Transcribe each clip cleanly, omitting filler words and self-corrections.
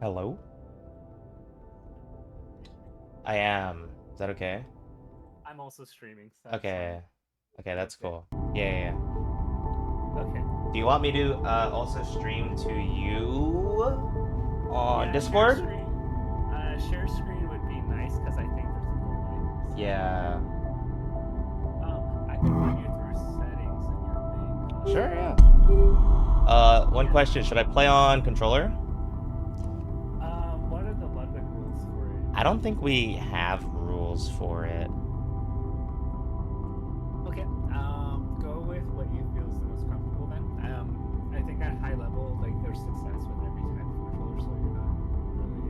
Hello? I am. Is that okay? I'm also streaming, so that's fine. Okay. Okay, You that's okay? cool. Yeah. Okay. Do you want me to also stream to you on Yeah, share Discord? screen. Share screen would be nice because I think there's a delay. Yeah. I can run you through settings in your thing. Sure, yeah. One Yeah. question. Should I play on controller? What are the Ludwig rules for it? I don't think we have rules for it. Okay. Go with what you feel is the most comfortable then. I think at high level, like there's success with every type of controller, so you're not really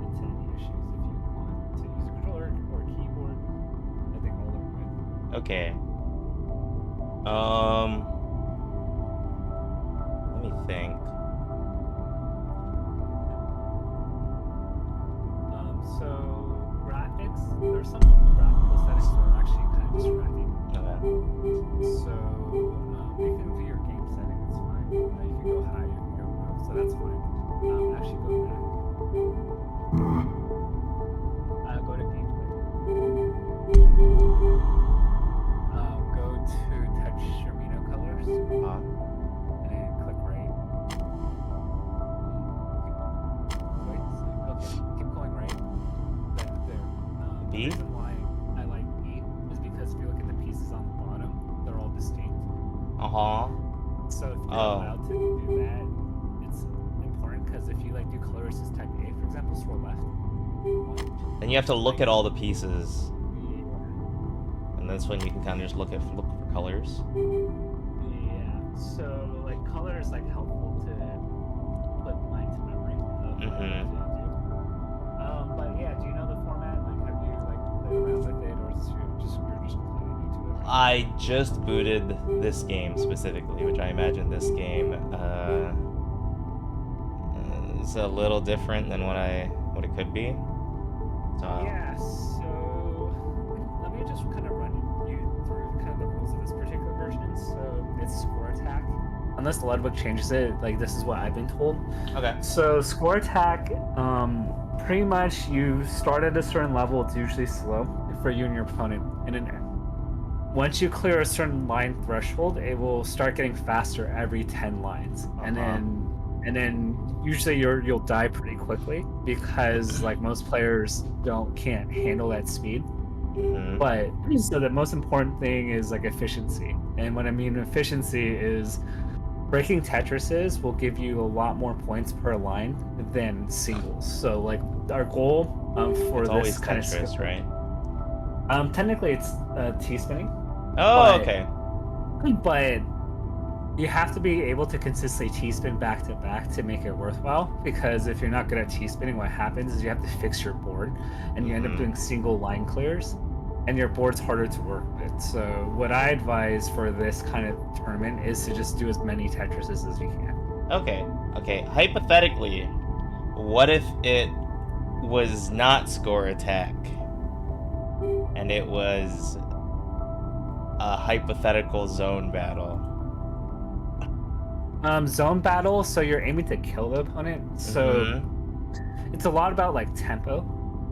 into any issues if you want to use a controller or a keyboard. I think all are good. Okay. Um, Let me think. So graphics, there's some graphical settings that are actually kind of distracting. Okay. So you can view your game setting, it's fine. You can go high, you can go low, so that's fine. Actually go back. Go to gameplay. Go to texture colors Huh? and then click right. Wait, okay, keep going right. There. The B? reason why I like E is because if you look at the pieces on the bottom, they're all distinct. Uh-huh. So if you're Oh. allowed to do that, it's important because if you like do colors as type A, for example, scroll left. Then you have to look Like at all the pieces. yeah, And that's when you can kind of just look for colors. yeah. So like color is like helpful to put mind to memory of what you need Mm-hmm. to do. But yeah, do you know the format? Like, have you like played around with it, or is you're just completely new to it right now? I just booted this game specifically, which I imagine this game is a little different than what it could be. So, Yeah, so let me just kind of run you through kind of the rules of this particular version. So it's score attack. Unless Ludwig changes it, like this is what I've been told. okay. So score attack, pretty much you start at a certain level. It's usually slow for you and your opponent, and then once you clear a certain line threshold, it will start getting faster every 10 lines, and Uh-huh. then usually you'll die pretty quickly because like most players can't handle that speed. Mm-hmm. But so the most important thing is like efficiency, and what I mean efficiency is breaking Tetrises will give you a lot more points per line than singles. So like our goal for It's this always kind of Tetris, right? technically it's T spinning, Oh, but okay. but you have to be able to consistently T-spin back to back to make it worthwhile, because if you're not good at T-spinning, what happens is you have to fix your board and you end up Mm-hmm. doing single line clears and your board's harder to work with. So what I advise for this kind of tournament is to just do as many Tetrises as you can. Okay. Okay. Hypothetically, what if it was not score attack and it was a hypothetical zone battle? Zone battle, so you're aiming to kill the opponent. So Mm-hmm. it's a lot about like tempo.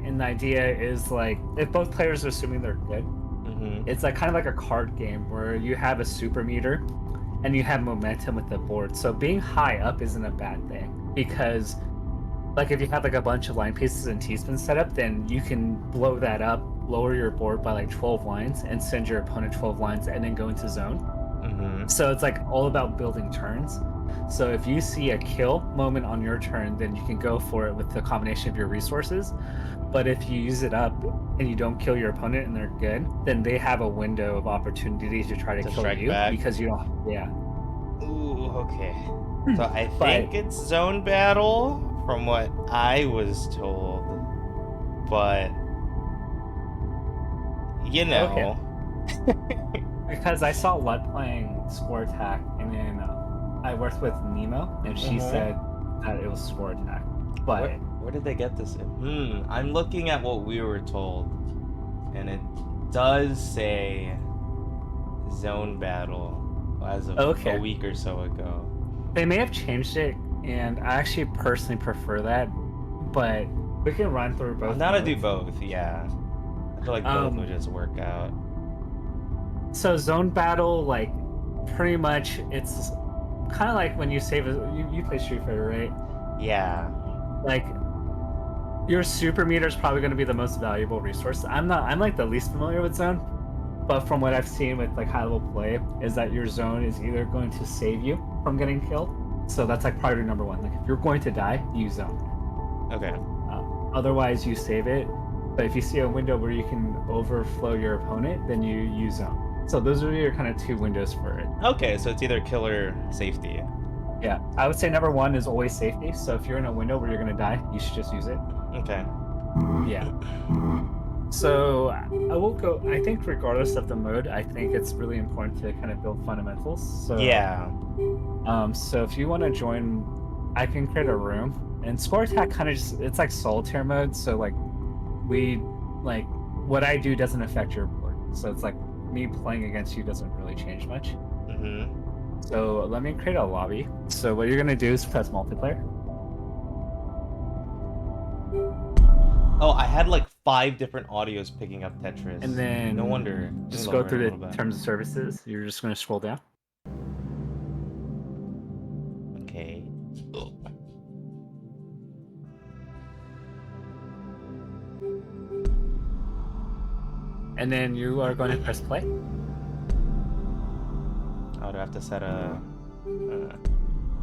And the idea is like if both players are assuming they're good, Mm-hmm. it's like kind of like a card game where you have a super meter and you have momentum with the board. So being high up isn't a bad thing because like if you have like a bunch of line pieces and T-spin set up, then you can blow that up, lower your board by like 12 lines and send your opponent 12 lines and then go into zone. Mm-hmm. So it's like all about building turns. So if you see a kill moment on your turn, then you can go for it with the combination of your resources. But if you use it up and you don't kill your opponent and they're good, then they have a window of opportunity to try to To kill strike you back. because you don't. Yeah. Ooh, okay. So I But think it's zone battle from what I was told, but you okay, know. because I saw Lud playing Score Attack, and then I worked with Nemo, and she Mm-hmm. said that it was Score Attack. Where But where did they get this in? I'm looking at what we were told, and it does say zone battle as of a okay, week or so ago. they may have changed it, and I actually personally prefer that but we can run through both. Now to do modes. both, yeah. I feel like both would just work out. So zone battle, like, pretty much it's kind of like when you save you play Street Fighter, right? Yeah. Like, your super meter is probably going to be the most valuable resource. I'm like the least familiar with zone, but from what I've seen with like high level play is that your zone is either going to save you from getting killed, so that's like priority number one. Like if you're going to die, you zone. Okay. Otherwise, you save it. But if you see a window where you can overflow your opponent, then you use zone. So those are your kind of two windows for it. Okay, so it's either kill or safety. Yeah, I would say number one is always safety. So if you're in a window where you're gonna die, you should just use it. Okay. Yeah. So I will go. I think regardless of the mode, I think it's really important to kind of build fundamentals. So Yeah. So if you want to join, I can create a room. And Score Attack kind of it's like solitaire mode. So like what I do doesn't affect your board. So it's like me playing against you doesn't really change much. Mm-hmm. So let me create a lobby. So what you're gonna do is press multiplayer. Oh, I had like 5 different audios picking up Tetris. And then no wonder. Just go through the terms of services. You're just gonna scroll down. Okay. And then you are going to press play. Oh, do I have to set a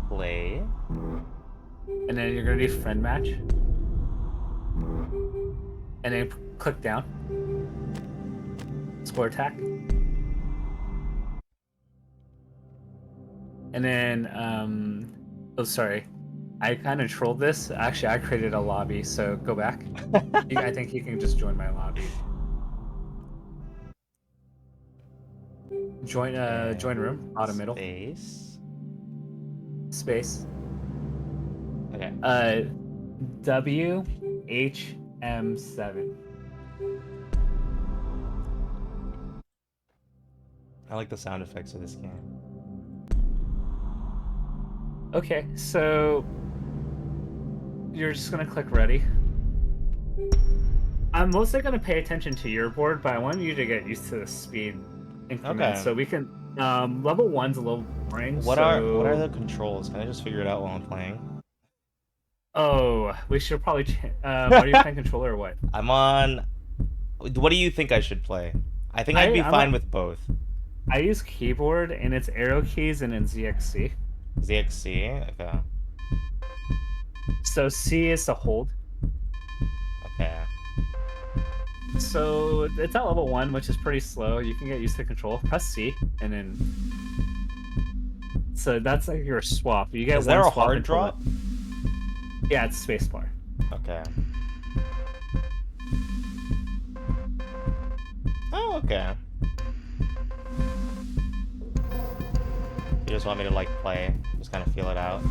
play? And then you're going to do friend match. And then click down. Score Attack. And then, oh, sorry. I kind of trolled this. Actually, I created a lobby, so go back. I think you can just join my lobby. Join room, bottom middle. Space. Okay. WHM7. I like the sound effects of this game. Okay, so you're just gonna click ready. I'm mostly gonna pay attention to your board, but I want you to get used to the speed increment. Okay. So we can level 1's a little boring. What are the controls? Can I just figure it out while I'm playing? Oh, we should probably. Are you playing controller or what? I'm on. What do you think I should play? I think I'd be fine with both. I use keyboard and it's arrow keys and in ZXC. ZXC. Okay. So C is to hold. Okay. So it's at level 1, which is pretty slow. You can get used to the control. Press C, and then. So that's like your swap. You get. Is there a hard drop? Yeah, it's spacebar. Okay. Oh, okay. You just want me to like play, just kind of feel it out.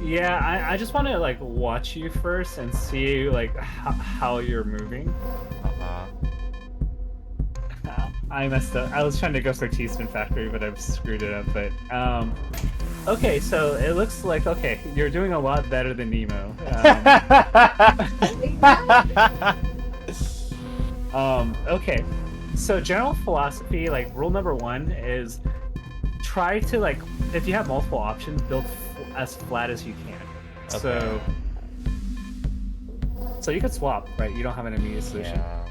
Yeah, I just want to like watch you first and see like how you're moving. I messed up. I was trying to go for T-Spin Factory, but I've screwed it up. But okay, so it looks like you're doing a lot better than Nemo. Okay, so general philosophy, like rule number 1 is try to like if you have multiple options, build as flat as you can. Okay. So you could swap, right? You don't have an immediate solution. Yeah.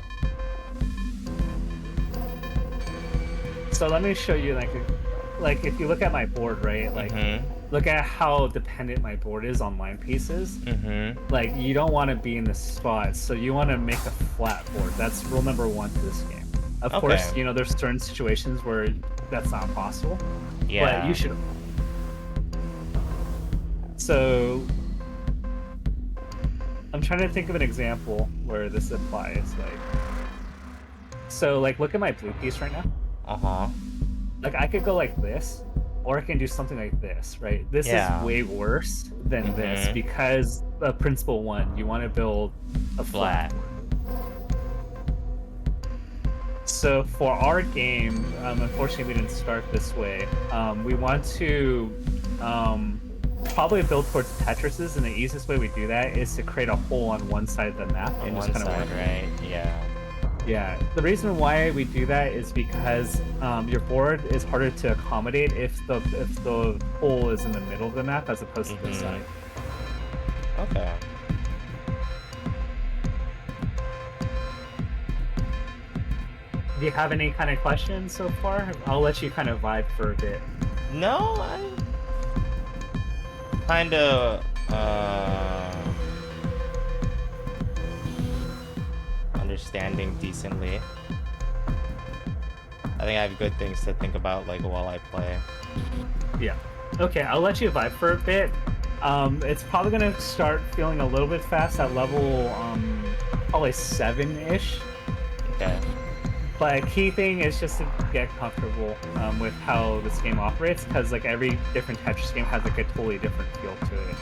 So let me show you like if you look at my board, right? Like look at how dependent my board is on line pieces. Like you don't want to be in the spot, so you want to make a flat board. That's rule number 1 to this game. Of course, you know there's certain situations where that's not possible. Yeah. But you should. So I'm trying to think of an example where this applies. So look at my blue piece right now. Like I could go like this, or I can do something like this, right? This is way worse than this because of principle 1, you want to build a flat. So for our game, unfortunately we didn't start this way. We want to probably build towards Tetris's, and the easiest way we do that is to create a hole on one side of the map On and one just kind of side, right? Yeah. Yeah, the reason why we do that is because your board is harder to accommodate if the hole is in the middle of the map as opposed to the side. Okay. Do you have any kind of questions so far? I'll let you kind of vibe for a bit. No, I kind of understanding decently. I think I have good things to think about like while I play. Yeah. Okay, I'll let you vibe for a bit. It's probably gonna start feeling a little bit fast at level probably 7-ish. Okay. But key thing is just to get comfortable with how this game operates, because like every different Tetris game has like a totally different feel to it.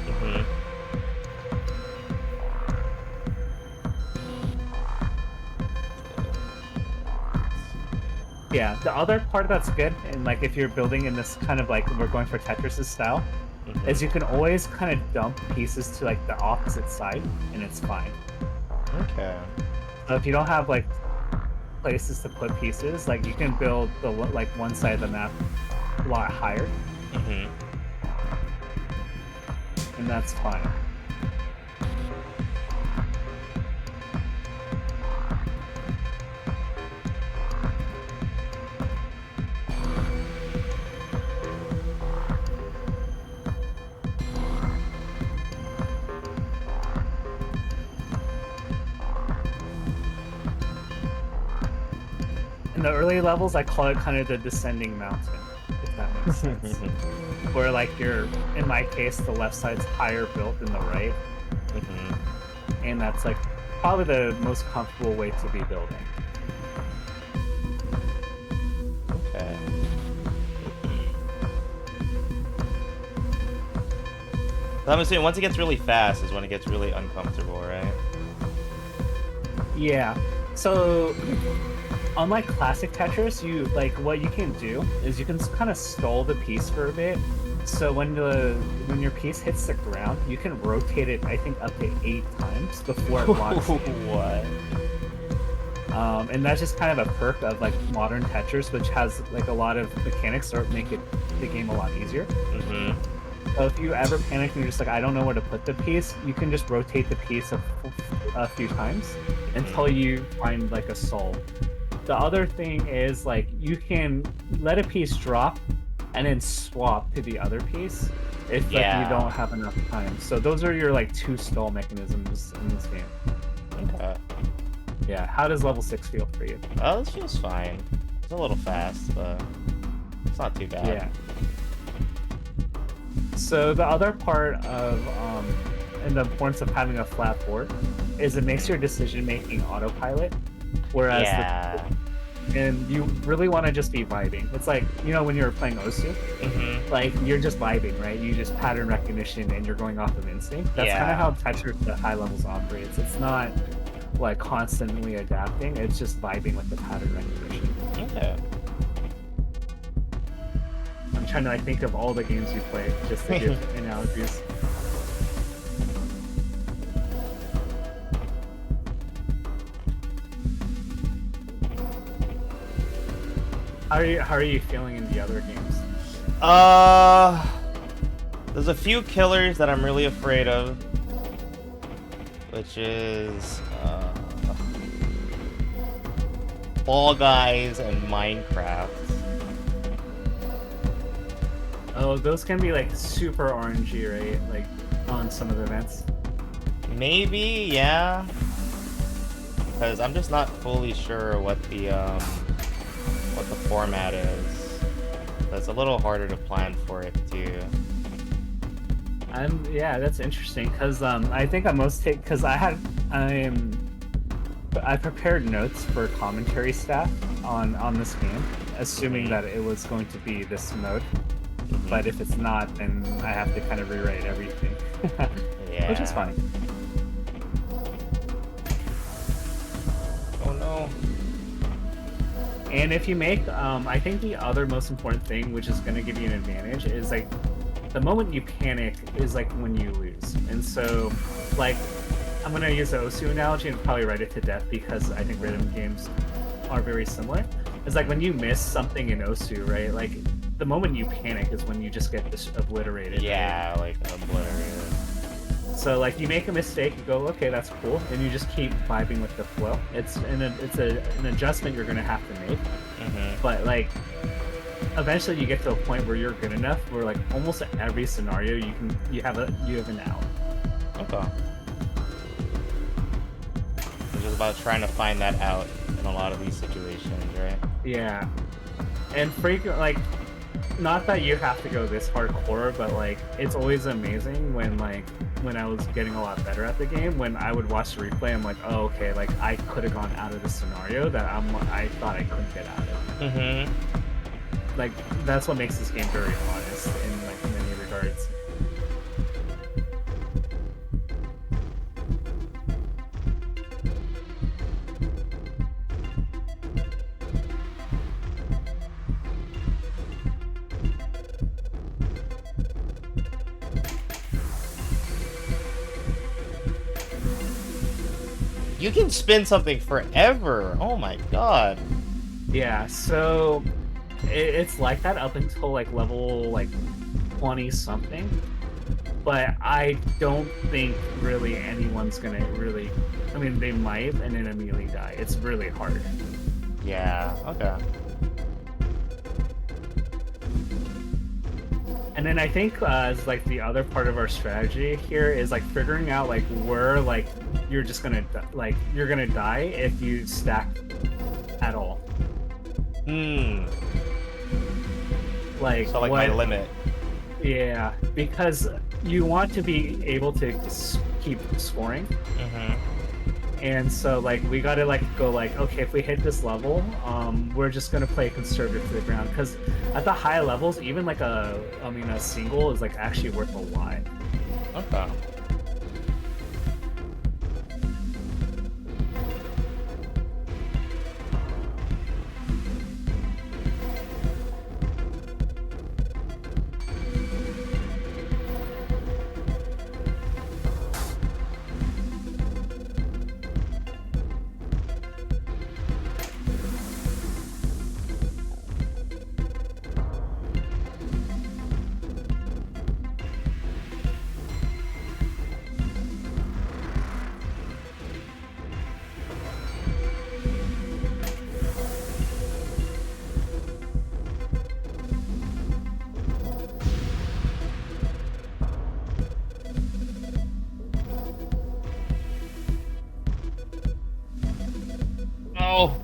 Mm-hmm. Yeah, the other part that's good, and like if you're building in this kind of like we're going for Tetris' style, is you can always kind of dump pieces to like the opposite side, and it's fine. Okay. So if you don't have like places to put pieces, like you can build the like one side of the map a lot higher, Mm-hmm. and that's fine. In the early levels, I call it kind of the descending mountain, if that makes sense. Where like you're, in my case, the left side's higher built than the right, Mm-hmm. and that's like probably the most comfortable way to be building. Okay. So I'm assuming once it gets really fast is when it gets really uncomfortable, right? Yeah. So, unlike classic Tetris, you like what you can do is you can kind of stall the piece for a bit. So when your piece hits the ground, you can rotate it, I think, up to 8 times before it locks in. What? And that's just kind of a perk of like modern Tetris, which has like a lot of mechanics that make the game a lot easier. Mm-hmm. So if you ever panic and you're just like, I don't know where to put the piece, you can just rotate the piece a few times until you find like a solve. The other thing is like you can let a piece drop and then swap to the other piece if like, you don't have enough time. So those are your like 2 stall mechanisms in this game. Okay. Yeah, how does level 6 feel for you? Oh, this feels fine. It's a little fast, but it's not too bad. Yeah. So the other part of and the importance of having a flat board is it makes your decision making autopilot, whereas and you really want to just be vibing. It's like, you know, when you're playing Osu, like you're just vibing, right? You just pattern recognition and you're going off of instinct. That's kind of how Tetris at high levels operates. It's not like constantly adapting. It's just vibing with the pattern recognition. Okay. I'm trying to like think of all the games you play just to give analogies. How are you feeling in the other games? There's a few killers that I'm really afraid of, which is Fall Guys and Minecraft. Oh, those can be like super RNG, right? Like on some of the events. Maybe, yeah. Because I'm just not fully sure what the format is. It's a little harder to plan for it too. Yeah, that's interesting because I think I because I prepared notes for commentary staff on this game, assuming that it was going to be this mode. But if it's not, then I have to kind of rewrite everything, which is fine. Oh no. And if you make, I think the other most important thing, which is going to give you an advantage, is like the moment you panic is like when you lose. And so, like, I'm gonna use the Osu analogy and probably write it to death because I think rhythm games are very similar. It's like when you miss something in Osu, right? Like the moment you panic is when you just get obliterated. Yeah, right? like obliterated. So like you make a mistake, you go, okay, that's cool, and you just keep vibing with the flow. It's an adjustment you're gonna have to make, but like eventually you get to a point where you're good enough where like almost every scenario you have an out. Okay. It's just about trying to find that out in a lot of these situations, right? Yeah, and frequent like. Not that you have to go this hardcore, but like it's always amazing when I was getting a lot better at the game. When I would watch the replay, I'm like, oh okay, like I could have gone out of the scenario that I thought I couldn't get out of. Like that's what makes this game very honest in like many regards. You can spin something forever. Oh my god. Yeah, so it's like that up until like level like 20 something, but I don't think really anyone's gonna really. I mean, they might and then immediately die. It's really hard. Yeah. Okay. And then I think as like the other part of our strategy here is like figuring out like where like you're just gonna you're gonna die if you stack at all. Like so like my limit. Yeah, because you want to be able to keep scoring. And so like we gotta like go like, okay, if we hit this level, we're just gonna play conservative to the ground, because at the high levels, even like a single is like actually worth a lot. Okay. Oh.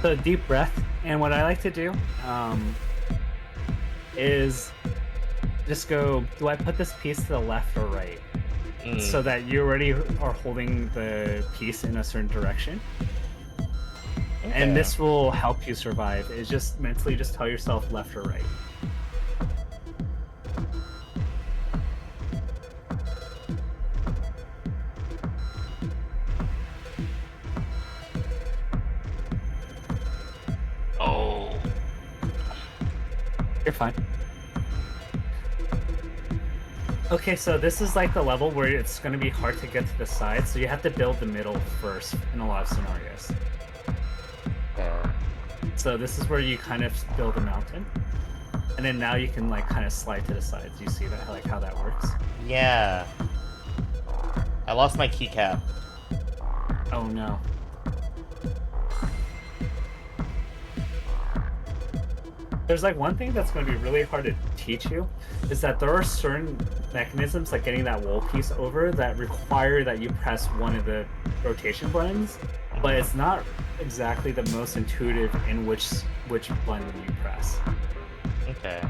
So deep breath, and what I like to do is just go, do I put this piece to the left or right? So that you already are holding the piece in a certain direction. Okay. And this will help you survive. Is just mentally just tell yourself left or right. Oh. You're fine. Okay, so this is like the level where it's going to be hard to get to the side, so you have to build the middle first in a lot of scenarios. So this is where you kind of build a mountain, and then now you can like kind of slide to the sides. You see that, like how that works? Yeah. I lost my keycap. Oh no. There's like one thing that's going to be really hard to teach you is that there are certain mechanisms like getting that wall piece over that require that you press one of the rotation buttons, but it's not exactly the most intuitive in which button you press. Okay.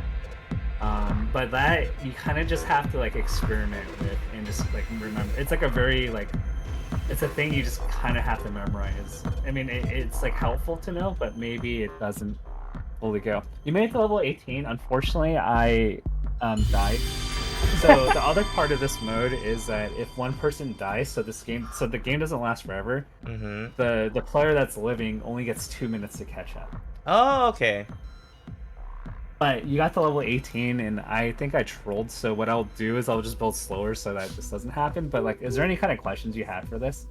But that you kind of just have to like experiment with and just like remember. It's like a very like it's a thing you just kind of have to memorize. I mean, it's like helpful to know, but maybe it doesn't fully go. You made it to level 18. Unfortunately, I died. So the other part of this mode is that if one person dies, so the game doesn't last forever. Mm-hmm. The player that's living only gets 2 minutes to catch up. Oh, okay. But you got to level 18, and I think I trolled. So what I'll do is I'll just build slower so that this doesn't happen. But like, is there any kind of questions you had for this?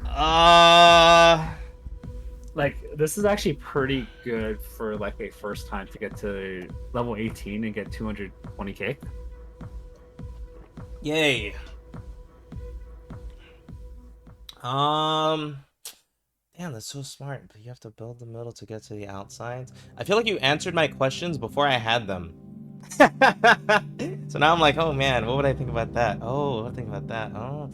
Uh, Like, this is actually pretty good for like a first time to get to level 18 and get 220k. Yay. Damn, that's so smart. But you have to build the middle to get to the outsides. I feel like you answered my questions before I had them. So now I'm like, oh man, what would I think about that? Oh, what would I think about that? Oh.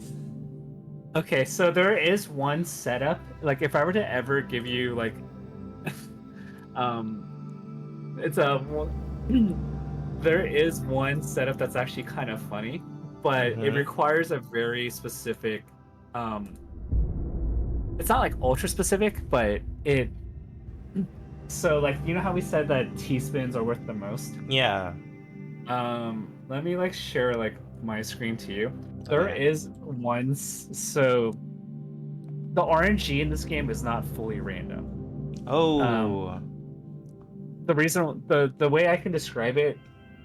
Okay, so there is one setup. Like, if I were to ever give you like, it's a there is one setup that's actually kind of funny, but it Mm-hmm. requires a very specific. It's not like ultra specific, but it. So like, you know how we said that teaspoons are worth the most? Yeah. Let me like share like my screen to you. There Okay. is one. So the RNG in this game is not fully random. Um, Oh. the reason the way I can describe it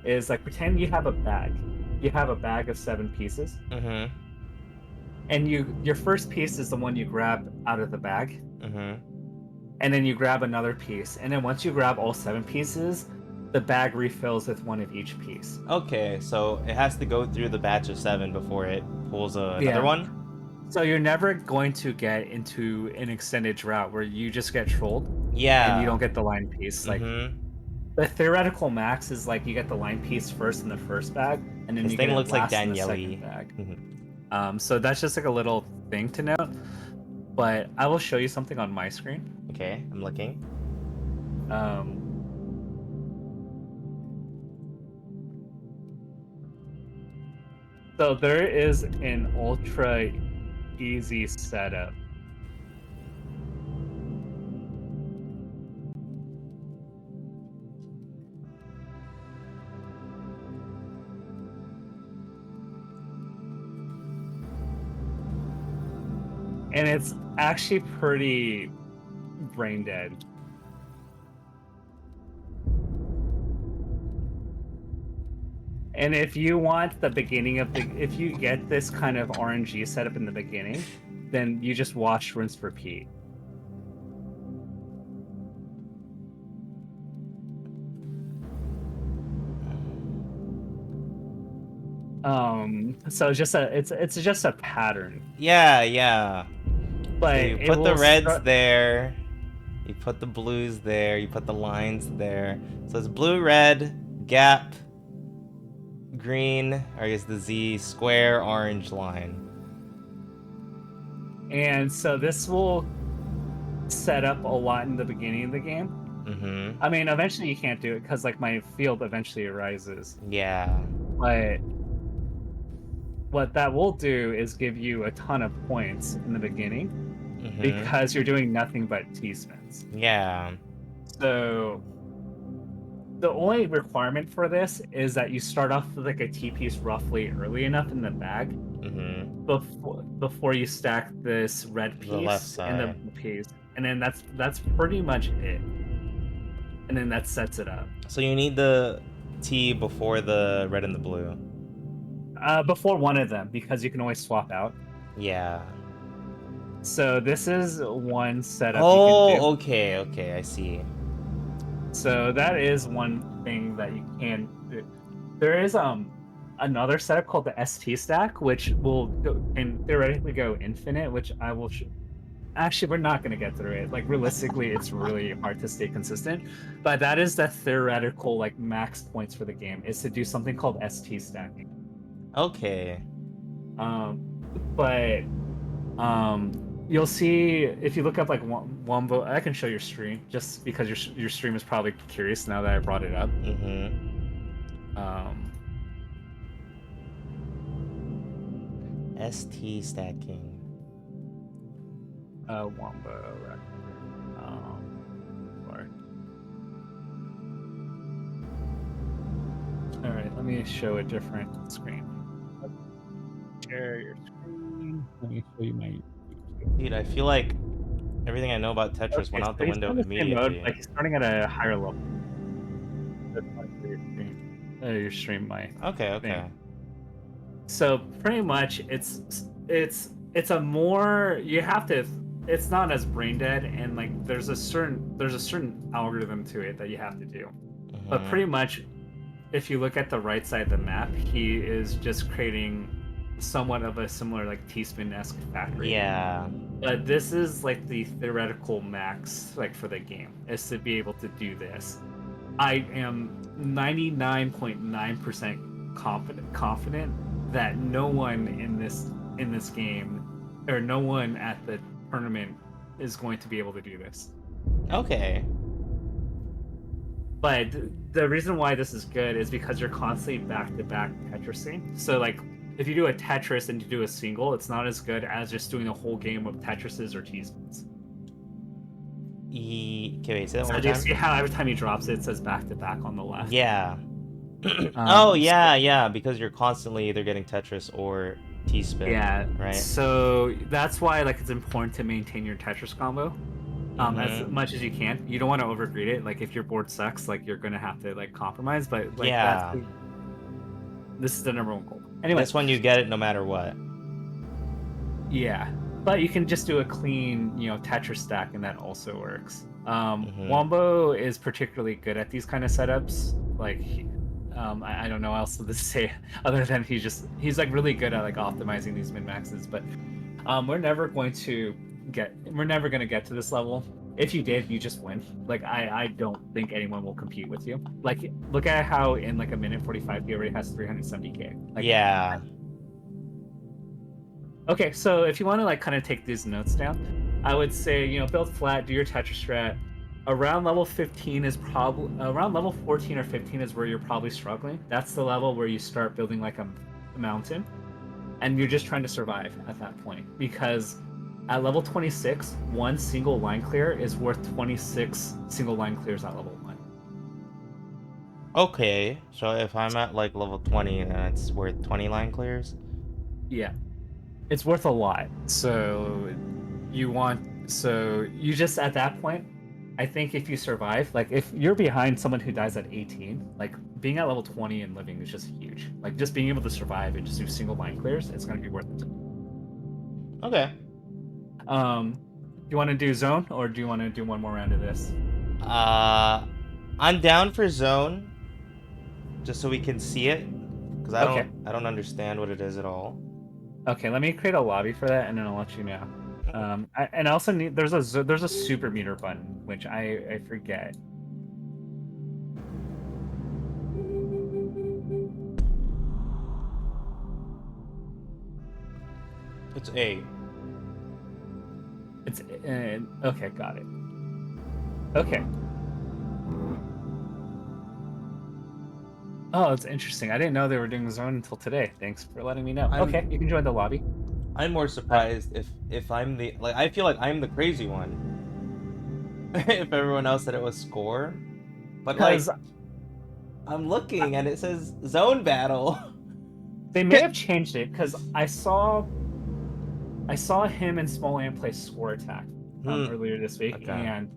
is like, pretend you have a bag. You have a bag of 7 pieces, Mm-hmm. and your first piece is the one you grab out of the bag, Mm-hmm. and then you grab another piece, and then once you grab all 7 pieces, the bag refills with one of each piece. Okay, so it has to go through the batch of 7 before it pulls another Yeah. one? So you're never going to get into an extended drought where you just get trolled and you Yeah. don't get the line piece. Like, Mm-hmm. the theoretical max is like you get the line piece first in the first bag, and then This you get thing it looks like last in the second Daniele. bag. So that's just like a little thing to note. But I will show you something on my screen. Okay, I'm looking. Um, so there is an ultra easy setup. And it's actually pretty brain dead. And if you want the beginning of the, if you get this kind of RNG setup in the beginning, then you just watch, rinse, repeat. So it's just a pattern, Yeah, yeah. but So you it put the will reds start. there, you put the blues there, you put the lines there. So it's blue, red, gap, green, or I guess the Z, square, orange line. And so this will set up a lot in the beginning of the game. Mm-hmm. I mean, eventually you can't do it because like my field eventually arises, Yeah. but what that will do is give you a ton of points in the beginning Mm-hmm. because you're doing nothing but T-spins. Yeah. So the only requirement for this is that you start off with like a T piece roughly early enough in the bag Mm-hmm. before you stack this red The left piece and the side. piece, and then that's pretty much it. And then that sets it up. So you need the T before the red and the blue. Before one of them, because you can always swap out. Yeah. So this is one setup you can do. Oh, okay, okay, I see. So that is one thing that you can do. There is another setup called the ST stack, which can theoretically go infinite, which I will actually, we're not going to get through it. Like, realistically, it's really hard to stay consistent, but that is the theoretical like max points for the game, is to do something called ST stacking. Okay. But you'll see if you look up like Wombo. I can show your stream just because your stream is probably curious now that I brought it up. Um, ST stacking. Wombo. Or... All right, let me show a different screen. Share your screen. Let me show you my. Dude, I feel like everything I know about Tetris went Okay, out so the he's window on the same mode, immediately. but he's starting at a higher level. That's like your stream, my Okay, thing. okay. So pretty much, it's a more you have to. It's not as brain dead, and like there's a certain algorithm to it that you have to do. But pretty much, if you look at the right side of the map, he is just creating somewhat of a similar like teaspoon-esque factory. Yeah. But this is like the theoretical max like for the game is to be able to do this. I am 99.9% confident that no one in this game or no one at the tournament is going to be able to do this. Okay. But the reason why this is good is because you're constantly back-to-back Tetrising. So like if you do a Tetris and you do a single, it's not as good as just doing a whole game of Tetrises or teaspoons. Okay, wait, say that one So more do you time. see how every time he drops it, it says back-to-back on the left? Yeah. Oh, Um, yeah, yeah, because you're constantly either getting Tetris or T-spin, Yeah, right? so that's why like it's important to maintain your Tetris combo as much as you can. You don't want to overgreed it. Like if your board sucks, like you're gonna have to like compromise. But like Yeah. this is the number one goal. Anyway, This one you get it no matter what. yeah, but you can just do a clean, Tetris stack, and that also works. Wombo is particularly good at these kind of setups. Like, I don't know what else to say other than he's like really good at like optimizing these min maxes. But we're never going to get to this level. If you did, you just win. Like I don't think anyone will compete with you. Like look at how in like a minute 45 he already has 370k. Like, Yeah. Okay, so if you want to like kind of take these notes down, I would say build flat, do your Tetris strat. Around level 15 is probably around level 14 or 15 is where you're probably struggling. That's the level where you start building like a mountain, and you're just trying to survive at that point because at level 26, one single line clear is worth 26 single line clears at level 1. Okay, so if I'm at like level 20, then it's worth 20 line clears? Yeah. It's worth a lot. So you just at that point, I think if you survive, like if you're behind someone who dies at 18, like being at level 20 and living is just huge. Like just being able to survive and just do single line clears, it's gonna be worth it. Okay. Do you want to do zone or do you want to do one more round of this? I'm down for zone, just so we can see it, because I don't understand what it is at all. Okay, let me create a lobby for that, and then I'll let you know. And I also need there's a super meter button, which I forget. It's A. It's okay, got it. Okay. Oh, it's interesting. I didn't know they were doing zone until today. Thanks for letting me know. Okay, you can join the lobby. I'm more surprised if I'm the I feel like I'm the crazy one. If everyone else said it was score, but like I'm looking and it says zone battle. They may have changed it because I saw him and Small Ant play score attack earlier this week, and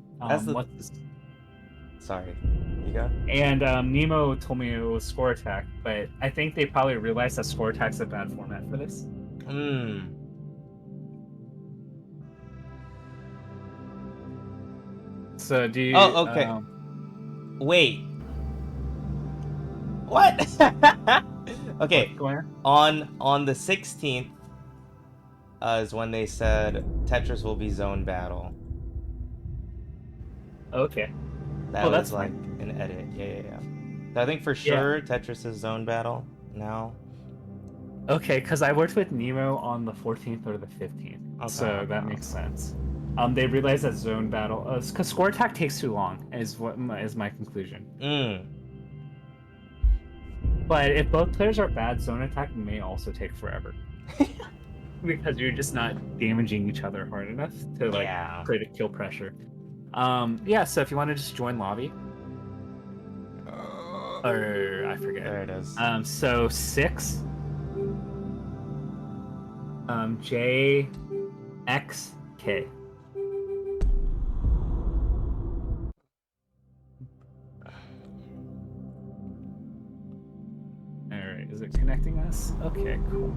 Sorry, you go. And Nemo told me it was score attack, but I think they probably realized that score attack's a bad format for this. So do you? Oh, okay. Wait. What? Okay. On the 16th is when they said Tetris will be zone battle. Okay. That was like an edit. Yeah. So I think for sure Tetris is zone battle now. Okay, because I worked with Nemo on the 14th or the 15th, so that makes sense. They realized that zone battle, because score attack takes too long, is my conclusion. But if both players are bad, zone attack may also take forever. because you're just not damaging each other hard enough to like Yeah. create a kill pressure. Yeah, so if you want to just join lobby, or I forget. There it is. So 6 J X K. All right, is it connecting us? Okay, cool.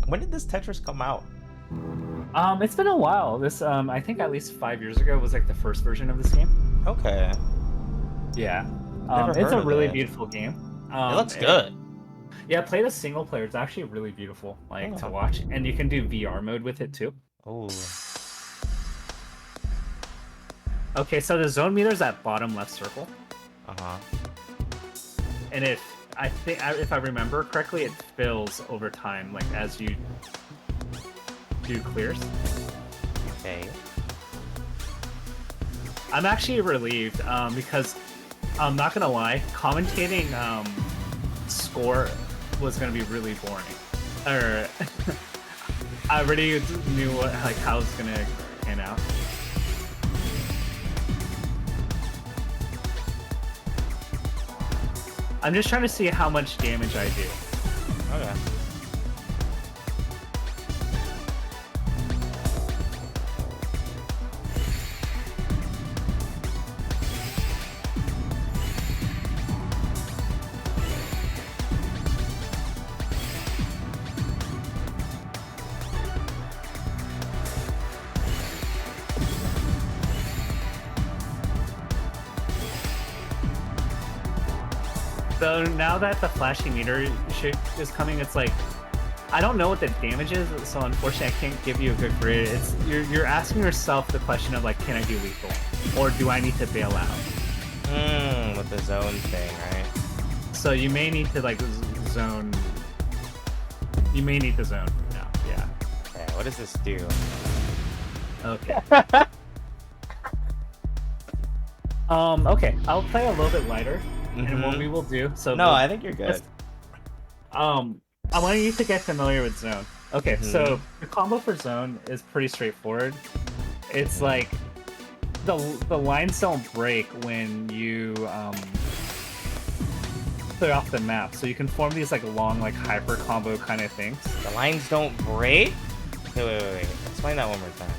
When did this Tetris come out? It's been a while. This I think at least 5 years ago was like the first version of this game. Okay. Yeah. Never It's heard a of really it. beautiful game. It looks good. Yeah, play the single player. It's actually really beautiful, like to Oh. watch, and you can do VR mode with it too. Oh. Okay, so the zone meter is at bottom left circle, Uh-huh. and if I remember correctly, it fills over time, like as you do clears. Okay. I'm actually relieved because I'm not gonna lie, commentating score was gonna be really boring. Or I already knew how it's gonna pan out. I'm just trying to see how much damage I do. Okay. So now that the flashing meter is coming, it's like I don't know what the damage is, so unfortunately I can't give you a good grade. It's you're asking yourself the question of like, can I do lethal, or do I need to bail out? With the zone thing, right? So you may need to like zone. You may need to zone now. Yeah. Okay, what does this do? Okay. Okay. I'll play a little bit lighter, and what we will do. So No, I think you're good. I want you to get familiar with zone. Okay, so the combo for zone is pretty straightforward. It's like the lines don't break when you clear off the map, so you can form these like long like hyper combo kind of things. The lines don't break? Wait. Explain that one more time.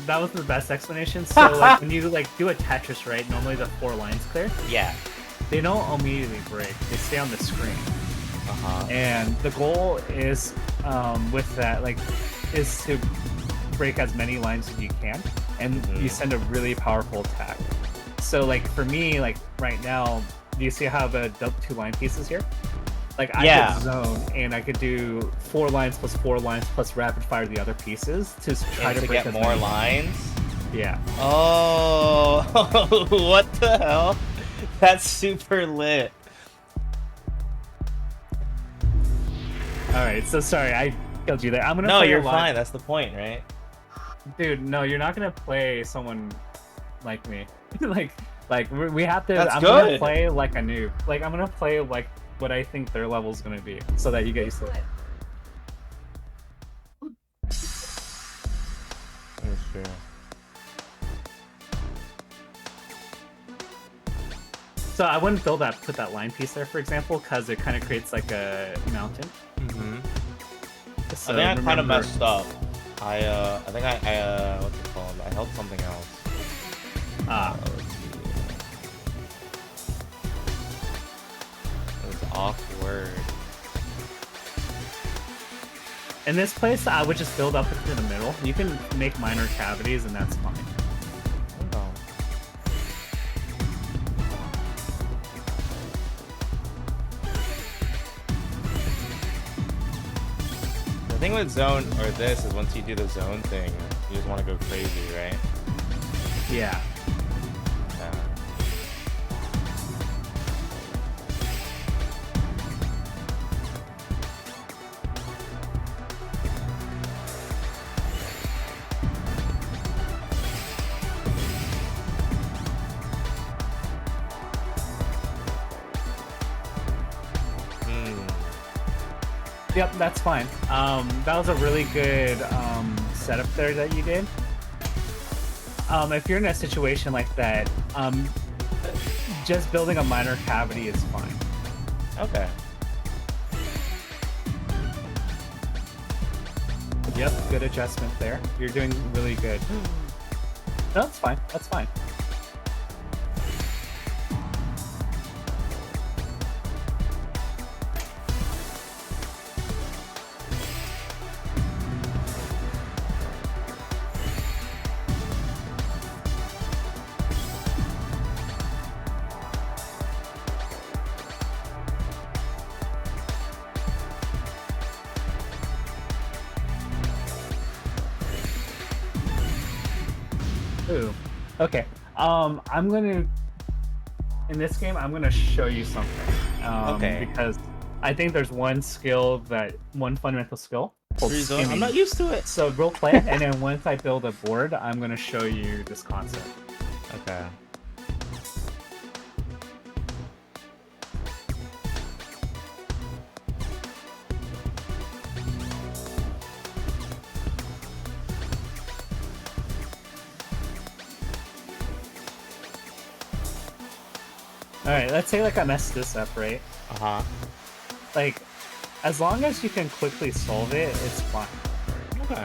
That was the best explanation. So like when you like do a Tetris, right? Normally the 4 lines clear. Yeah. They don't immediately break. They stay on the screen. Uh-huh. And the goal is with that like is to break as many lines as you can, and you send a really powerful attack. So like for me, like right now, do you see how I have 2 line pieces here? Like I could zone and I could do 4 lines plus 4 lines plus rapid fire the other pieces to try to break get as more many lines. Yeah. Oh, what the hell? That's super lit. All right, so sorry I killed you there. I'm gonna. No, play you're a lot. fine. That's the point, right? Dude, no, you're not gonna play someone like me. like we have to. That's I'm good. gonna play like a noob. Like I'm gonna play like what I think their level's gonna be, so that you get used to it. That's true. So I wouldn't put that line piece there, for example, because it kind of creates like a mountain. So I think I kind of messed up. I think I what's it called? I held something else. Let's see. It was awkward. In this place, I would just build up into the middle. You can make minor cavities, and that's fine. Hold on. The thing with zone or this is once you do the zone thing, you just want to go crazy, right? Yeah. Yep, that's fine. That was a really good setup there that you did. If you're in a situation like that, just building a minor cavity is fine. Okay. Yep, good adjustment there. You're doing really good. No, that's fine. That's fine. Ooh. Okay. I'm gonna in this game I'm gonna show you something. Okay. Because I think there's one fundamental skill called I'm not skimming. used to it. So we'll play it, and then once I build a board, I'm gonna show you this concept. Okay. Alright, let's say like I messed this up, right? Uh-huh. Like, as long as you can quickly solve it, it's fine. Okay.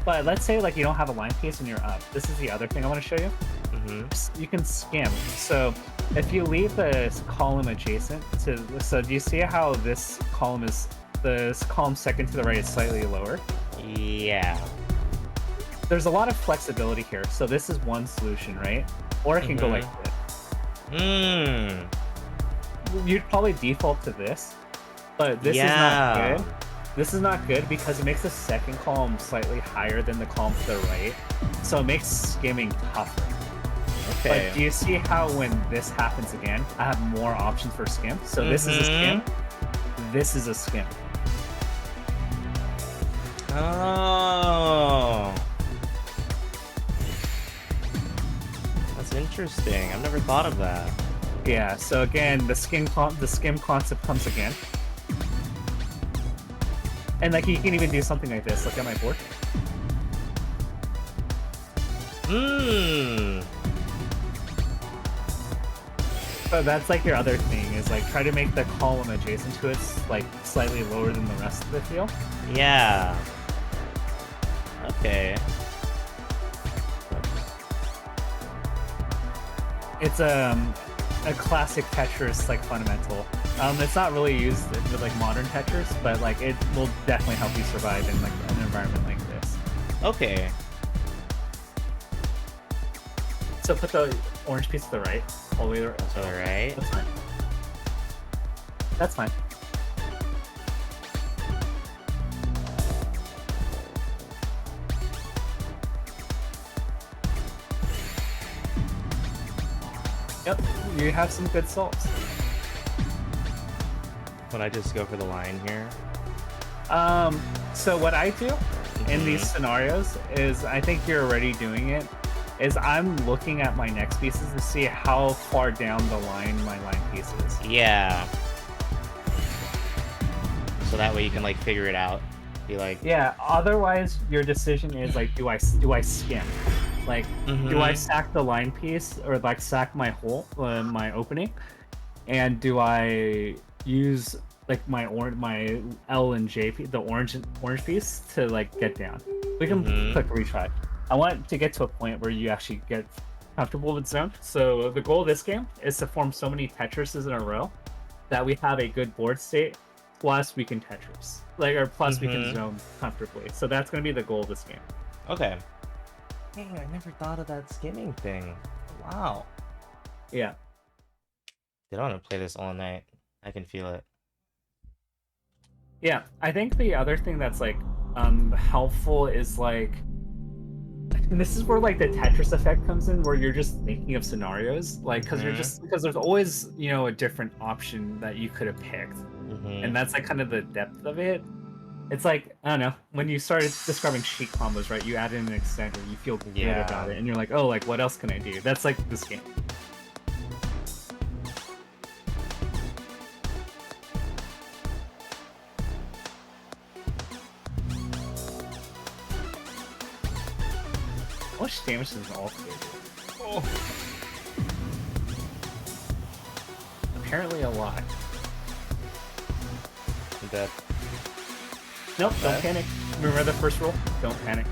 But let's say like you don't have a line piece and you're up. This is the other thing I want to show you. You can skim. So if you leave this column adjacent to, so do you see how this column second to the right is slightly lower? Yeah. There's a lot of flexibility here. So this is one solution, right? Or it can go like this. You'd probably default to this, but this is not good. This is not good because it makes the second column slightly higher than the column to the right, so it makes skimming tougher. Okay. But do you see how when this happens again, I have more options for skim? So this is a skim, this is a skim. Oh. That's interesting. I've never thought of that. Yeah, so again, the skim concept comes again. And like you can even do something like this. Look at my board. So that's like your other thing, is like try to make the column adjacent to it like slightly lower than the rest of the field. Yeah. Okay. It's a classic Tetris like fundamental. It's not really used with like modern Tetris, but like it will definitely help you survive in like an environment like this. Okay. So put the orange piece to the right, all the way to the right. To the right. That's fine. That's fine. Yep, you have some good solves. When I just go for the line here. So what I do in these scenarios is, I think you're already doing it, is I'm looking at my next pieces to see how far down the line my line piece is. Yeah. So that way you can like figure it out. Be like, yeah, otherwise your decision is like, do I skim? Like, do I sack the line piece, or like sack my hole, my opening, and do I use like my L and J piece, the orange piece, to like get down? We can click retry. I want to get to a point where you actually get comfortable with zone. So the goal of this game is to form so many Tetrises in a row that we have a good board state, plus we can Tetris, plus we can zone comfortably. So that's going to be the goal of this game. okay. Dang, I never thought of that skimming thing. Wow. Yeah. Dude, I want to play this all night. I can feel it. Yeah, I think the other thing that's like helpful is like, and this is where like the Tetris effect comes in, where you're just thinking of scenarios, like because there's always, you know, a different option that you could have picked, and that's like kind of the depth of it. It's like, I don't know, when you started describing cheat combos, right? You add in an extender, you feel good about it, and you're like, oh, like what else can I do? That's like this game. How much damage does an all do? Oh. Apparently a lot. I'm dead. Nope, don't Okay. panic. Remember the first rule? Don't panic.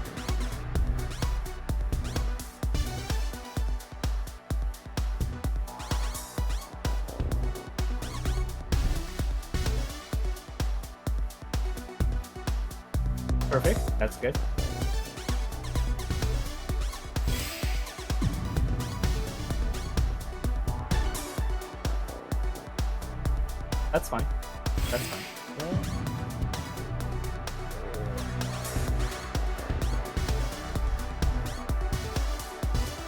Perfect. That's good. That's fine. That's fine.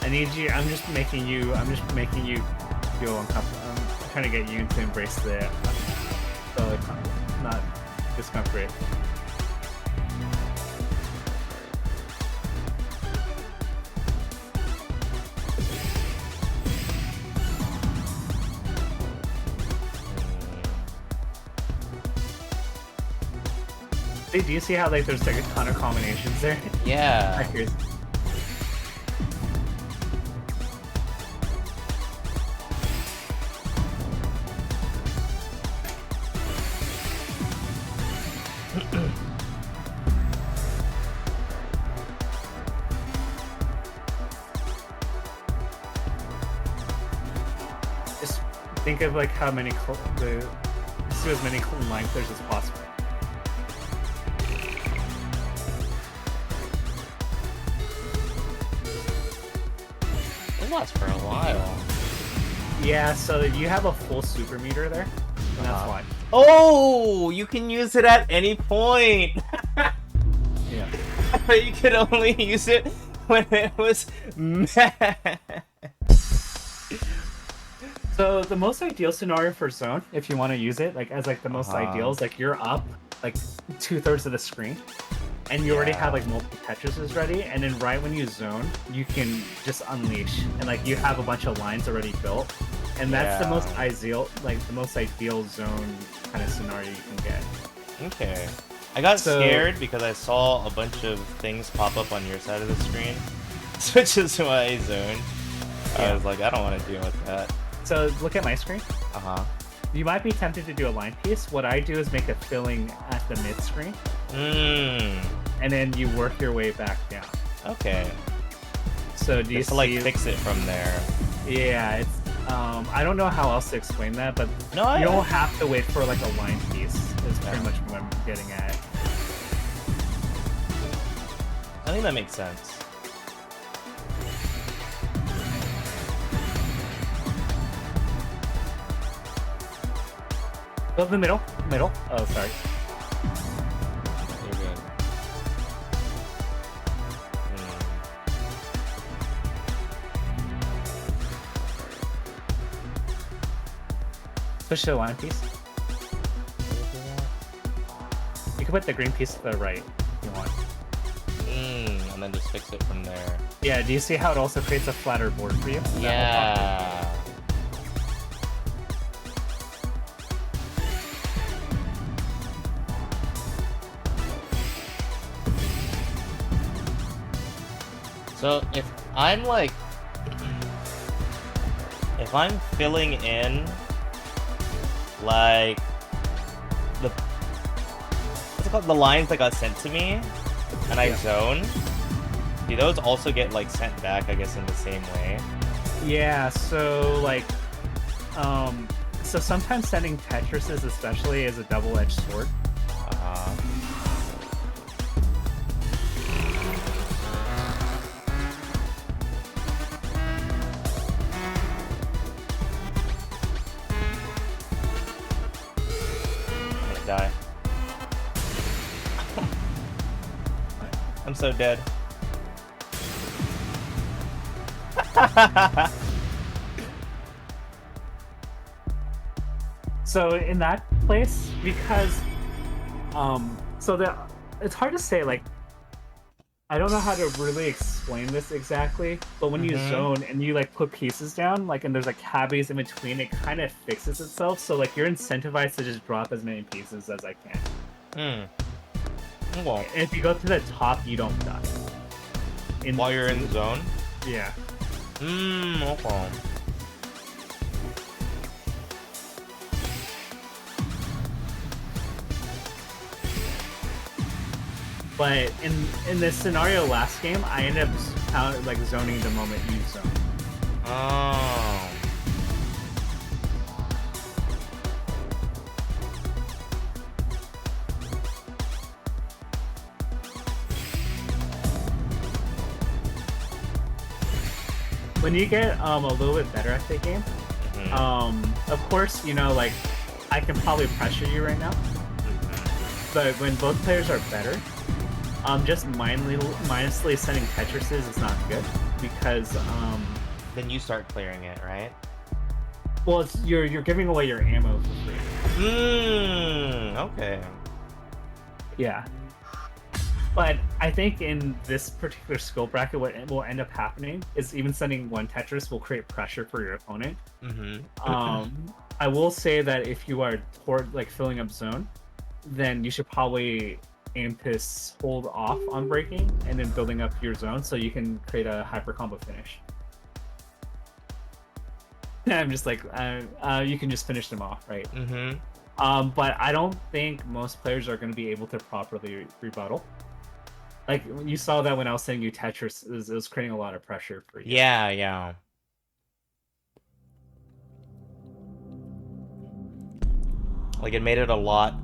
I need you. I'm just making you feel uncomfortable. I'm trying to get you to embrace the not discomfort. Do you see how like there's like a ton of combinations there? Yeah. Here's- Just think of like how many just do as many line clears as possible. It lasts for a while. Yeah, so you have a full super meter there, and that's why. Oh, you can use it at any point. Yeah. You could only use it when it was mad. So the most ideal scenario for zone, if you want to use it, like as like the most ideal, is like you're up like 2/3 of the screen, and you already have like multiple Tetrises ready, and then right when you zone, you can just unleash, and like you have a bunch of lines already built, and that's the most ideal, like the most ideal zone kind of scenario you can get. Okay. I got scared because I saw a bunch of things pop up on your side of the screen, which is why I zoned. I was like, I don't want to deal with that. So look at my screen. Uh-huh. You might be tempted to do a line piece. What I do is make a filling at the mid screen, and then you work your way back down. Okay. So do you Just see? to, like, fix it from there. Yeah, it's. I don't know how else to explain that, but you don't have to wait for like a line piece. Is pretty much what I'm getting at. I think that makes sense. Go to the middle. Middle. Oh, sorry. You're good. Push the line piece. You can put the green piece to the right if you want. And then just fix it from there. Yeah, do you see how it also creates a flatter board for you? Yeah. So if I'm like, if I'm filling in like what's it called, the lines that got sent to me, and I zone, do those also get like sent back, I guess, in the same way? Yeah, so like, so sometimes sending Tetrises especially is a double-edged sword. Die. I'm so dead. So in that place, because it's hard to say, like, I don't know how to really explain this exactly, but when you zone and you like put pieces down, like, and there's like cavities in between, it kind of fixes itself. So like you're incentivized to just drop as many pieces as I can. Well, And if you go to the top, you don't die. While you're in the zone? Yeah. Okay. But in this scenario last game, I ended up like zoning the moment you zone. Oh. When you get a little bit better at the game, of course, you know, like I can probably pressure you right now. But when both players are better, just mindlessly sending Tetrises is not good because Then you start clearing it, right? well, you're giving away your ammo for free. Okay. Yeah. But I think in this particular skill bracket, what will end up happening is even sending one Tetris will create pressure for your opponent. I will say that if you are toward like filling up zone, then you should probably aim to hold off on breaking and then building up your zone so you can create a hyper combo finish. I'm just like, you can just finish them off, right? But I don't think most players are going to be able to properly rebuttal. Like, you saw that when I was saying you Tetris, it was creating a lot of pressure for you. Yeah. Like, it made it a lot,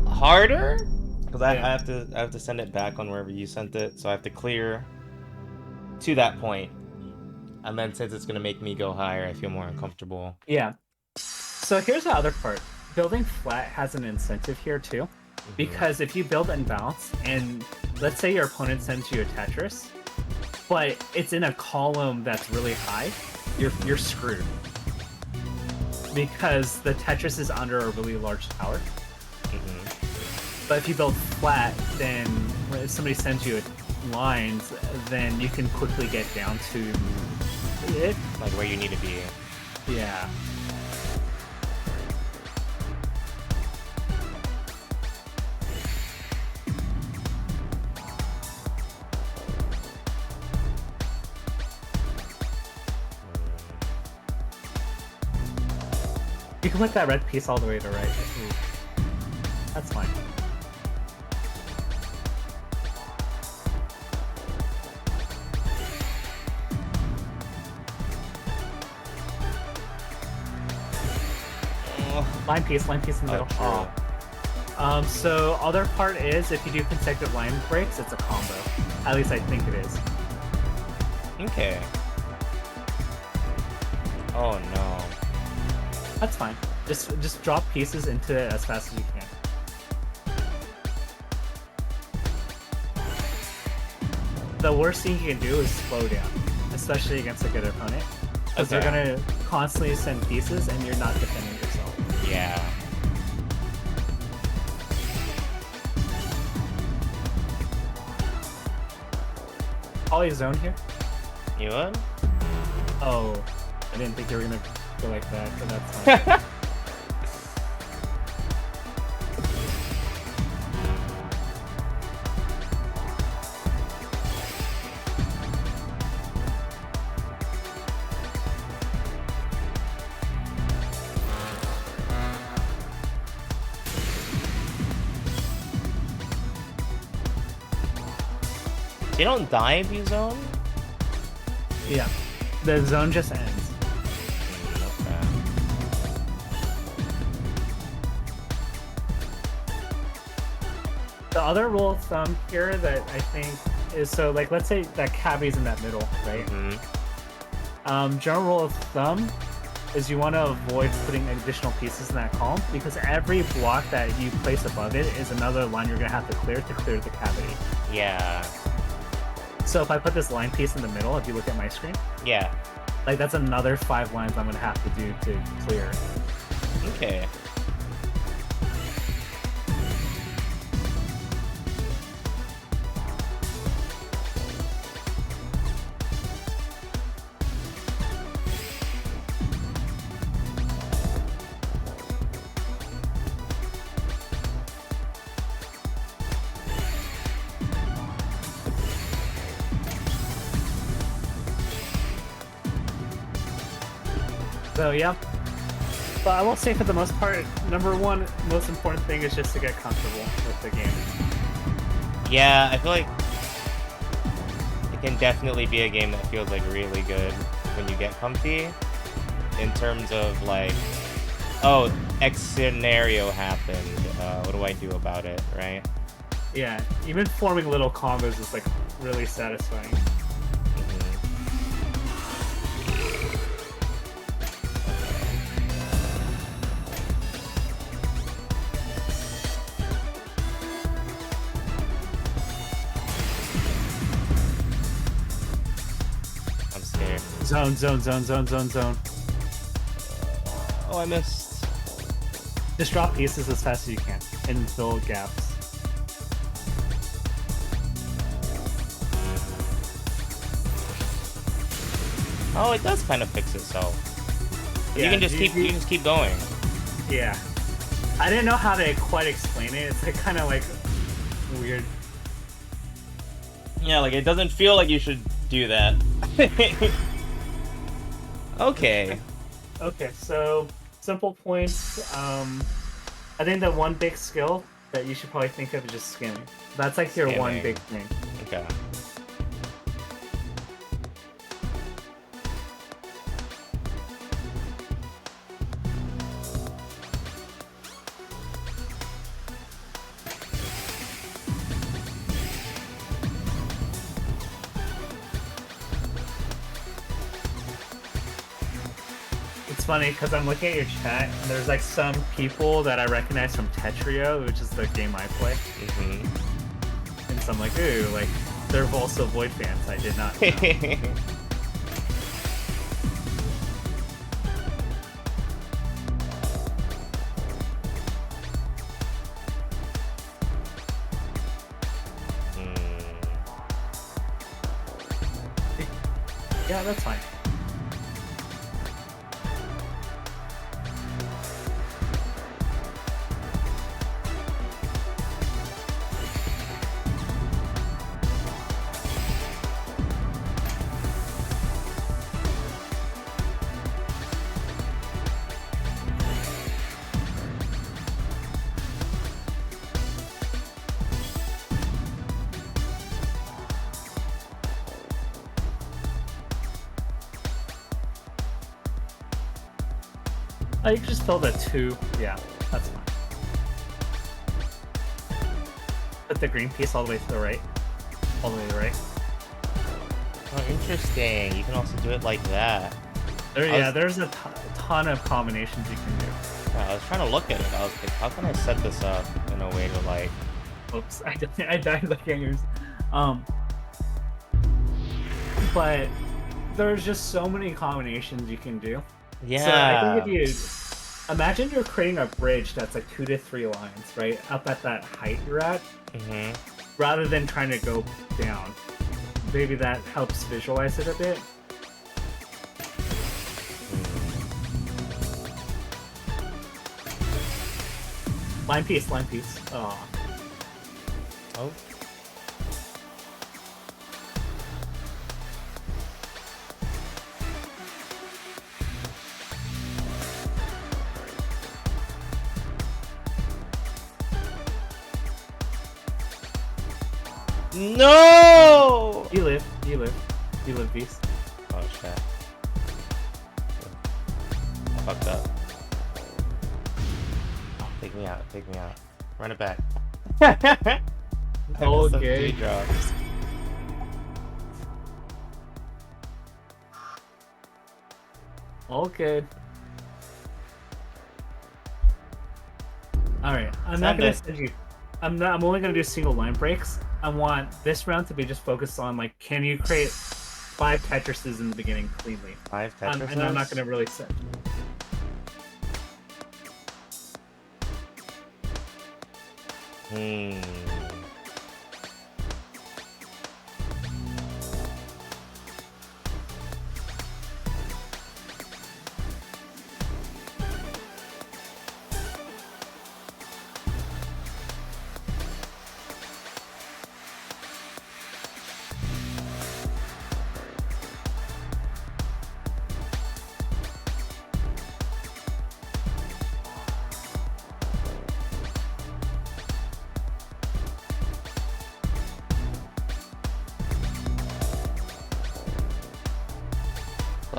harder? Because I have to send it back on wherever you sent it, so I have to clear to that point. And then since it's going to make me go higher, I feel more uncomfortable. Yeah. So here's the other part. Building flat has an incentive here, too. Because if you build and bounce, and let's say your opponent sends you a Tetris, but it's in a column that's really high, you're screwed. Because the Tetris is under a really large tower. But if you build flat, then when somebody sends you lines, then you can quickly get down to it. Like where you need to be. Yeah. You can put that red piece all the way to right. Ooh. That's fine. Line piece in the middle. Oh. So other part is if you do consecutive line breaks, it's a combo. At least I think it is. Okay. Oh no. That's fine. Just drop pieces into it as fast as you can. The worst thing you can do is slow down, especially against a good opponent. Because they're gonna constantly send pieces and you're not defending yourself. Yeah. Poly zone here? You would? Oh, I didn't think you were gonna go like that, but that's fine. You don't die if you zone? Yeah. The zone just ends. Okay. The other rule of thumb here that I think is, so like let's say that cavity's in that middle, right? General rule of thumb is you want to avoid putting additional pieces in that column because every block that you place above it is another line you're gonna have to clear the cavity. Yeah. So if I put this line piece in the middle, if you look at my screen, Yeah. like that's another 5 lines I'm gonna have to do to clear. Okay. So yeah. But I will say for the most part, number one most important thing is just to get comfortable with the game. Yeah, I feel like it can definitely be a game that feels like really good when you get comfy. In terms of like, oh, X scenario happened. What do I do about it, right? Yeah, even forming little combos is like really satisfying. I'm scared. Zone, zone, zone, zone, zone, zone. Oh, I missed. Just drop pieces as fast as you can and fill gaps. Oh, it does kind of fix itself. Yeah, you can just keep going. Yeah. I didn't know how to quite explain it. It's like kind of like weird. Yeah, like it doesn't feel like you should do that. Okay. Okay, so simple points. I think the one big skill that you should probably think of is just skimming. That's like your one Skimming. big thing. Okay. It's funny because I'm looking at your chat and there's like some people that I recognize from Tetris, which is the game I play. Mm-hmm. And so I'm like, ooh, like they're also Void fans. I did not know. Yeah, that's fine. Oh, you can just fill the two. Yeah, that's fine. Put the green piece all the way to the right. All the way to the right. Oh, interesting. You can also do it like that. There's a ton of combinations you can do. Yeah, I was trying to look at it. I was like, how can I set this up in a way to like... Oops, I died looking at yours. But there's just so many combinations you can do. Yeah. So I think if you imagine you're creating a bridge that's like 2 to 3 lines, right, up at that height you're at, rather than trying to go down. Maybe that helps visualize it a bit. Line piece, line piece. Oh. No! You live, beast. Oh shit. I fucked up. Take me out, take me out. Run it back. Okay. Drops. All good. Alright, I'm not gonna send you. I'm only gonna do single line breaks. I want this round to be just focused on like, can you create 5 Tetrises in the beginning cleanly? 5 Tetrises? And I'm not gonna really set.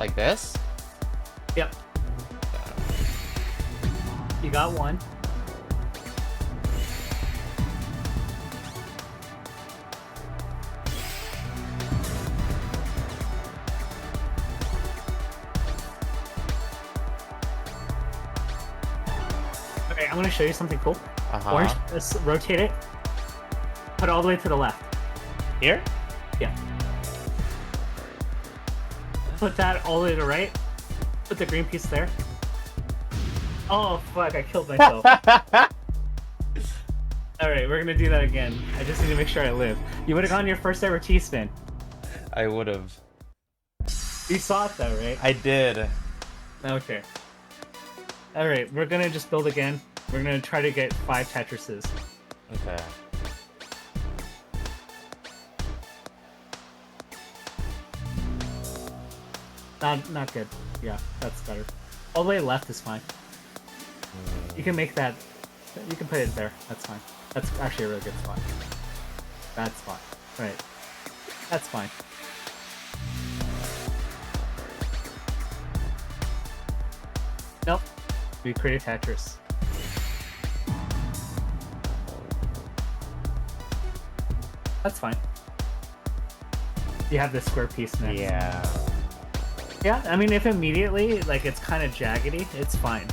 Like this? Yep. You got one. Okay, I'm gonna show you something cool. Orange, let's rotate it. Put it all the way to the left. Here? Yeah. Put that all the way to the right. Put the green piece there. Oh fuck, I killed myself. Alright, we're gonna do that again. I just need to make sure I live. You would have gone your first ever T-spin. I would have. You saw it though, right? I did. Okay. Alright, we're gonna just build again. We're gonna try to get 5 Tetrises. Okay. Not good. Yeah, that's better. All the way left is fine. You can make that. You can put it there. That's fine. That's actually a really good spot. That spot. Right. That's fine. Nope. We created Tetris. That's fine. You have this square piece next. Yeah. Yeah, I mean, if immediately, like, it's kind of jaggedy, it's fine.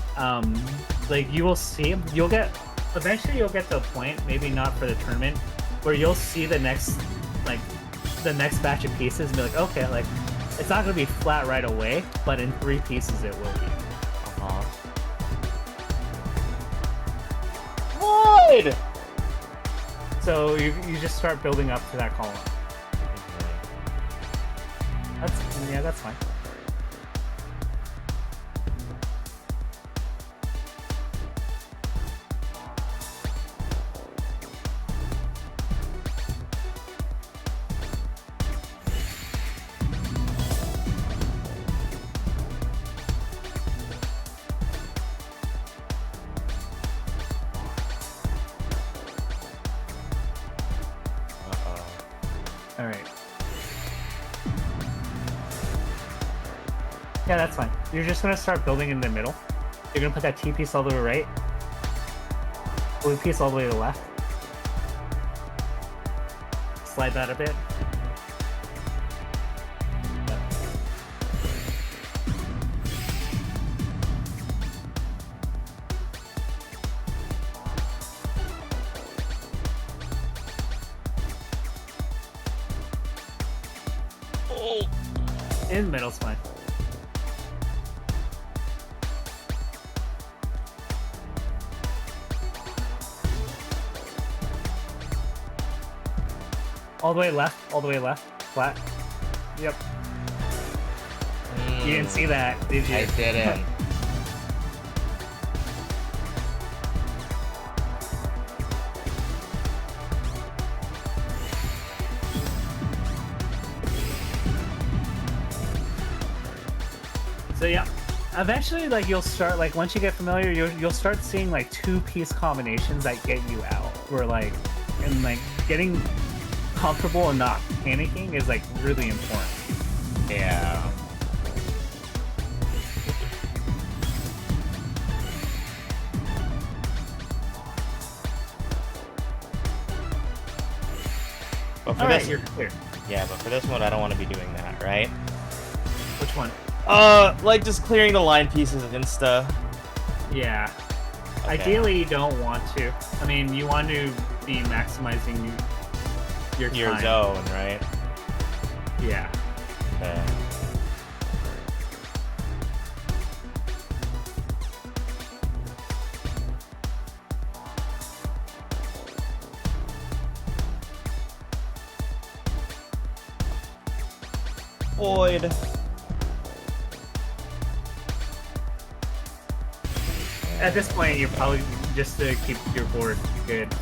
Like, you will see, eventually you'll get to a point, maybe not for the tournament, where you'll see the next batch of pieces and be like, okay, like, it's not going to be flat right away, but in 3 pieces it will be. Void! So you just start building up to that column. That's fine. Alright. Yeah, that's fine. You're just gonna start building in the middle. You're gonna put that T piece all the way right. Blue piece all the way to the left. Slide that a bit. In the middle's fine. All the way left, flat. Yep. You didn't see that, did you? I didn't. So yeah, eventually, like, you'll start, like, once you get familiar, you'll start seeing like 2-piece combinations that get you out. Where like, and like getting comfortable and not panicking is like really important. Yeah. But for Alright, this, you're clear. yeah, but for this one, I don't want to be doing that, right? Which one? Like just clearing the line pieces insta. Yeah. Okay. Ideally, you don't want to. I mean, you want to be maximizing your time. Zone, right? Yeah. Okay. Void. At this point, you're probably just to keep your board good.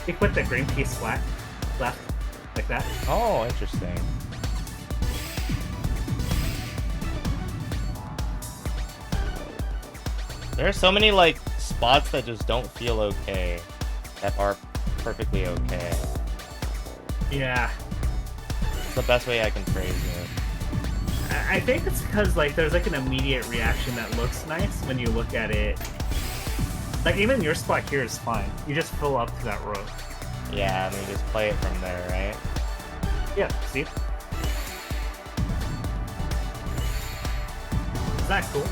You put the green piece flat, left. like that. Oh, interesting. There are so many, like, spots that just don't feel okay that are perfectly okay. Yeah. It's the best way I can phrase it. I think it's because, like, there's, like, an immediate reaction that looks nice when you look at it. Like, even your spot here is fine. You just fill up to that road. Yeah, I mean, just play it from there, right? Yeah, see? Isn't that cool?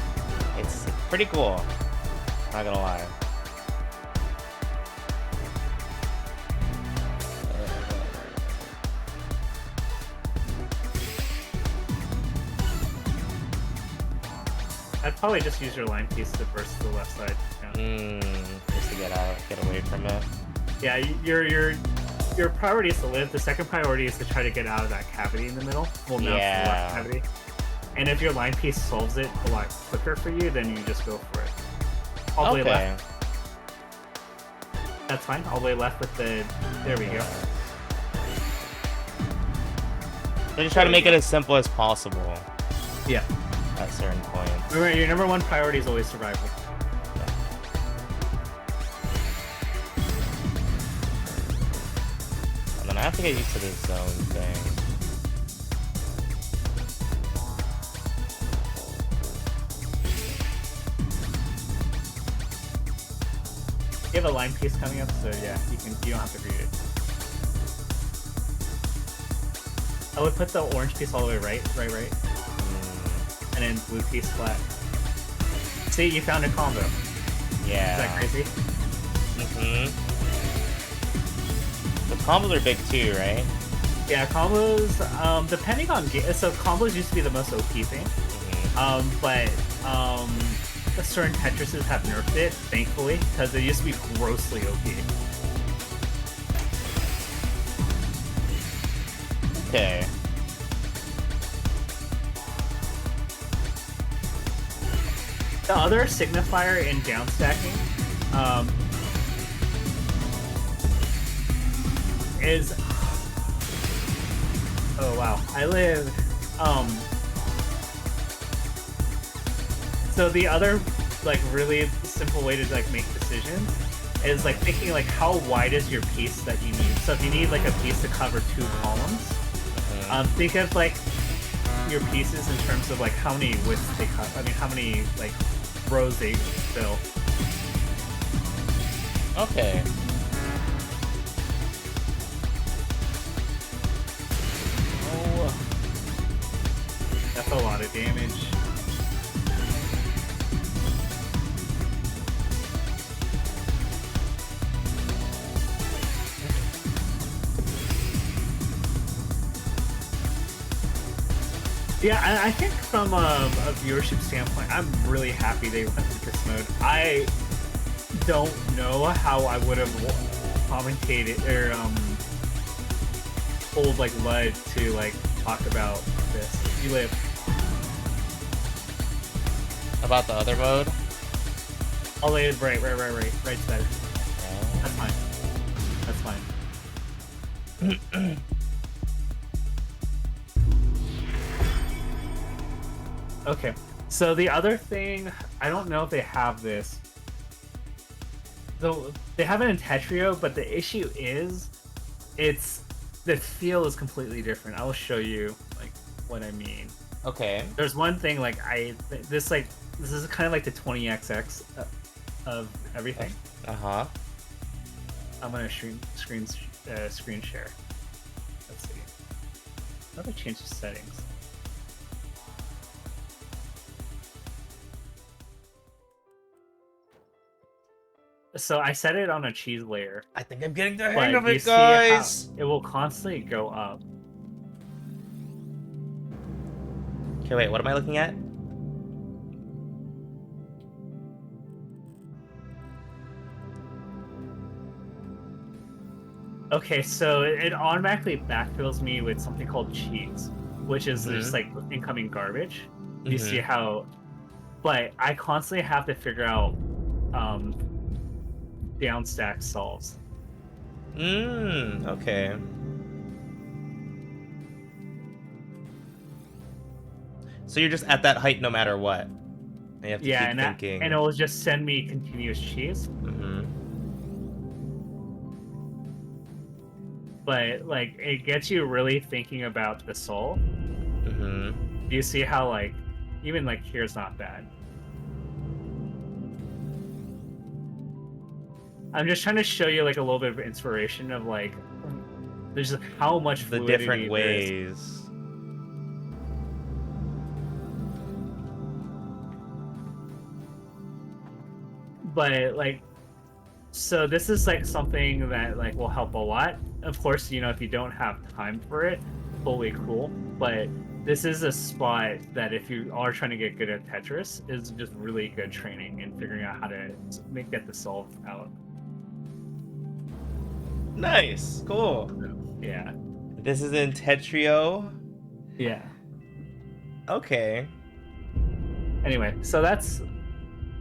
It's pretty cool. Not gonna lie. I'd probably just use your line piece to burst to the left side. Yeah, Just to get away from it. yeah your priority is to live. The second priority is to try to get out of that cavity in the middle. Well, no, it's the left cavity. And if your line piece solves it a lot quicker for you, then you just go for it. All the way left. That's fine. All the way left with the... There we go. They just try to make it as simple as possible. Yeah. At certain points. Remember, your number one priority is always survival. And then I have to get used to this zone thing. You have a line piece coming up, so yeah, you don't have to read it. I would put the orange piece all the way right. And then blue piece flat. See, you found a combo. Yeah. Is that crazy? The combos are big too, right? Yeah, combos, depending on so combos used to be the most OP thing. But certain Tetrises have nerfed it, thankfully, because it used to be grossly OP. Okay. The other signifier in downstacking is... Oh wow, I live... So the other, like, really simple way to, like, make decisions is, like, thinking, like, how wide is your piece that you need? So if you need, like, a piece to cover 2 columns, think of, like, your pieces in terms of, like, how many widths they cut. I mean, how many, like, rows they fill. Okay. Oh, that's a lot of damage. Yeah, I think from a viewership standpoint, I'm really happy they went with this mode. I don't know how I would have commentated or told like Lud to like talk about this. You live About the other mode? all the way right. Right's better. That's fine. That's fine. Okay, so the other thing, I don't know if they have this. Though they have it in Tetrio, but the issue is, the feel is completely different. I will show you like what I mean. Okay. There's one thing like this is kind of like the 20xx of everything. Uh-huh. I'm gonna screen share. Let's see. How do I change the settings? So I set it on a cheese layer. I think I'm getting the But hang of you it, see guys! how it will constantly go up. Okay, wait, what am I looking at? Okay, so it automatically backfills me with something called cheese, which is just like incoming garbage. You see how, but I constantly have to figure out downstack solves. Okay. So you're just at that height no matter what. And you have to keep thinking. And it will just send me continuous cheese. But like it gets you really thinking about the soul. You see how like even like here's not bad. I'm just trying to show you like a little bit of inspiration of like there's how much fluidity the different ways. But like, so this is like something that like will help a lot. Of course, you know, if you don't have time for it, totally cool. But this is a spot that if you are trying to get good at Tetris, is just really good training and figuring out how to get the solve out. Nice, cool. Yeah. This is in Tetrio. Yeah. Okay. Anyway, so that's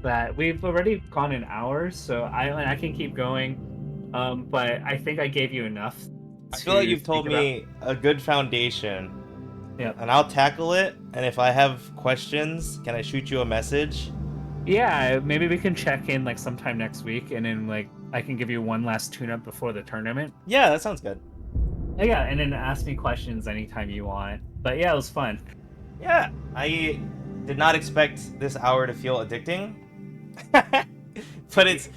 that. We've already gone an hour, so I can keep going. But I think I gave you enough. I feel like you've told me a good foundation. Yeah. And I'll tackle it. And if I have questions, can I shoot you a message? Yeah, maybe we can check in like sometime next week, and then like I can give you one last tune-up before the tournament. Yeah, that sounds good. Yeah, and then ask me questions anytime you want. But yeah, it was fun. Yeah, I did not expect this hour to feel addicting. But it's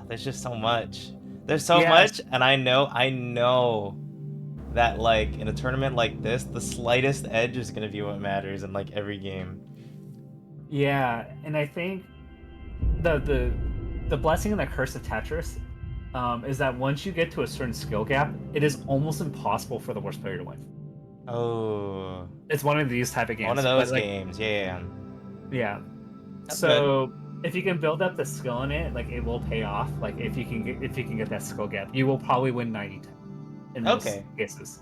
there's just so much. There's so much, and I know that like in a tournament like this, the slightest edge is gonna be what matters in like every game. Yeah, and I think the blessing and the curse of Tetris is that once you get to a certain skill gap, it is almost impossible for the worst player to win. Oh. It's one of these type of games. One of those games, yeah. Yeah. That's so good. if you can build up the skill in it, like it will pay off. Like if you can get that skill gap, you will probably win 90-10 in most cases.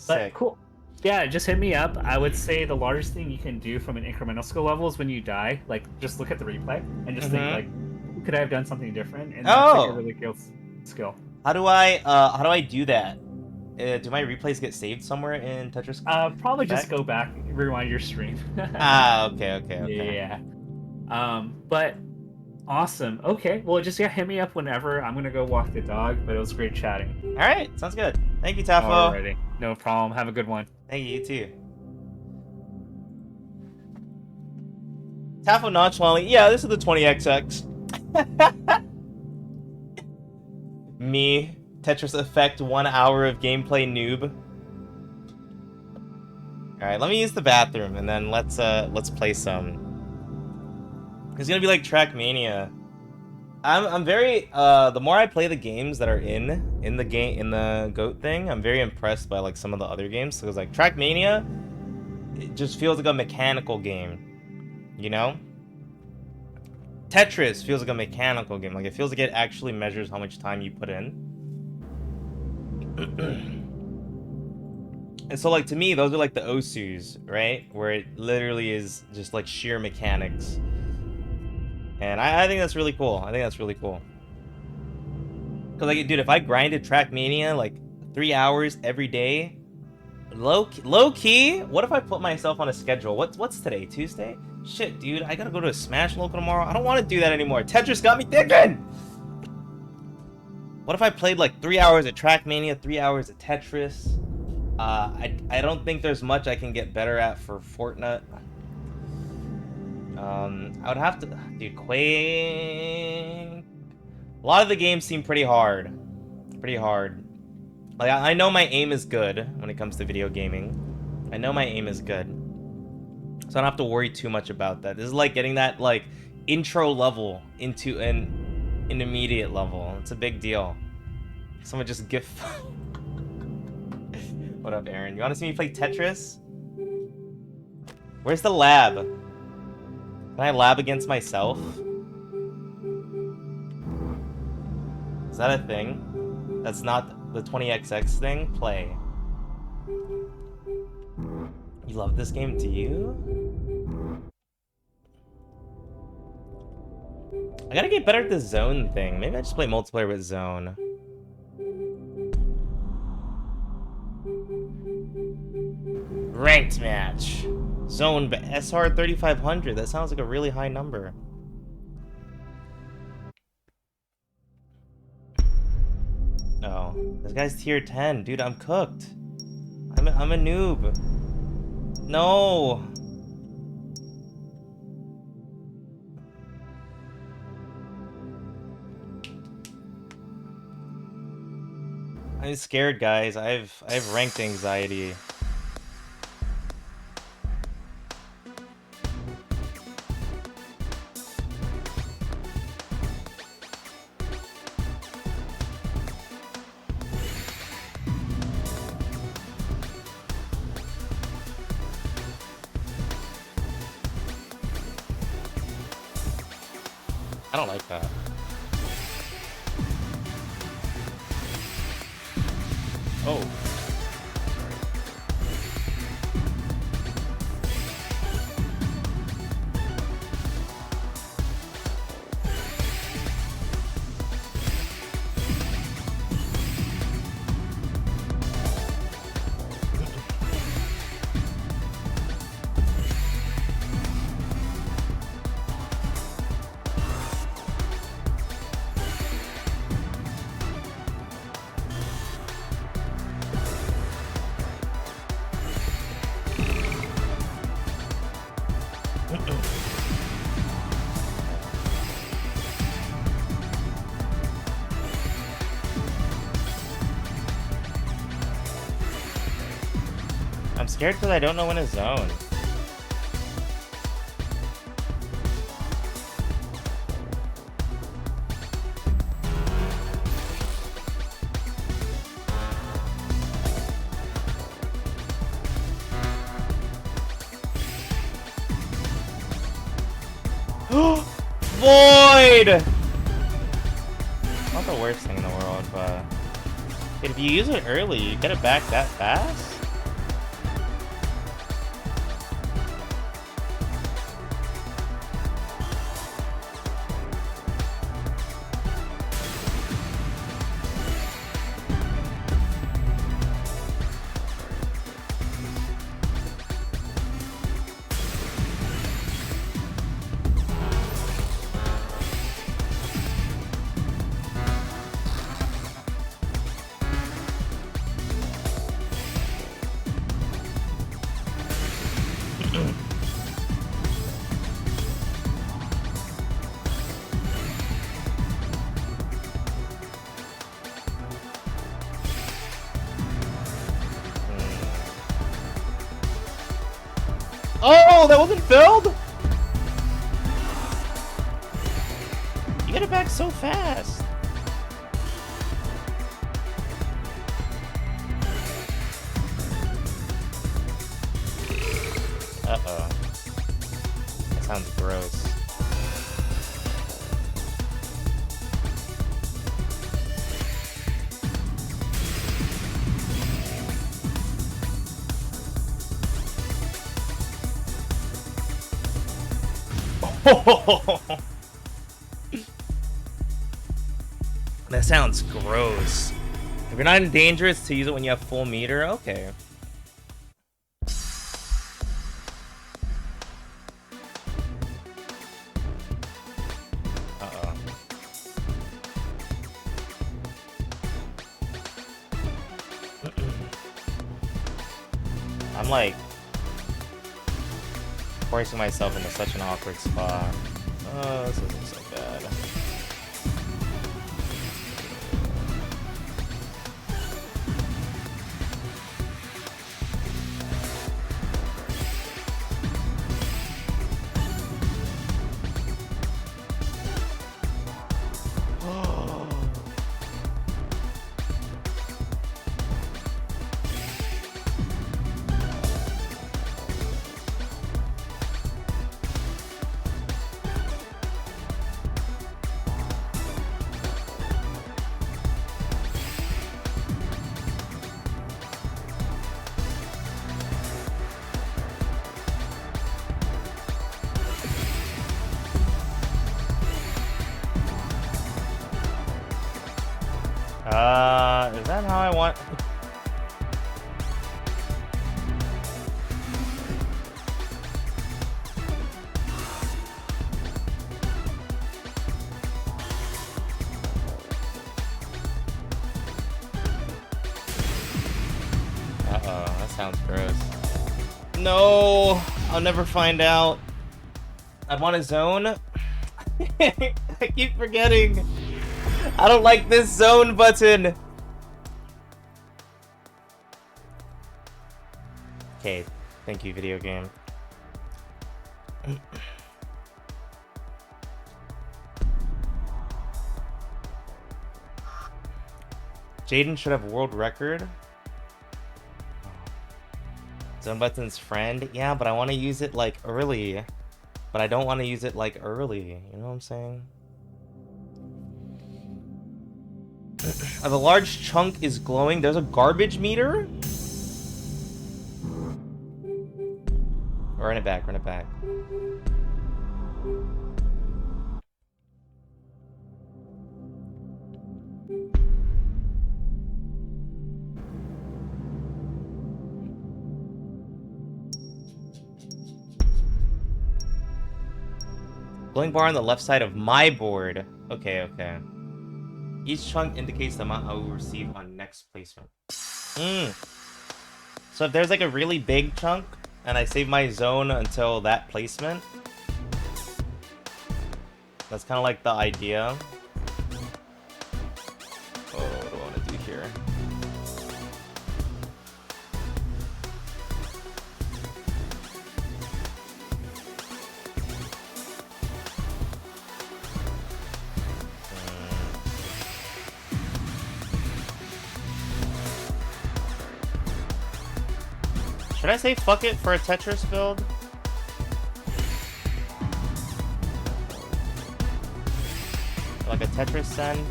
But cool. Yeah, just hit me up. I would say the largest thing you can do from an incremental skill level is when you die, like just look at the replay and just think like, could I have done something different? And that's like a really good skill. How do I do that? Do my replays get saved somewhere in Tetris? Probably just go back, rewind your stream. Okay. Yeah. But awesome. Okay, well, just hit me up whenever. I'm gonna go walk the dog, but it was great chatting. All right, sounds good. Thank you, Tafo. Alrighty, no problem. Have a good one. Thank you, you too. Tafo nonchalantly, yeah, this is the 20XX. Me, Tetris Effect, 1 hour of gameplay noob. Alright, let me use the bathroom and then let's play some. It's gonna be like Trackmania. I'm very the more I play the games that are in the GOAT thing, I'm very impressed by like some of the other games. Because like Trackmania, it just feels like a mechanical game, you know? Tetris feels like a mechanical game. Like it feels like it actually measures how much time you put in. And so like to me, those are like the Osus, right? Where it literally is just like sheer mechanics. And I think that's really cool. I think that's really cool. Cause like, dude, if I grinded Trackmania like 3 hours every day, low key, what if I put myself on a schedule? What's today? Tuesday? Shit, dude, I gotta go to a Smash local tomorrow. I don't want to do that anymore. Tetris got me thinking. What if I played like 3 hours of Trackmania, 3 hours of Tetris? I don't think there's much I can get better at for Fortnite. I would have to, dude, Quake. A lot of the games seem pretty hard. Like, I know my aim is good when it comes to video gaming. I know my aim is good. So I don't have to worry too much about that. This is like getting that, like, intro level into an intermediate level. It's a big deal. Someone just gift... What up, Aaron? You want to see me play Tetris? Where's the lab? Can I lab against myself? Is that a thing? That's not the 20XX thing? Play. You love this game, do you? I gotta get better at the zone thing. Maybe I just play multiplayer with zone. Ranked match. Zone, but SR 3500. That sounds like a really high number. Oh, this guy's tier 10. Dude, I'm cooked. I'm a noob. No. I'm scared, guys. I have ranked anxiety. I don't like that. Oh. I'm scared because I don't know when to zone. Void! Not the worst thing in the world, but if you use it early, you get it back that fast? Oh, that wasn't filled? You get it back so fast. Uh-oh. That sounds gross. That sounds gross. If you're not in danger, it's to use it when you have full meter. Okay. Uh-oh. I'm like forcing myself into such an awkward spot. Oh, this isn't so bad. Is that how I want? sounds gross. No, I'll never find out. I want a zone. I keep forgetting. I don't like this zone button. Okay, thank you, video game. Jaden should have world record. Zone button's friend. Yeah, but I want to use it like early. But I don't want to use it like early. You know what I'm saying? The large chunk is glowing. There's a garbage meter? Run it back, run it back. Glowing bar on the left side of my board. Okay, okay. Each chunk indicates the amount I will receive on next placement. So if there's like a really big chunk, and I save my zone until that placement, that's kind of like the idea. Oh, what do I want to do here? Should I say fuck it for a Tetris build? Like a Tetris send?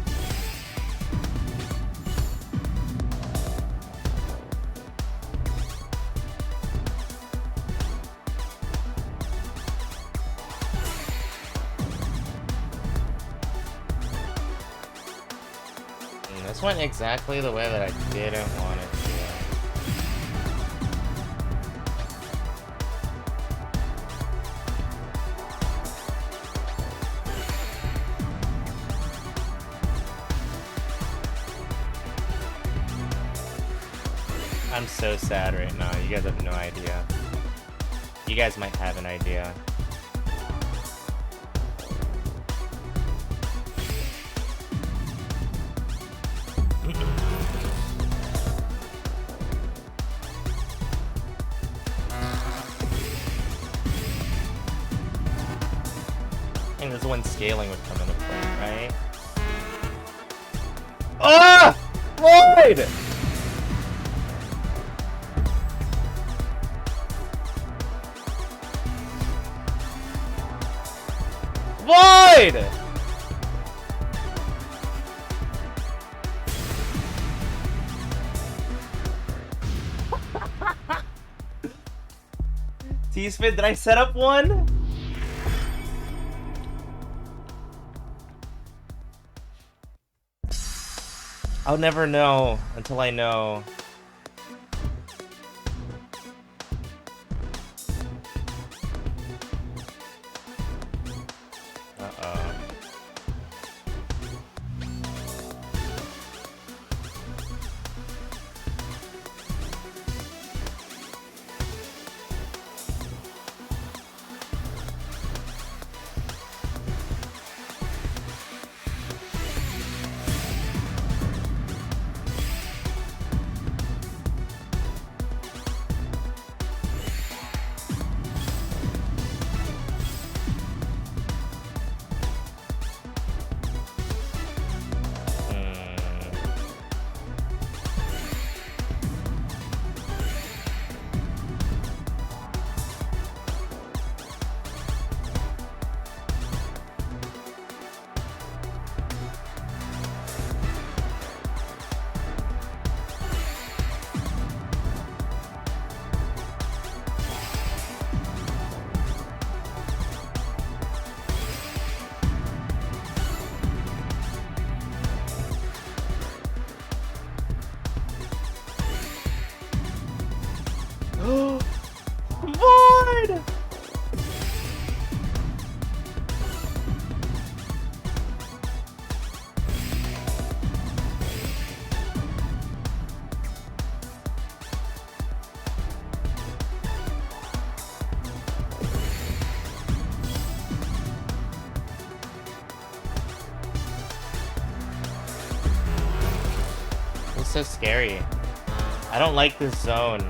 This went exactly the way that I didn't want it to. I'm so sad right now. You guys have no idea. You guys might have an idea. I think this is when scaling would come into play, right? Ah! Void! Void! T-Spin, did I set up one? I'll never know until I know. Uh-oh. so scary. I don't like this zone.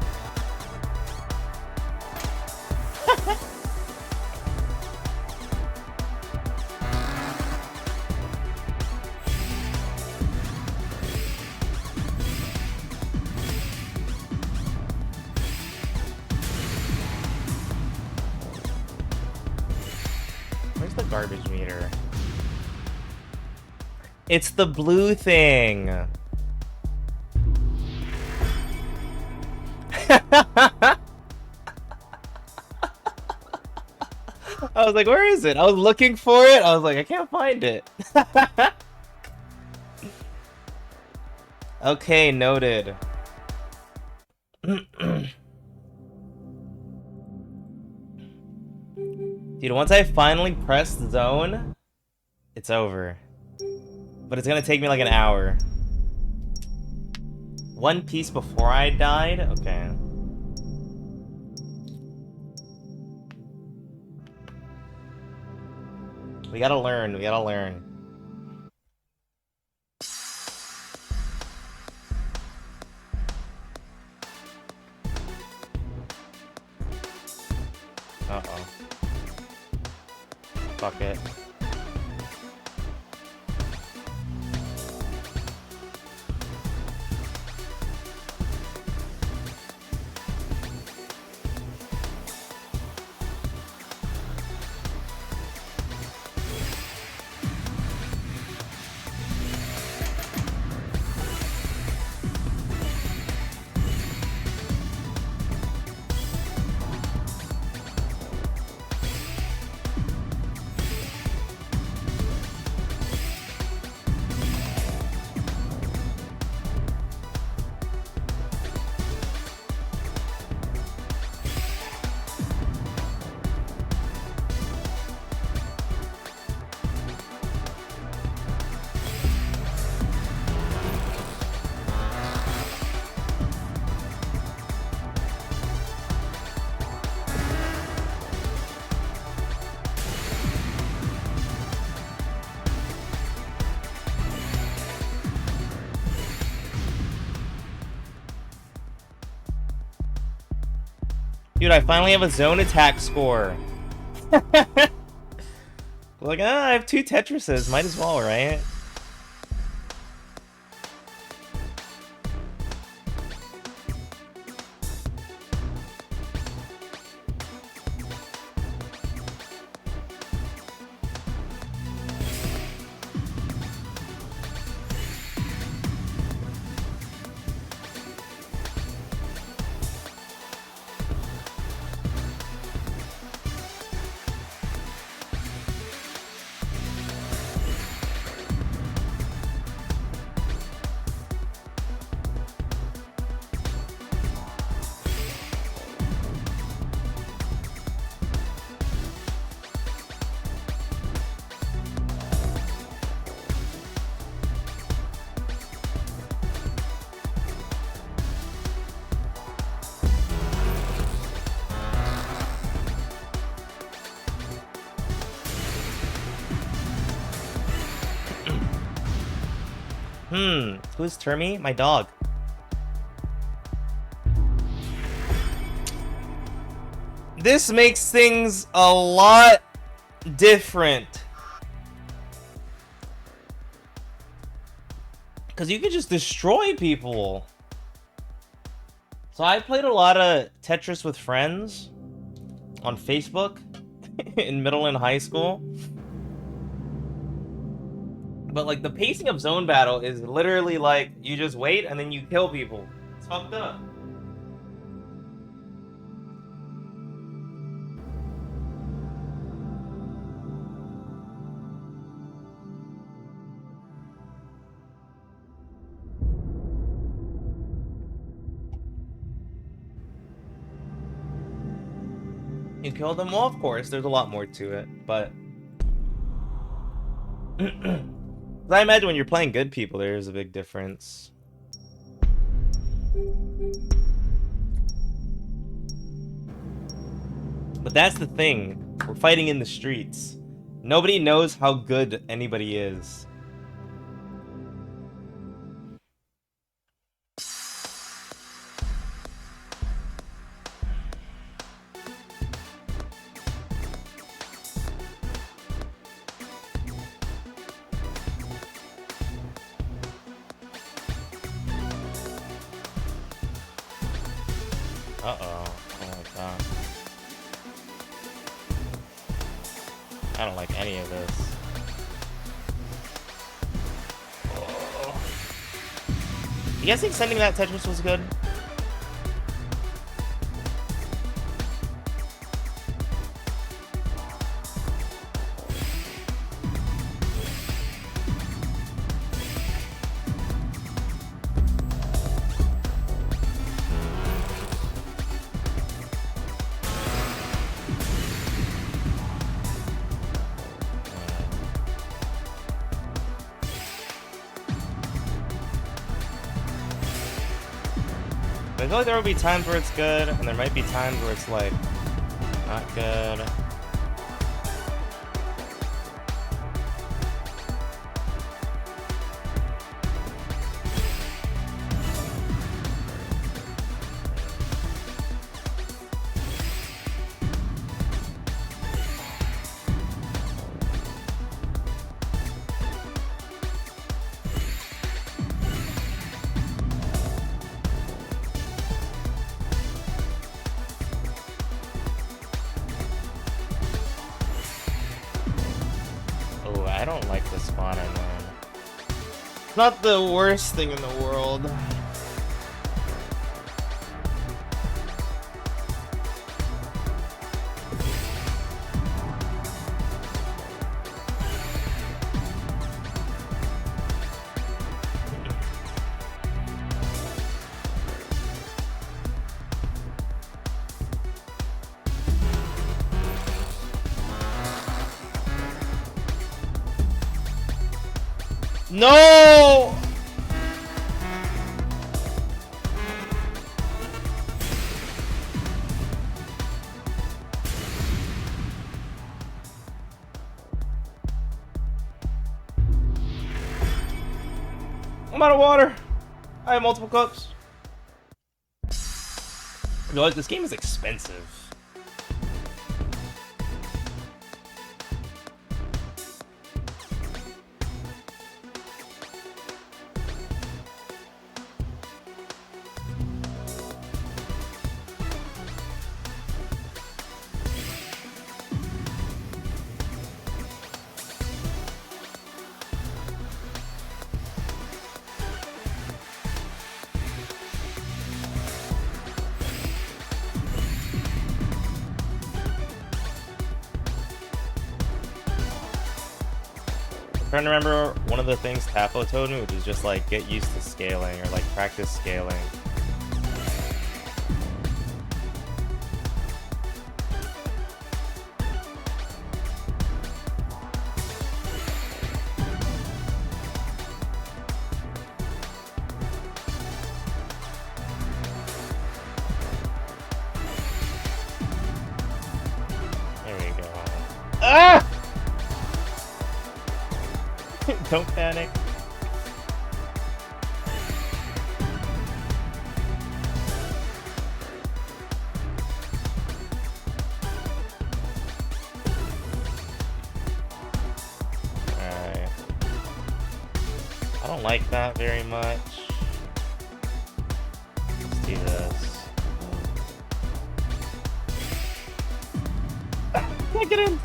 Where's the garbage meter? It's the blue thing. I was like, where is it? I was looking for it. I was like, I can't find it. Okay, noted. Dude, once I finally press zone, it's over. But it's gonna take me like an hour. One piece before I died? Okay. We gotta learn, we gotta learn. Uh-oh. Fuck it. Dude, I finally have a zone attack score. Like, I have 2 Tetrises. Might as well, right? Who's Termy? My dog. This makes things a lot different. Because you can just destroy people. So I played a lot of Tetris with friends on Facebook in middle and high school. But like the pacing of zone battle is literally like you just wait and then you kill people. It's fucked up. You kill them? Well, of course, there's a lot more to it, but I imagine when you're playing good people, there is a big difference. But that's the thing. We're fighting in the streets. Nobody knows how good anybody is. Uh-oh. I don't like that. I don't like any of this. Oh. You guys think sending that Tetris was good? I feel like there will be times where it's good, and there might be times where it's like not good. Oh, I don't like the spawner, man. It's not the worst thing in the world. No! I'm out of water. I have multiple cups. I realize this game is expensive. I'm trying to remember one of the things Tapo told me, which is just like get used to scaling or like practice scaling. There we go. Ah! Don't panic. Alright. I don't like that very much. Let's do this. Can't get in!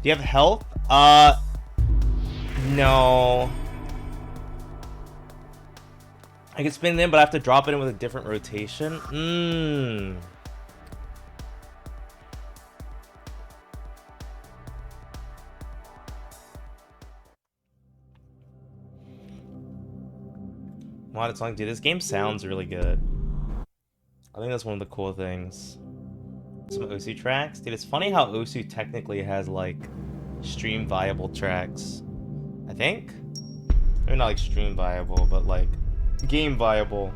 Do you have health? No. I can spin it in, but I have to drop it in with a different rotation. Modded song, dude. This game sounds really good. I think that's one of the cool things. Some Osu tracks. Dude, it's funny how Osu technically has, like, stream viable tracks. I think? Maybe not, like, stream viable, but, like, game viable.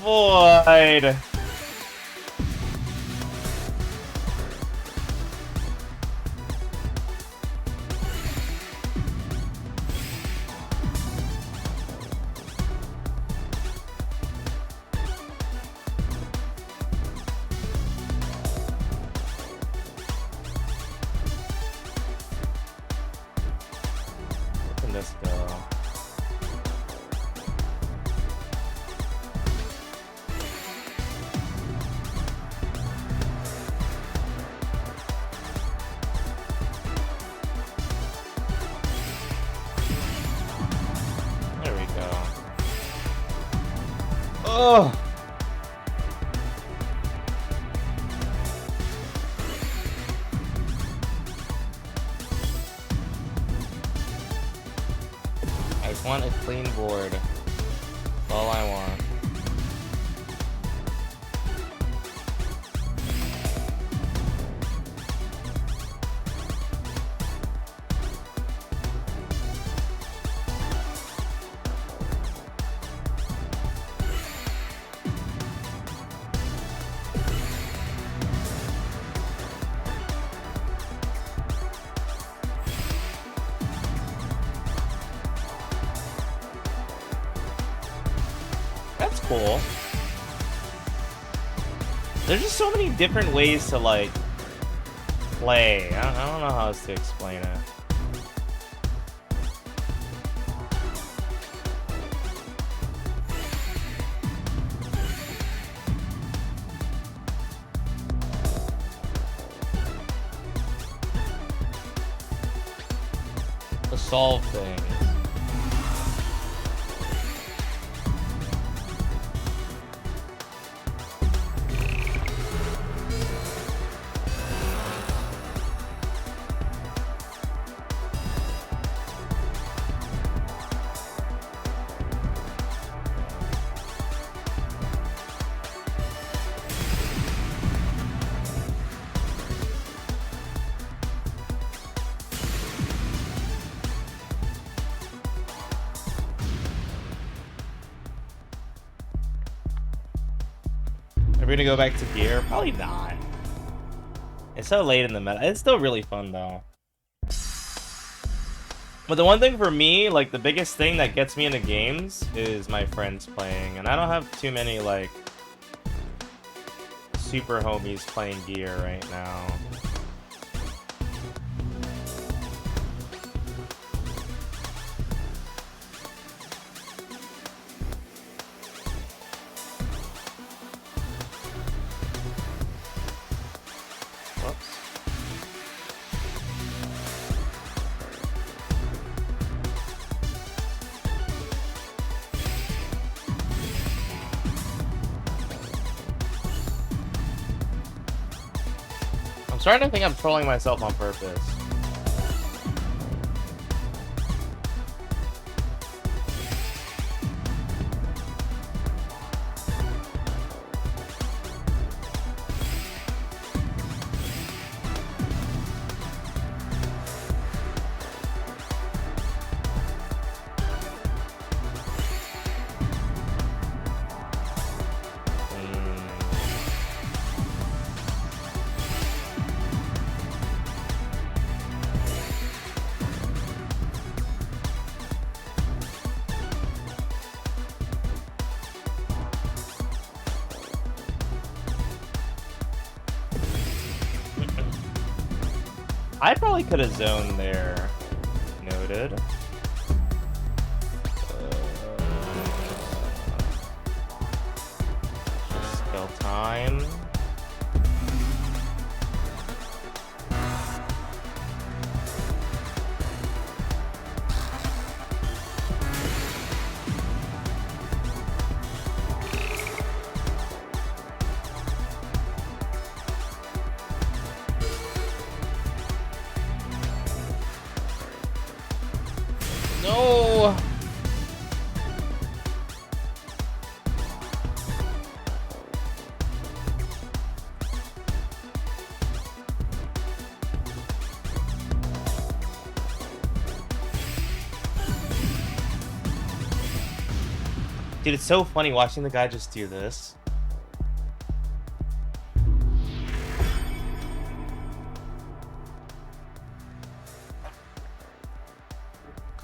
Void! Where can this go? There we go. Oh! I just want a clean board. That's all I want. That's cool. There's just so many different ways to, like, play. I don't know how else to explain it. To solve things. Are we gonna go back to gear? Probably not. It's so late in the meta. It's still really fun though. But the one thing for me, like the biggest thing that gets me into games is my friends playing. And I don't have too many like super homies playing gear right now. I'm starting to think I'm trolling myself on purpose. I probably could have zoned there. Noted. time. No! Dude, it's so funny watching the guy just do this.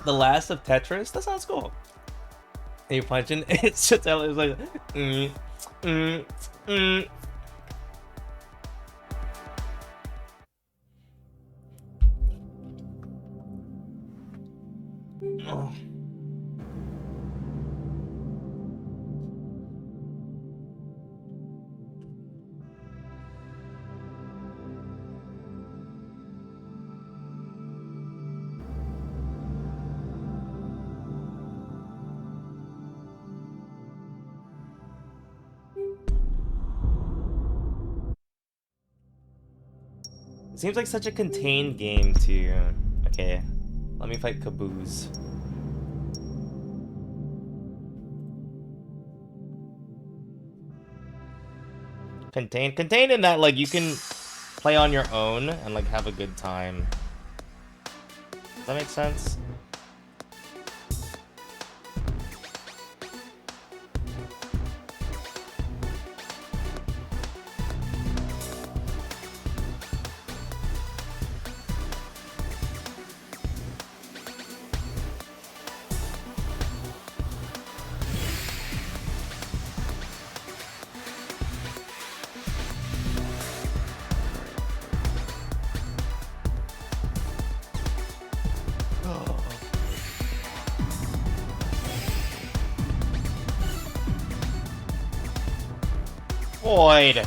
The last of Tetris? That sounds cool. And you punching, it's just it's like mm, mm, mm. Oh. It seems like such a contained game too. Okay, let me fight Caboose. Contained in that like you can play on your own and like have a good time. Does that make sense? Void.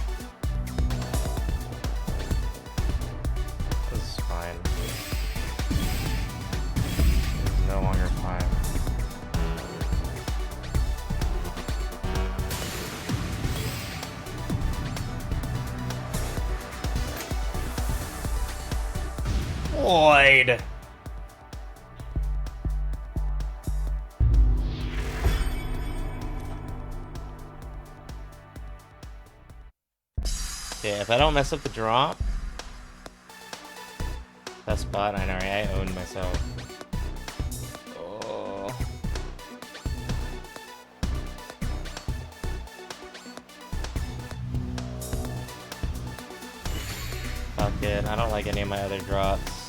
This is fine. This is no longer fine. Void. Okay, if I don't mess up the drop, that spot, I know, right? I owned myself. Oh. Fuck it, I don't like any of my other drops.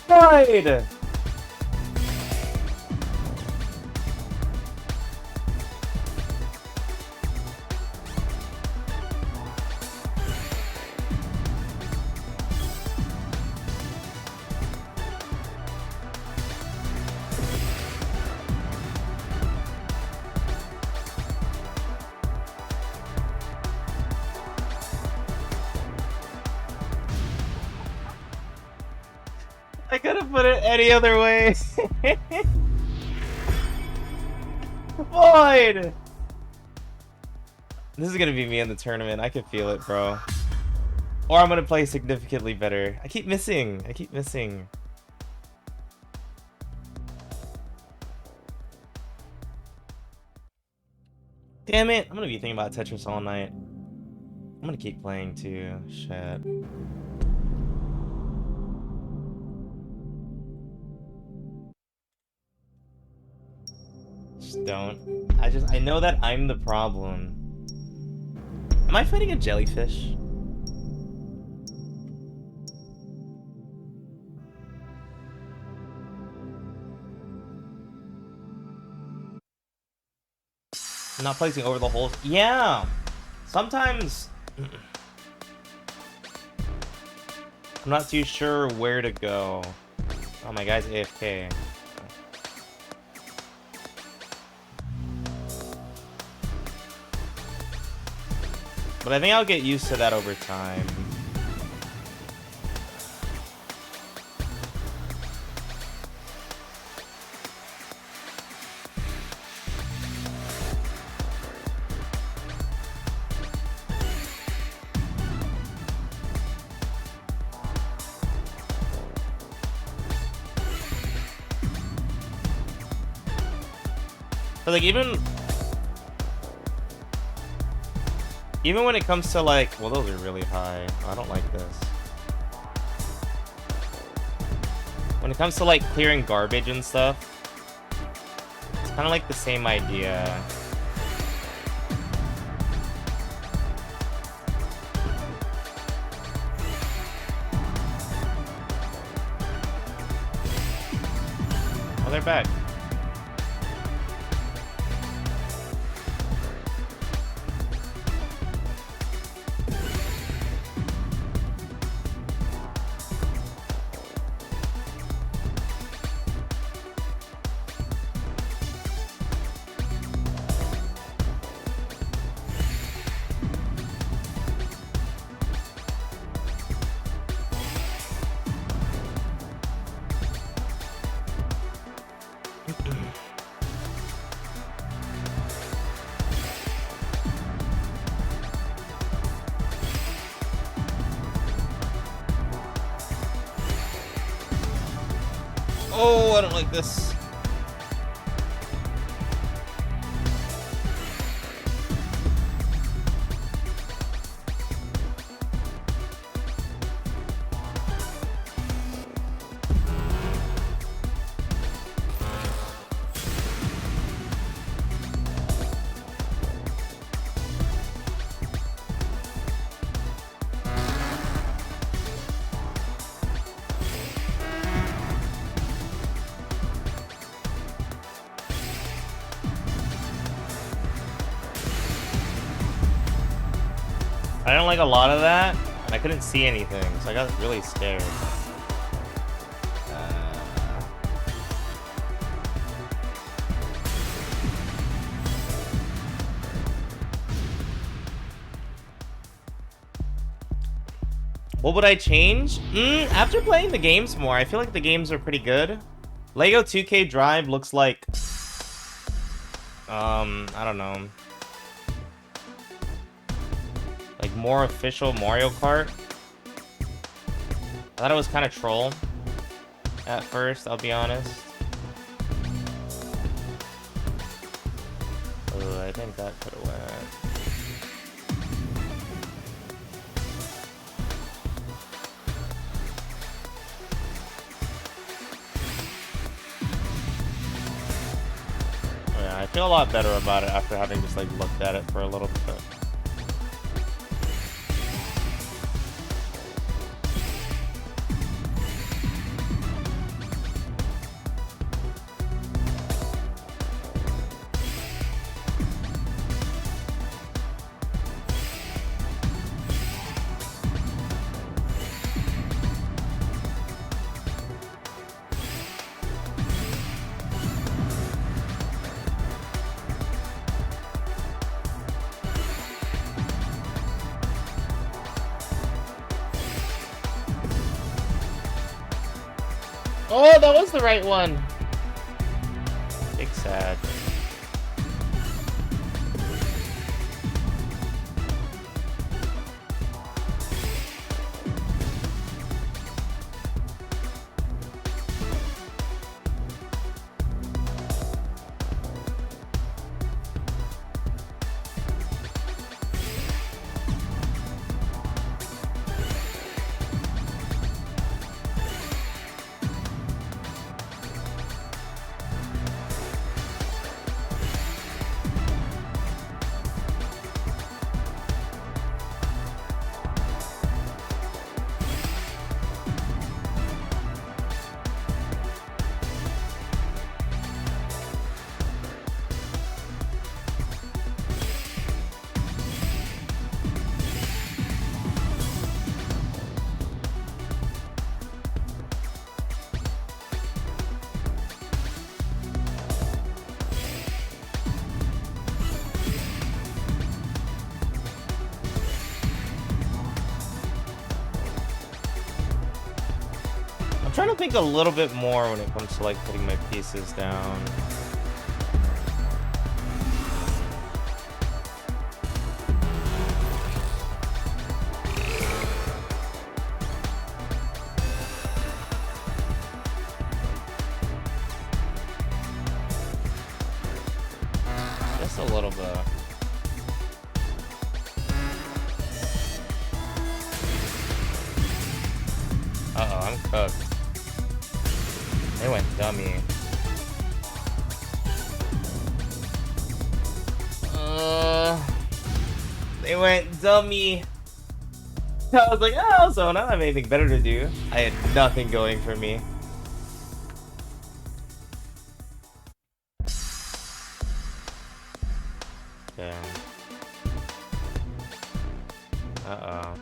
Void! I could have put it any other way. Void! This is gonna be me in the tournament. I can feel it, bro. Or I'm gonna play significantly better. I keep missing. I keep missing. Damn it. I'm gonna be thinking about Tetris all night. I'm gonna keep playing too. Shit. Just don't. I know that I'm the problem. Am I fighting a jellyfish? Not placing over the holes. Yeah. Sometimes I'm not too sure where to go. Oh, my guy's AFK. But I think I'll get used to that over time. But like even when it comes to like, well, those are really high. I don't like this. When it comes to like clearing garbage and stuff, it's kind of like the same idea. Oh, they're back. Oh, I don't like this. I don't like a lot of that, and I couldn't see anything, so I got really scared. What would I change? After playing the games more, I feel like the games are pretty good. Lego 2K Drive looks like... I don't know. Like more official Mario Kart. I thought it was kind of troll at first, I'll be honest. Oh, I think that could have went. Oh, yeah, I feel a lot better about it after having just like looked at it for a little bit. Oh, that was the right one. Big sad. trying to think a little bit more when it comes to like putting my pieces down. Just a little bit. Uh-oh, I'm cooked. They went dummy. They went dummy. I was like, oh, so now I have anything better to do. I had nothing going for me. Yeah. Uh-oh.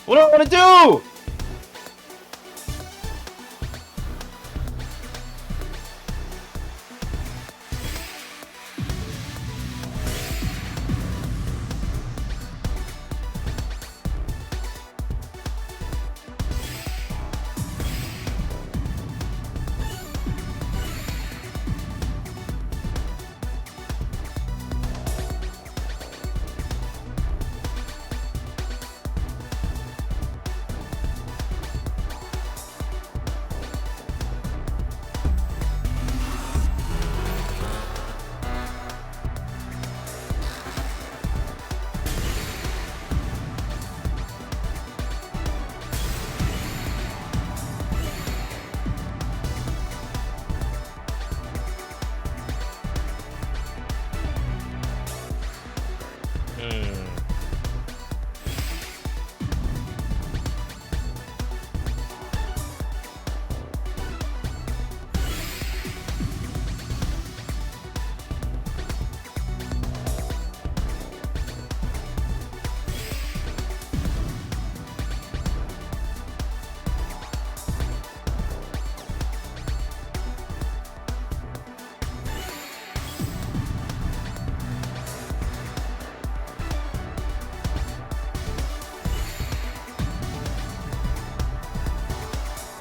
What do I want to do?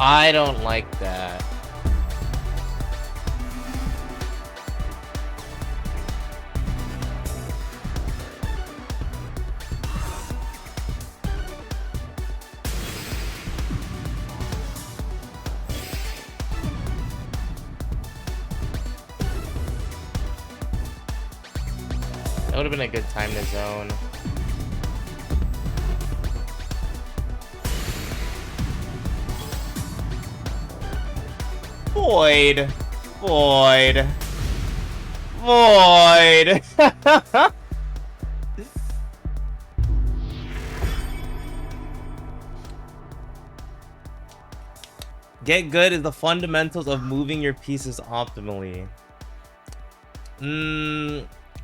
I don't like that. That would have been a good time to zone. Void. Void. Void. Get good is the fundamentals of moving your pieces optimally.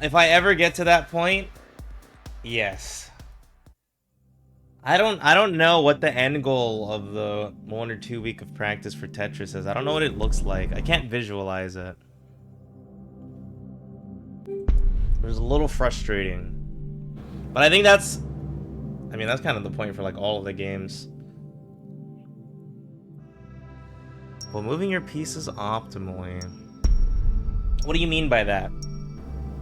If I ever get to that point, yes. I don't know what the end goal of the 1 or 2 week of practice for Tetris is. I don't know what it looks like. I can't visualize it. It's a little frustrating. But I think that's kind of the point for like all of the games. Well, moving your pieces optimally. What do you mean by that?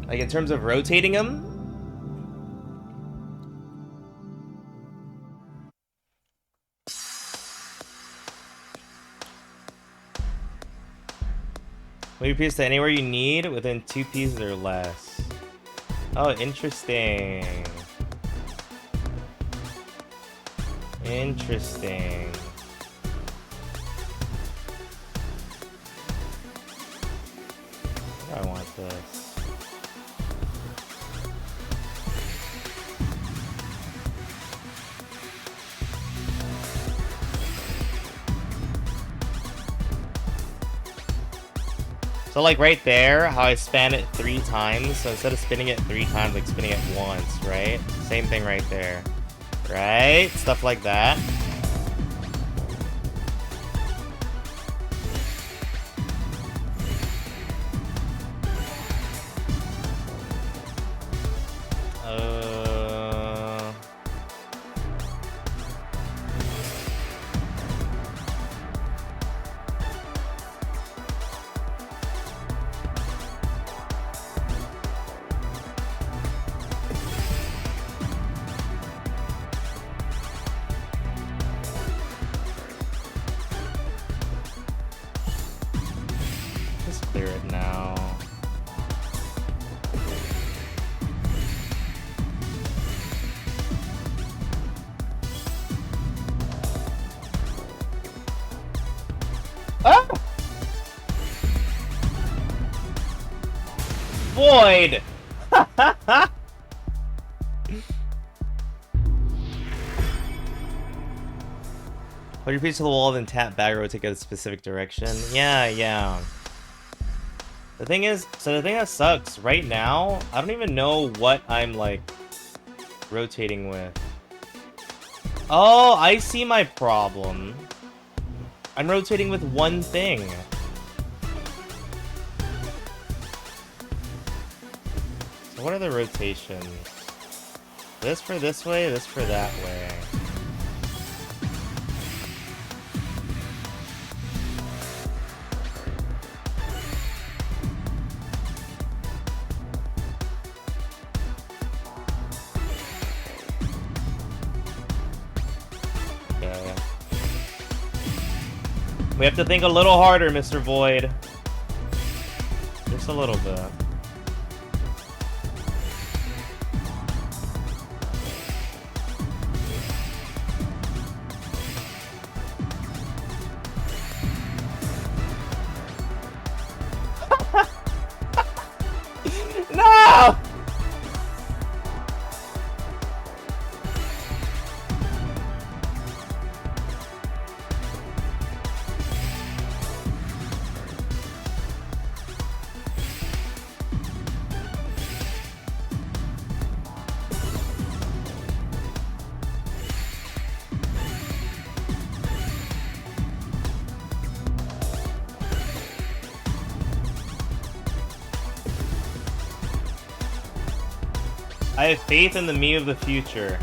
Like in terms of rotating them? Move your piece to anywhere you need within 2 pieces or less. Oh, interesting. Interesting. I want this. So like right there, how I span it 3 times, so instead of spinning it 3 times, like spinning it once, right? Same thing right there. Right? Stuff like that. Ah! Void! Put your piece to the wall, then tap back, rotate in a specific direction. Yeah. The thing is, the thing that sucks, right now, I don't even know what I'm, like, rotating with. Oh, I see my problem. I'm rotating with one thing. So what are the rotations? This for this way, this for that way. Okay. We have to think a little harder, Mr. Void. Just a little bit. No! I have faith in the me of the future.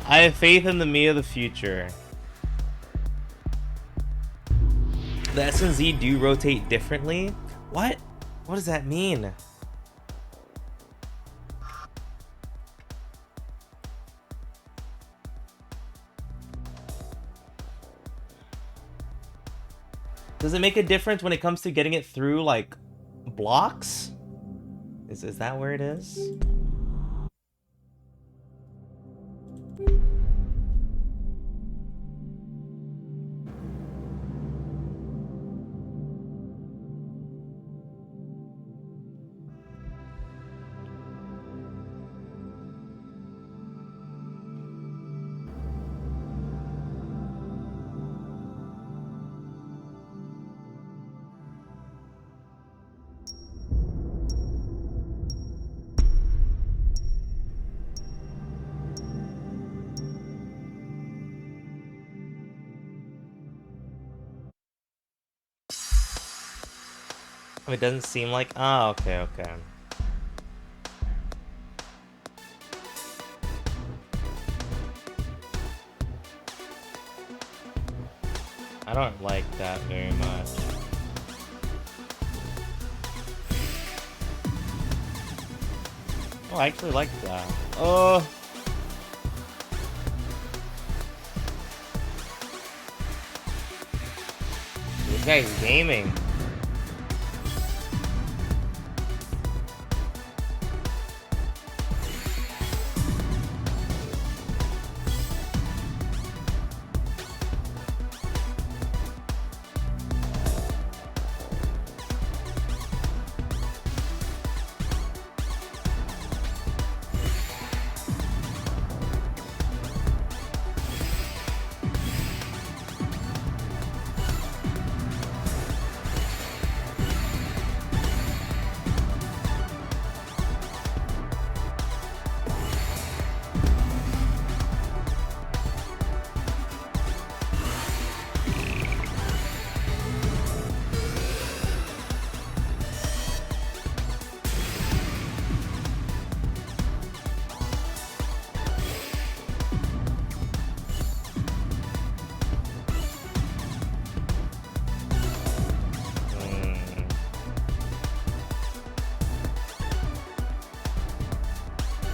I have faith in the me of the future. The S and Z do rotate differently? What? What does that mean? Does it make a difference when it comes to getting it through, like, blocks? Is that where it is? It doesn't seem like... Oh, okay. I don't like that very much. Oh, I actually like that. Oh! This guy's gaming.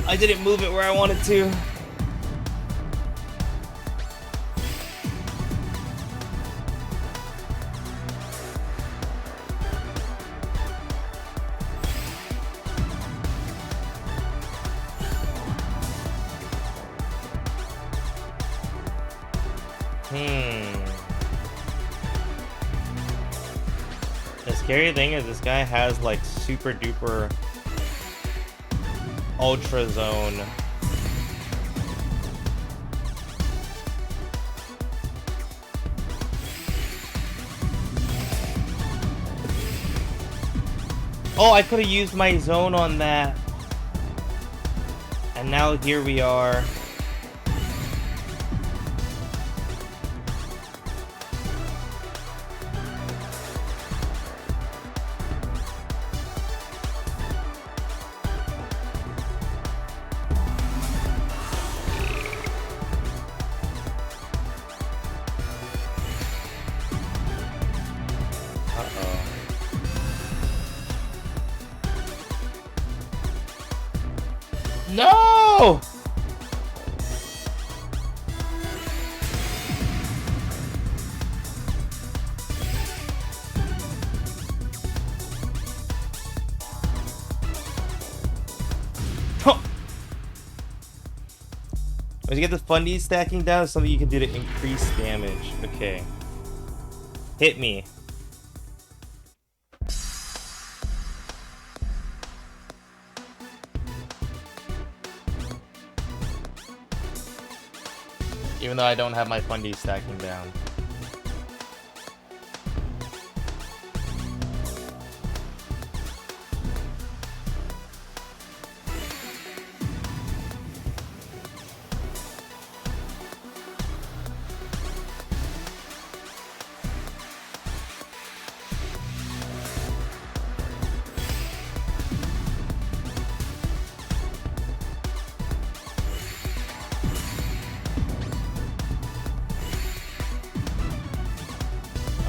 I didn't move it where I wanted to. Hmm. The scary thing is this guy has like super duper ultra zone. Oh, I could have used my zone on that. And now here we are. Uh-oh. No! Once you get the fundy stacking down, it's something you can do to increase damage. Okay. Hit me. Even though I don't have my fundy stacking down.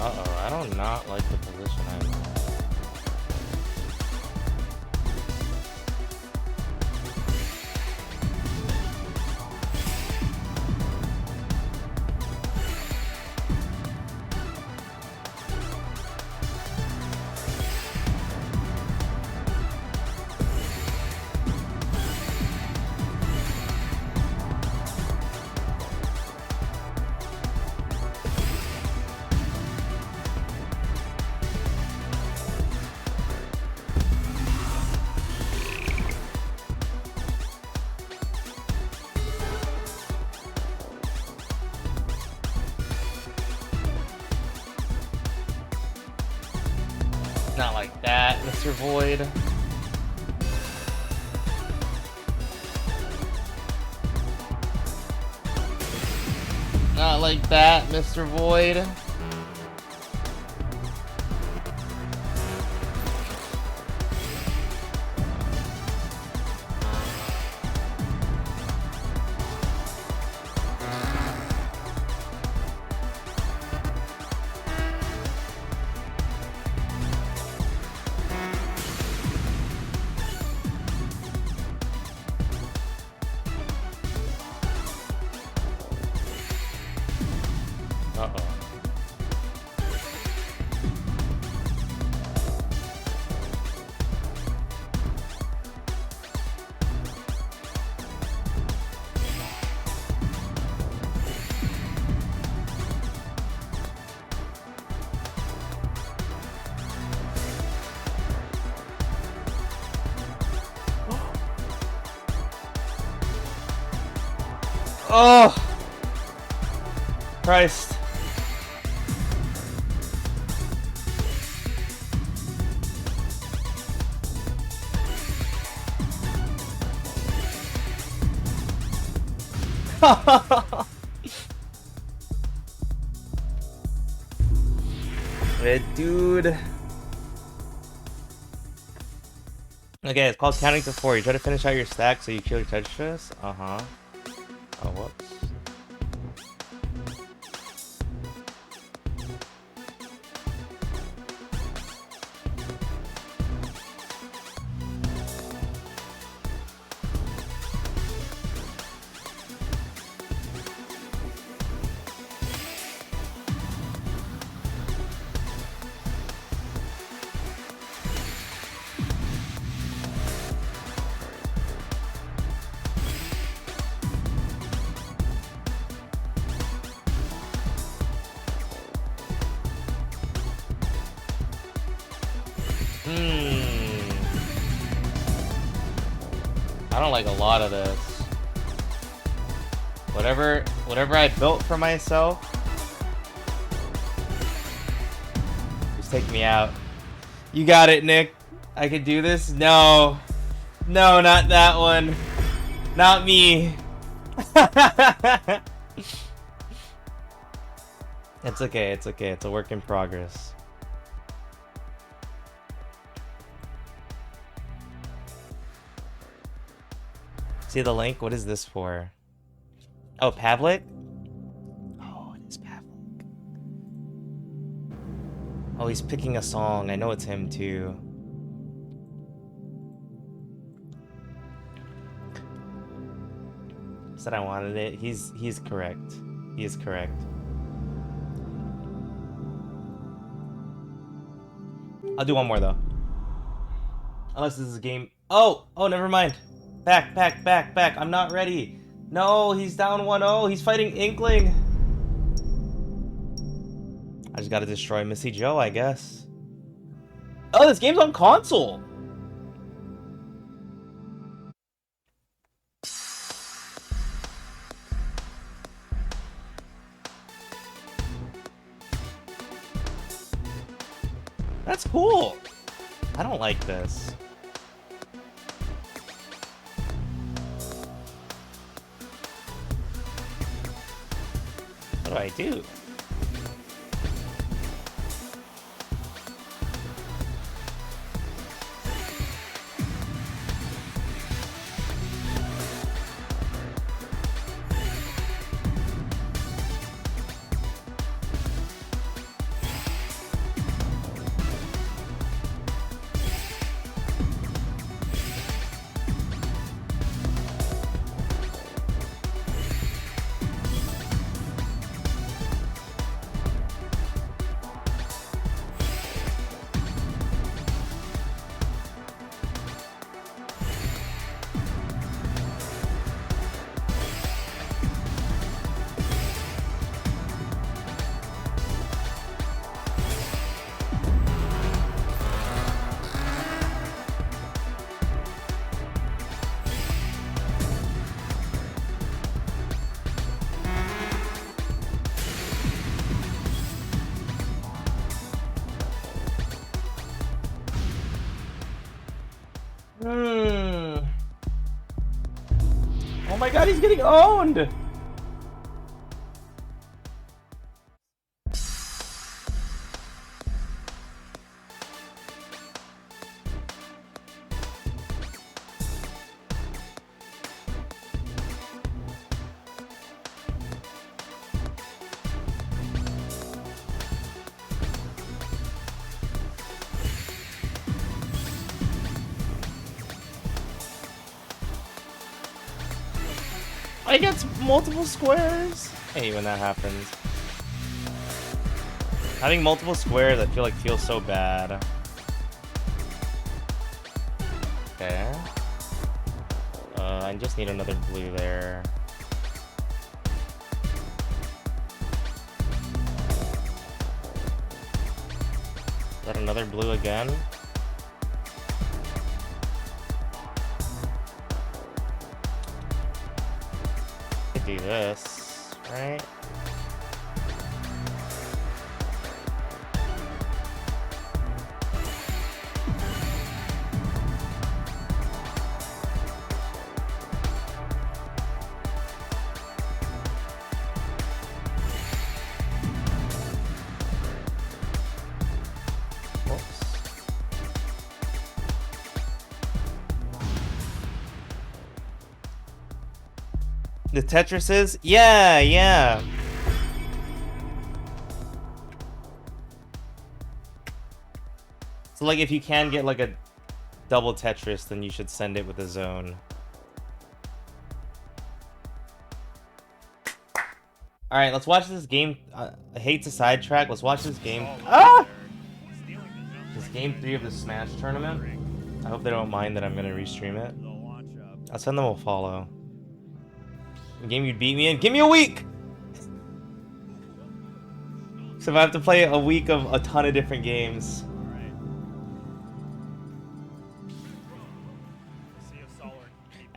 Uh-oh, I do not like the position I'm in. Not like that, Mr. Void. Not like that, Mr. Void. Uh-oh. Oh! Christ. Dude. Okay, it's called counting to 4. You try to finish out your stack so you kill your Tetris. Uh-huh. Oh, whoops. I don't like a lot of this. Whatever I built for myself, just take me out. You got it, Nick. I could do this? No. No, not that one. Not me. It's okay, it's okay. It's a work in progress. See the link? What is this for? Oh, Pavlik? Oh, it is Pavlik. Oh, he's picking a song. I know it's him too. Said I wanted it. He's correct. He is correct. I'll do one more though. Unless this is a game. Oh, never mind. Back. I'm not ready. No, he's down 1-0. He's fighting Inkling. I just gotta destroy Missy Joe, I guess. Oh, this game's on console. That's cool. I don't like this. What do I do? Oh my god, he's getting owned! I get multiple squares. I hate when that happens. Having multiple squares, I feel like feels so bad. Okay. I just need another blue there. Is that another blue again? Do this, right? The Tetrises? Yeah. So like if you can get like a double Tetris, then you should send it with a zone. Alright, let's watch this game. I hate to sidetrack. Let's watch this game. Ah! This game 3 of the Smash tournament. I hope they don't mind that I'm gonna restream it. I'll send them a follow. The game you'd beat me in? Give me a week! So if I have to play a week of a ton of different games.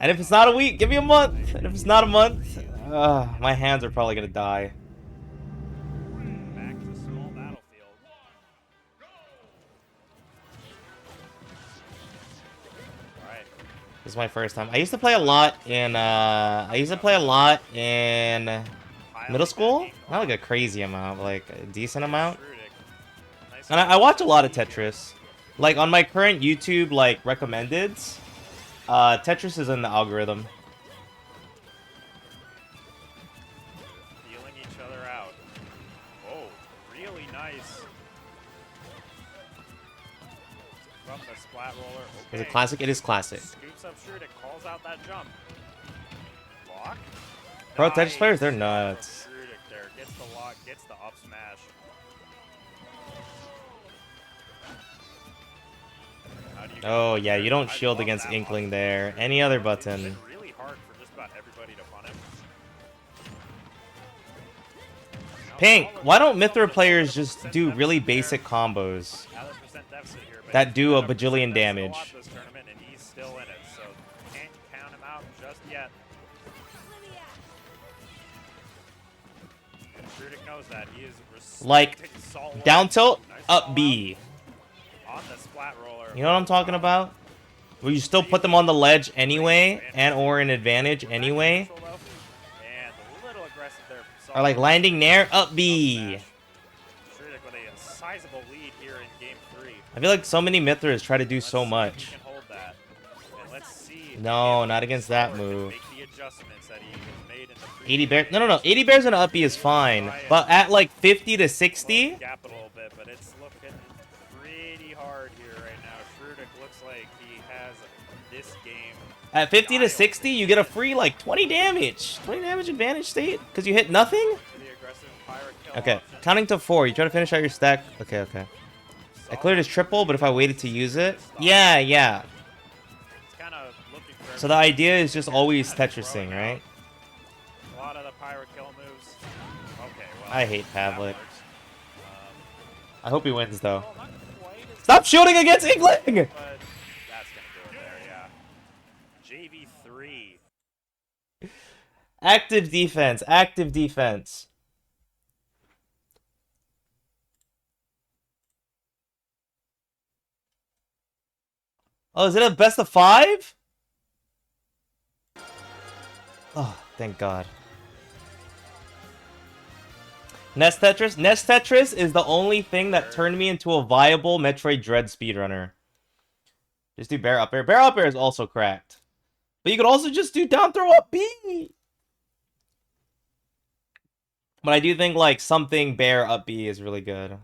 And if it's not a week, give me a month. And if it's not a month, my hands are probably gonna die. Back to the small battlefield. All right. This is my first time. I used to play a lot in middle school. Not like a crazy amount, but like a decent amount. And I watch a lot of Tetris. Like on my current YouTube like recommendeds, Tetris is in the algorithm. Feeling each other out. Oh, really nice. From the splat roller. Is Okay. it classic? It is classic. Scoops up Shrudek, calls out that jump. Block. Bro, Tetris players, they're Nice. nuts. Shrudek there gets the lock, gets the up smash. How do you Oh go yeah, there? you don't I shield love against that Inkling lock. there. Any other It's button. been really hard for just about everybody to pun him. Pink, why don't Mithra players just do really basic combos that do a bajillion damage? This tournament and he's still in it, so can't count him out just yet. And Shrudek knows that he is Like, respecting Salt down tilt, Nice up call B. out on the splat roller. You know what I'm talking about? Where you still put them on the ledge anyway, and or an advantage anyway. And a little aggressive there from Salt Or like landing nair, up B. Shrudek with a sizable lead here in game 3. I feel like so many Mithras try to do so Let's see if much. he can hold that. And let's see if No, he not against that can move. make the adjustments that he has made in the 80 bears, no, 80 bears and an up B is fine. But at like 50 to 60, gap a little bit, but it's looking pretty hard here right now. Shrudek looks like he has this game. at 50 to 60, you get a free like 20 damage. 20 damage advantage state? Because you hit nothing? Pretty aggressive pirate kill Okay, option. counting to 4. You try to finish out your stack. Okay, okay. I cleared his triple, but if I waited to use it... Yeah, yeah. It's kind of looking for So the idea is just always Tetrising, right? a lot of the pirate kill moves. Okay, well, I hate that Pavlik. works. I hope he wins, though. Well, not quite as Stop shooting against Inkling! but that's gonna do it there, yeah. JV3. Active defense, active defense. Oh, is it a best of 5? Oh, thank God. Nest Tetris? Nest Tetris is the only thing that turned me into a viable Metroid Dread speedrunner. Just do bear up air. Bear up air is also cracked. But you could also just do down throw up B. But I do think like something bear up B is really good.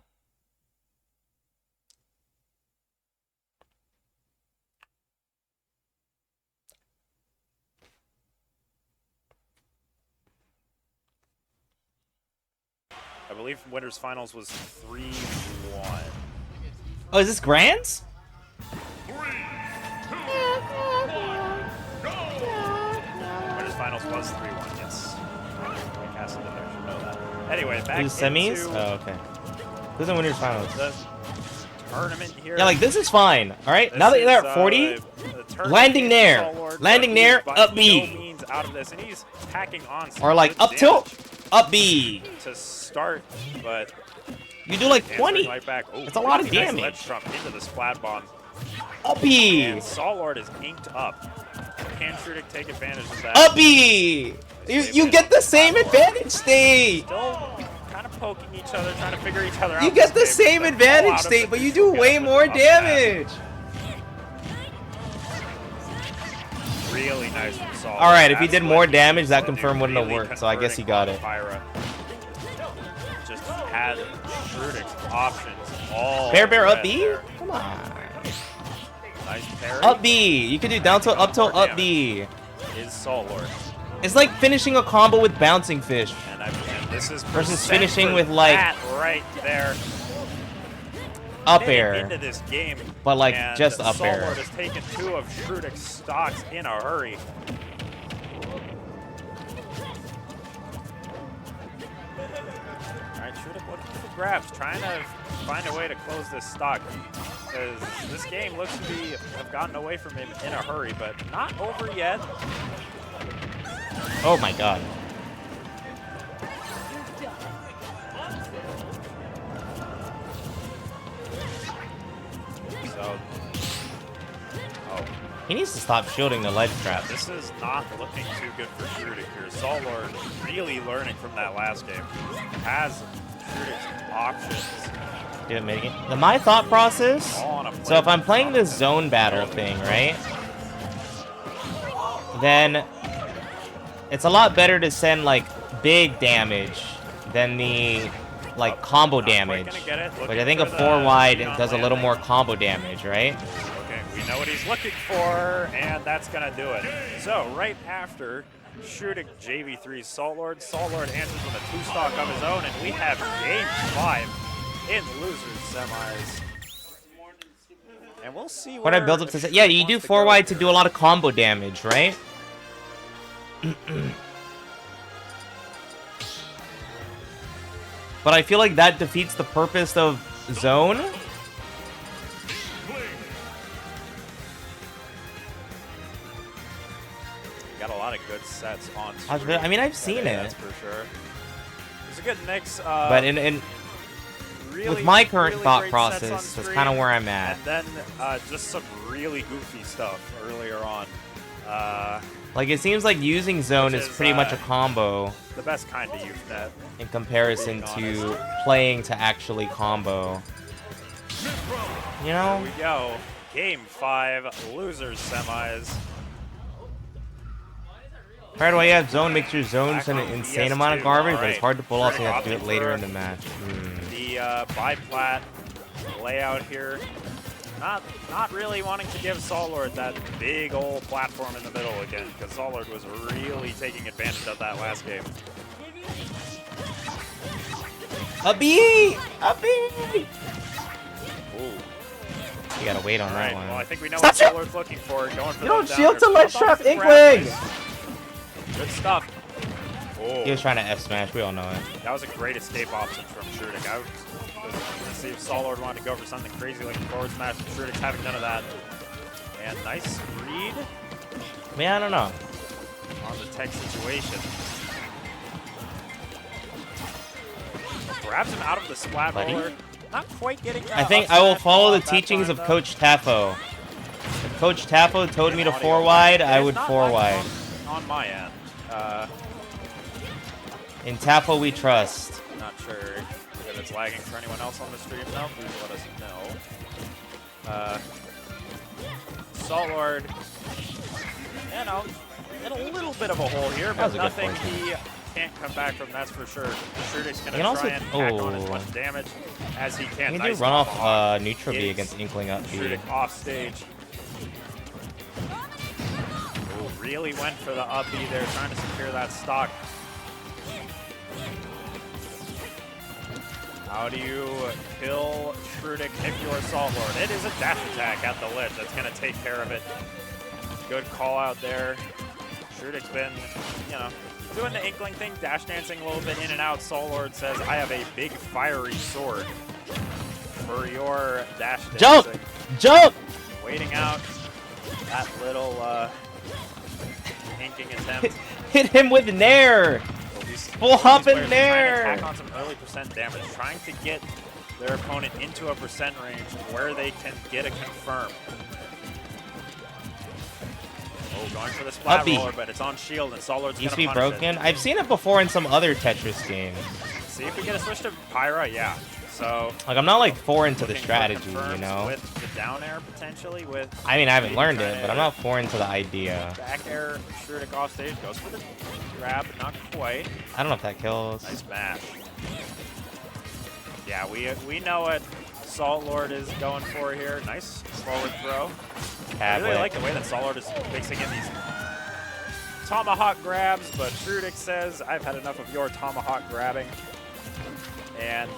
I believe winners finals was 3-1. Oh, is this Grands? Winners finals was 3-1. Yes. I casted it there. Should know that. Anyway, back Who's semis? into Oh, okay. Who's in winners finals? the tournament here. Yeah, like this is fine. All right. This Now that is, you're at 40, the tournament landing in nair. Soul Lord, Landing but he is nair, by up no B. means out of this, and he's packing on some or like good up tilt, damage up B. to start, but You do like answering 20. right back. Oh, That's a lot of pretty nice damage. ledge trump into the splat bomb. Up B. And Saw Lord is inked up. Can Shrudek take advantage of that? Up B. You get the same advantage state. Still kind of poking each other, trying to figure each other out. You get the this game, same but they fall advantage out of state, the but you neutral do way gap with more the up smash. damage. Really nice from Saul. All right, if he That's did what more he damage, that needs to do, confirm wouldn't have really worked, so I guess he got it. converting on Pyra. Just had Shrudek's options all Bear up red B? there. Come on. Nice parry. Up B. You could do down tilt, up tilt, up B. Is Saul Lord. It's like finishing a combo with bouncing fish. And this is Versus percent finishing for with, like, that right there. Up Heading air. into this game, But, like, and just up Soul air. Lord has taken 2 of Shrudek's stocks in a hurry. All right, Shrudek looking for grabs, trying to find a way to close this stock. because this game looks to have gotten away from him in a hurry, but not over yet. Oh my god. So, oh, He needs to stop shielding the ledge trap. this is not looking too good for Shrudek here. Salt Lord really learning from that last game. Has Shrudek's options. Didn't make it. My thought process. All on a So if I'm plate. playing this zone battle thing, right? Then it's a lot better to send like big damage than the like combo Not quite damage. gonna get it. But Looking I think a for the 4 wide lead on does a little landing. more combo damage, right? Okay, we know what he's looking for, and that's gonna do it. So right after Shrudek JV3 Salt Lord answers with a 2-stock of his own, and we have game 5 in losers semis. And we'll see What I where build up to Shrudek yeah, you do wants to 4 go wide to here. do a lot of combo damage, right? But I feel like that defeats the purpose of zone. Got a lot of good sets on I mean, I've screen. seen That's it. for sure. It's a good mix. But in Really, with my current really thought great sets on process, that's screen, kind of where I'm at. And then just some really goofy stuff earlier on. Like, it seems like using zone Which is is, pretty much a combo The best kind of youth net. in comparison being to honest. playing to actually combo. You Here know? we go. Game 5, losers semis. Right away, yeah, zone makes your zones Back an on insane PS2. amount of garbage, but Alright. it's hard to pull off, so you Shrudek have to do it opting later for in the match. The biplat layout here. Not really wanting to give Salt Lord that big old platform in the middle again, because Salt Lord was really taking advantage of that last game. A B! A B! Ooh. You gotta wait on Alright, that one. well I think we know Stop what Salt shield! Lord's looking for. Going for You don't those shield downers. to ledge Up onto trap the grab. Inkling! Nice. Good stuff. Oh. He was trying to F smash, we all know it. That was a great escape option from Shrudek. I was to see if Salt Lord wanted to go for something crazy like a forward smash, but Shrudek's having none of that. And nice read Man, I don't know. on the tech situation. Grabs him out of the splat Buddy? roller. Not quite getting I think I will up smash follow the at that teachings time, of though. Coach Taffo. If Coach Taffo told me to Audio 4 wide, I is would not 4 lagging wide. on my end. In Taffo we trust. Not sure if it's lagging for anyone else on the stream. No, please let us know. Salt Lord, you know, in a little bit of a hole here, That but was a good nothing point. he can't come back from, that's for sure. Shrudek's going to can also- try and pack on as oh. much damage as he can. You can do Nice run off tomahawk. neutral B Gets against Inkling up B. Shrudek off stage. Oh, really went for the up B there, trying to secure that stock. How do you kill Shrudek if you're Salt Lord? It is a dash attack at the ledge. That's going to take care of it. Good call out there. Shrudek's been, you know, doing the Inkling thing, dash dancing a little bit in and out. Salt Lord says, I have a big fiery sword for your dash dancing. Jump! Jump! Waiting out that little inking attempt. Hit him with Nair! Full hop in Trying there! to tack on some early percent damage, trying to get their opponent into a percent range where they can get a confirm. Oh, going for the splat Uppy. roller, but it's on shield, and Salt Lord's Used going to to be punish broken. I've seen it before in some other Tetris games. it. See if we get a switch to Pyra, yeah. So Like, I'm not like 4 into the looking for strategy, you confirms know? with the down air potentially, with I mean, I haven't maybe learned trying it, but to I'm not 4 into the idea. back air. Shrudek off stage, goes for the grab, but not quite. I don't know if that kills. Nice mash. Yeah, we know what Salt Lord is going for here. Nice forward throw. I Tab really whip. like the way that Salt Lord is mixing in these tomahawk grabs, but Shrudek says, I've had enough of your tomahawk grabbing. And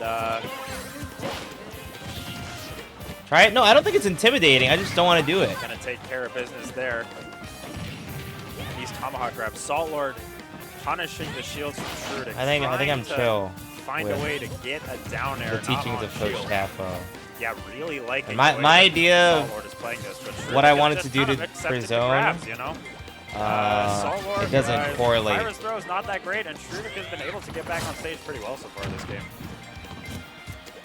Try it? No, I don't think it's intimidating. I just don't want to do it. gonna take care of business there. These tomahawk grabs. Salt Lord punishing the shields from Shrudek. I think I'm trying to chill Find a with way to get a down air. the not teachings on of Coach shield. Taffo. yeah, really liking My the way my that idea Salt Lord is playing this, but what I Shroomic is wanted just to do kind to of accepting for the zone, grabs, you know? Salt Lord, it doesn't correlate. Pyra's throw is not that great, and Shroomic has been able to get back on stage pretty well so far this game.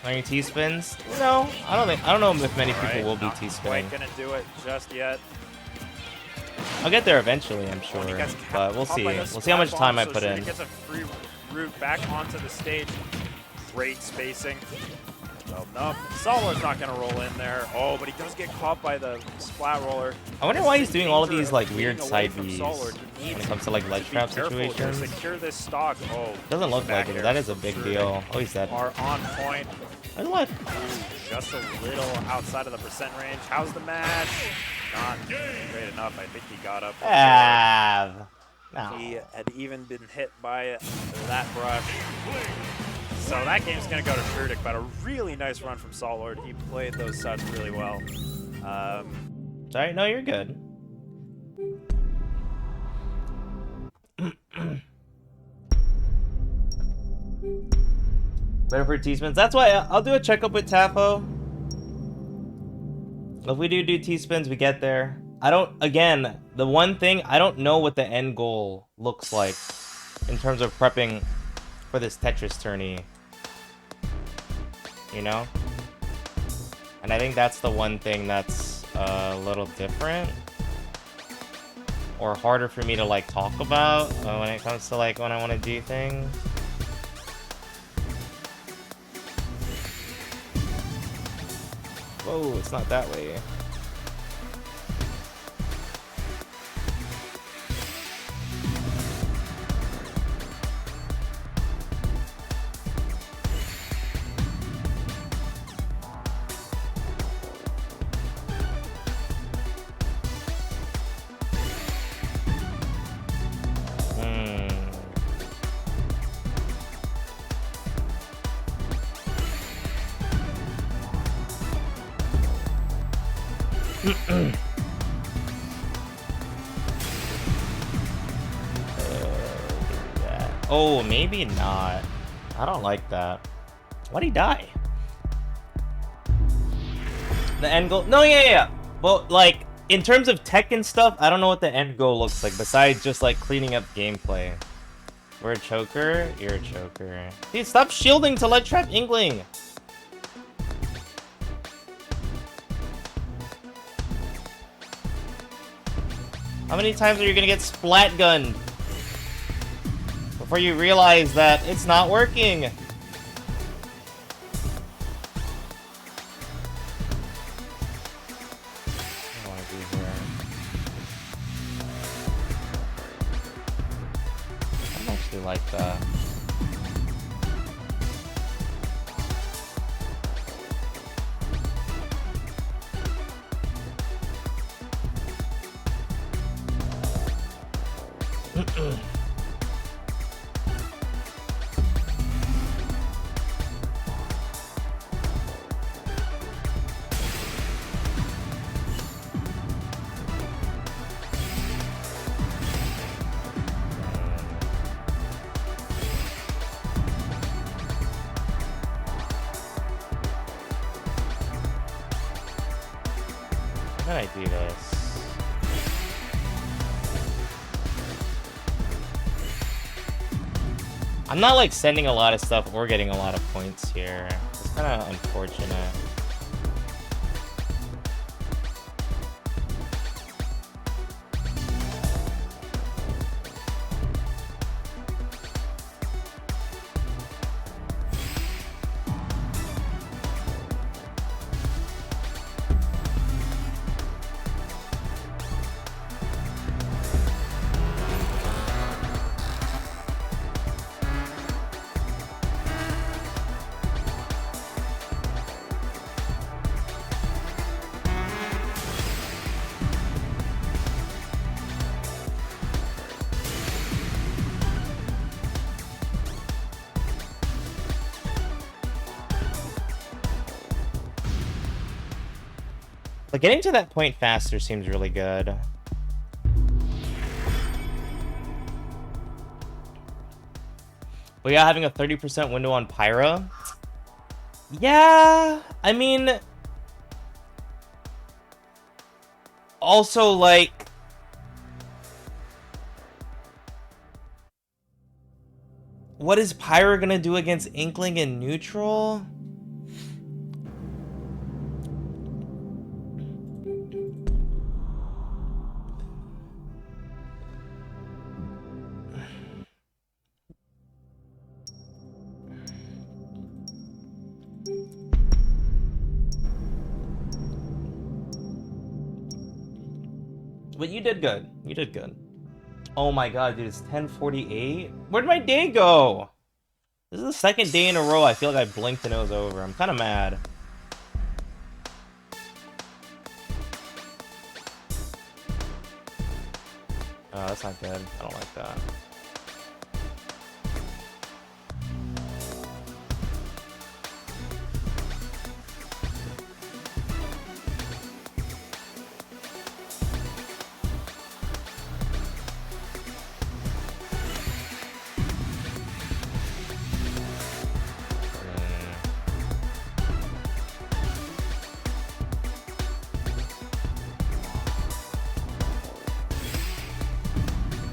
Playing T-spins? No, I don't know if many people will be Not T-spinning. quite gonna do it just yet. I'll get there eventually, I'm Oh, sure, and he gets but we'll caught see. by the We'll see how much splat time bomb, I so put Shroomic in. gets a free route back onto the stage. Great spacing. Well, no, Salt Lord's not gonna roll in there. Oh, but he does get caught by the splat roller. I wonder why he's doing all of these like weird Being away side from Bs Salt Lord, he when needs it comes to like ledge be trap careful here. situations. Secure this stock. Oh, Doesn't look back like it, but air that is a from big Shroomic deal. Oh, he's dead. Are on point. There's what? Just a little outside of the percent range. How's the match? Not great enough. I think he got up. He had even been hit by that brush. So that game's going to go to Shroomic, but a really nice run from Salt Lord. He played those sets really well. Sorry, no, you're good. Better for T-spins. That's why I'll do a checkup with Tafo. If we do T-spins, we get there. I don't, again, the one thing, I don't know what the end goal looks like in terms of prepping for this Tetris tourney. You know? And I think that's the one thing that's a little different. Or harder for me to, like, talk about when it comes to, like, when I want to do things. Whoa, it's not that way. Oh, maybe not. I don't like that. Why'd he die? The end goal? No, yeah. Well, like, in terms of tech and stuff, I don't know what the end goal looks like, besides just, like, cleaning up gameplay. We're a choker? You're a choker. Dude, stop shielding to let trap Inkling! How many times are you gonna get splat gunned before you realize that it's not working? I don't want to be here. I actually like that. How did I do this? I'm not like sending a lot of stuff or getting a lot of points here. It's kind of unfortunate. But getting to that point faster seems really good. But yeah, having a 30% window on Pyra. Yeah, I mean, also like, what is Pyra gonna do against Inkling in neutral? But you did good. You did good. Oh my god, dude, it's 10:48. Where'd my day go? This is the second day in a row I feel like I blinked and it was over. I'm kind of mad. Oh, that's not good. I don't like that.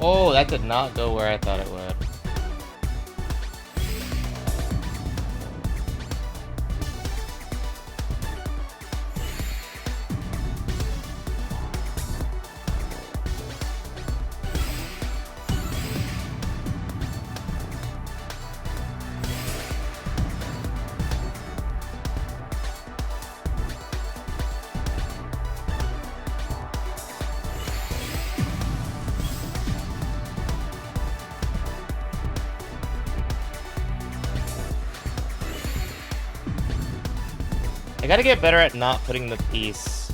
Oh, that did not go where I thought it would. I gotta get better at not putting the piece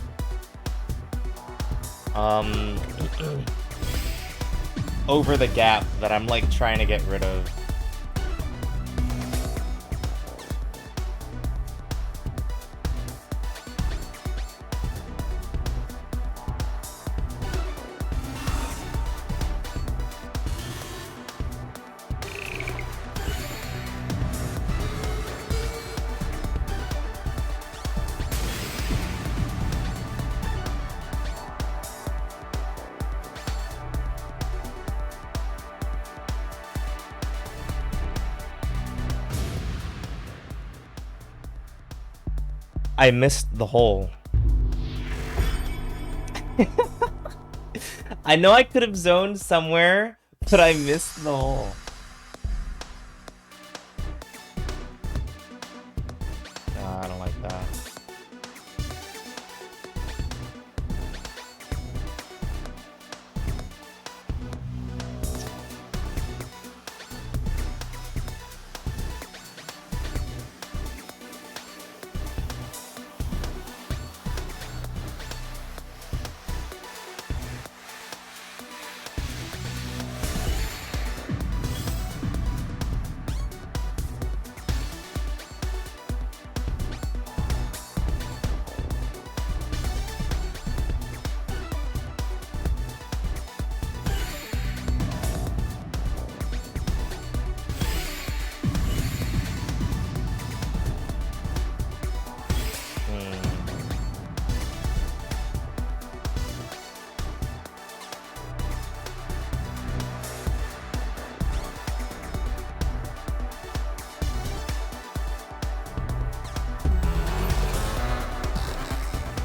over the gap that I'm like trying to get rid of. I missed the hole. I know I could have zoned somewhere, but I missed the hole. Nah, I don't like that.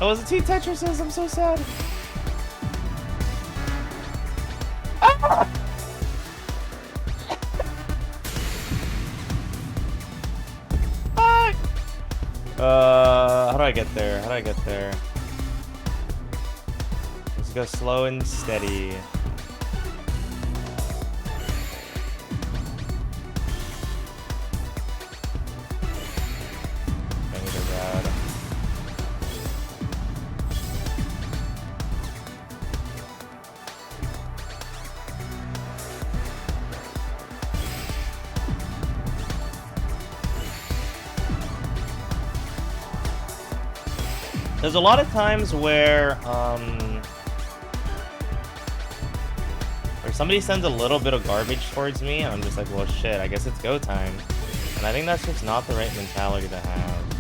Oh, was it two Tetrises? I'm so sad. Ah! Fuck! How do I get there? How do I get there? Let's go slow and steady. I need a rad. There's a lot of times where somebody sends a little bit of garbage towards me, and I'm just like, well, shit, I guess it's go time. And I think that's just not the right mentality to have.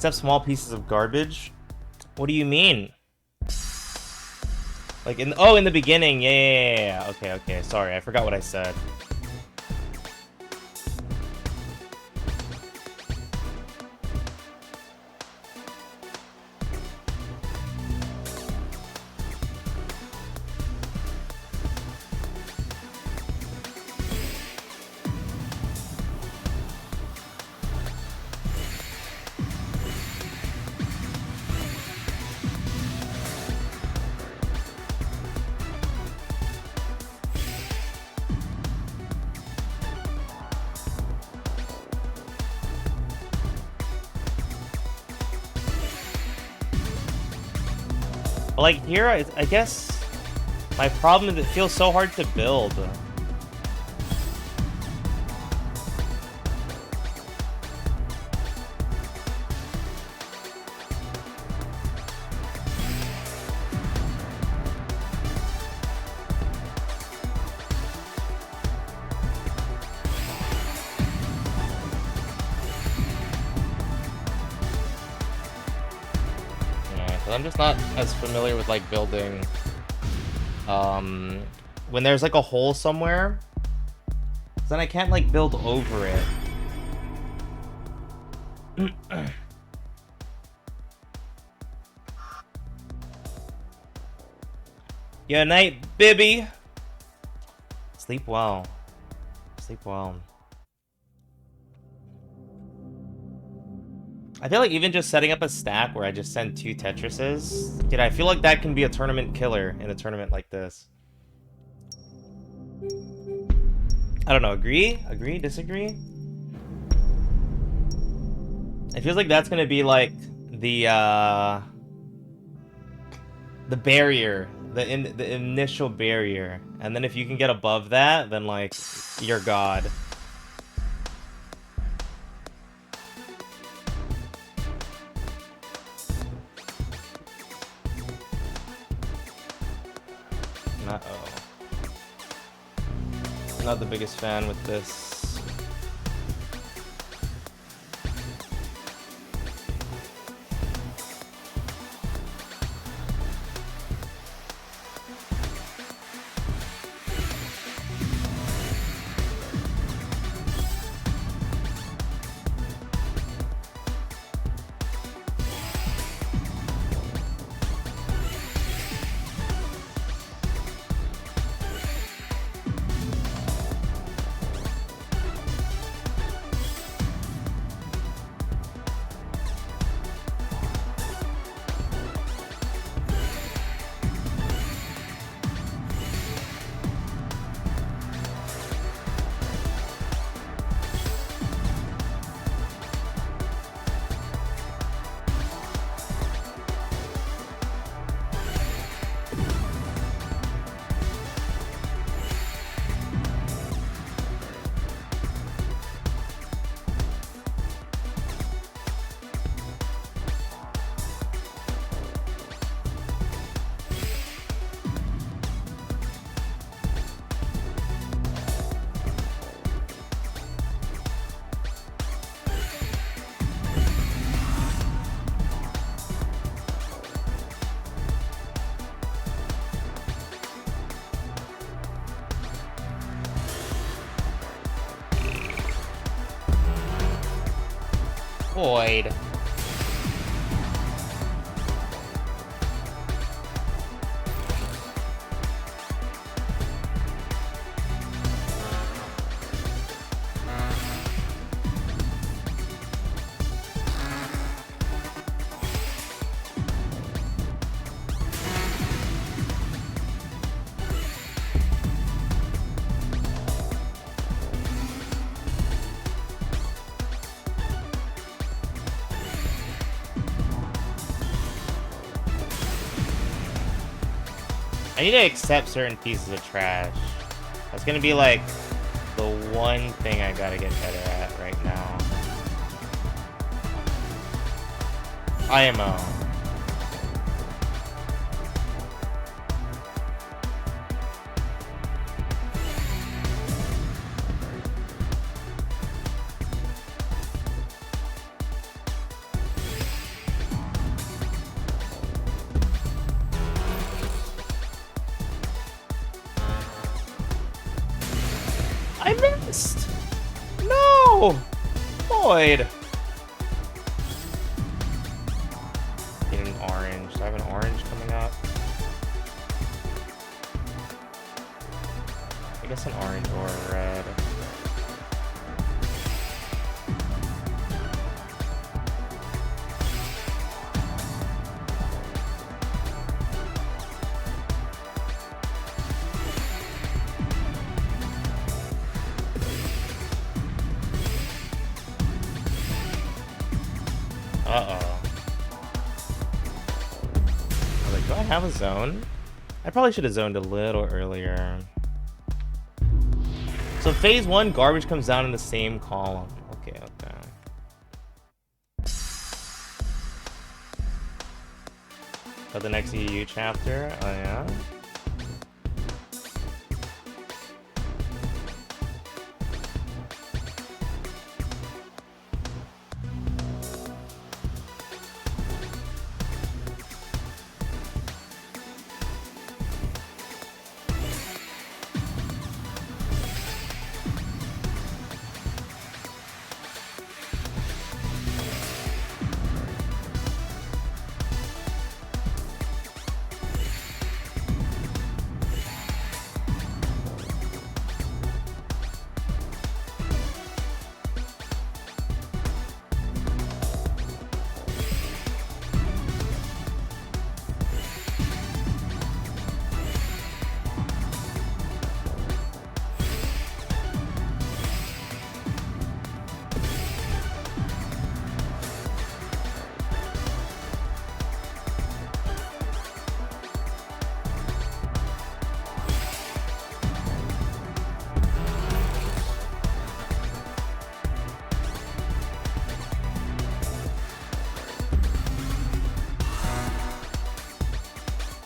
Except small pieces of garbage? What do you mean? Like in the beginning, yeah. Okay, sorry, I forgot what I said. But like here, I guess my problem is it feels so hard to build. I'm just not as familiar with like building when there's like a hole somewhere, then I can't like build over it. Good night, Bibby. Sleep well. Sleep well. I feel like even just setting up a stack where I just send 2 Tetrises, dude, I feel like that can be a tournament killer in a tournament like this. I don't know, agree? Agree? Disagree? It feels like that's gonna be like the barrier, the initial barrier. And then if you can get above that, then like, you're God. Uh-oh. Not the biggest fan with this. Void. I need to accept certain pieces of trash. That's gonna be like the one thing I gotta get better at right now. IMO. I missed! No! Boyd! Getting orange. Do I have an orange coming up? I guess an orange or a red. Uh-oh. I was like, do I have a zone? I probably should have zoned a little earlier. So phase 1, garbage comes down in the same column. Okay, okay. But the next EU chapter, oh yeah?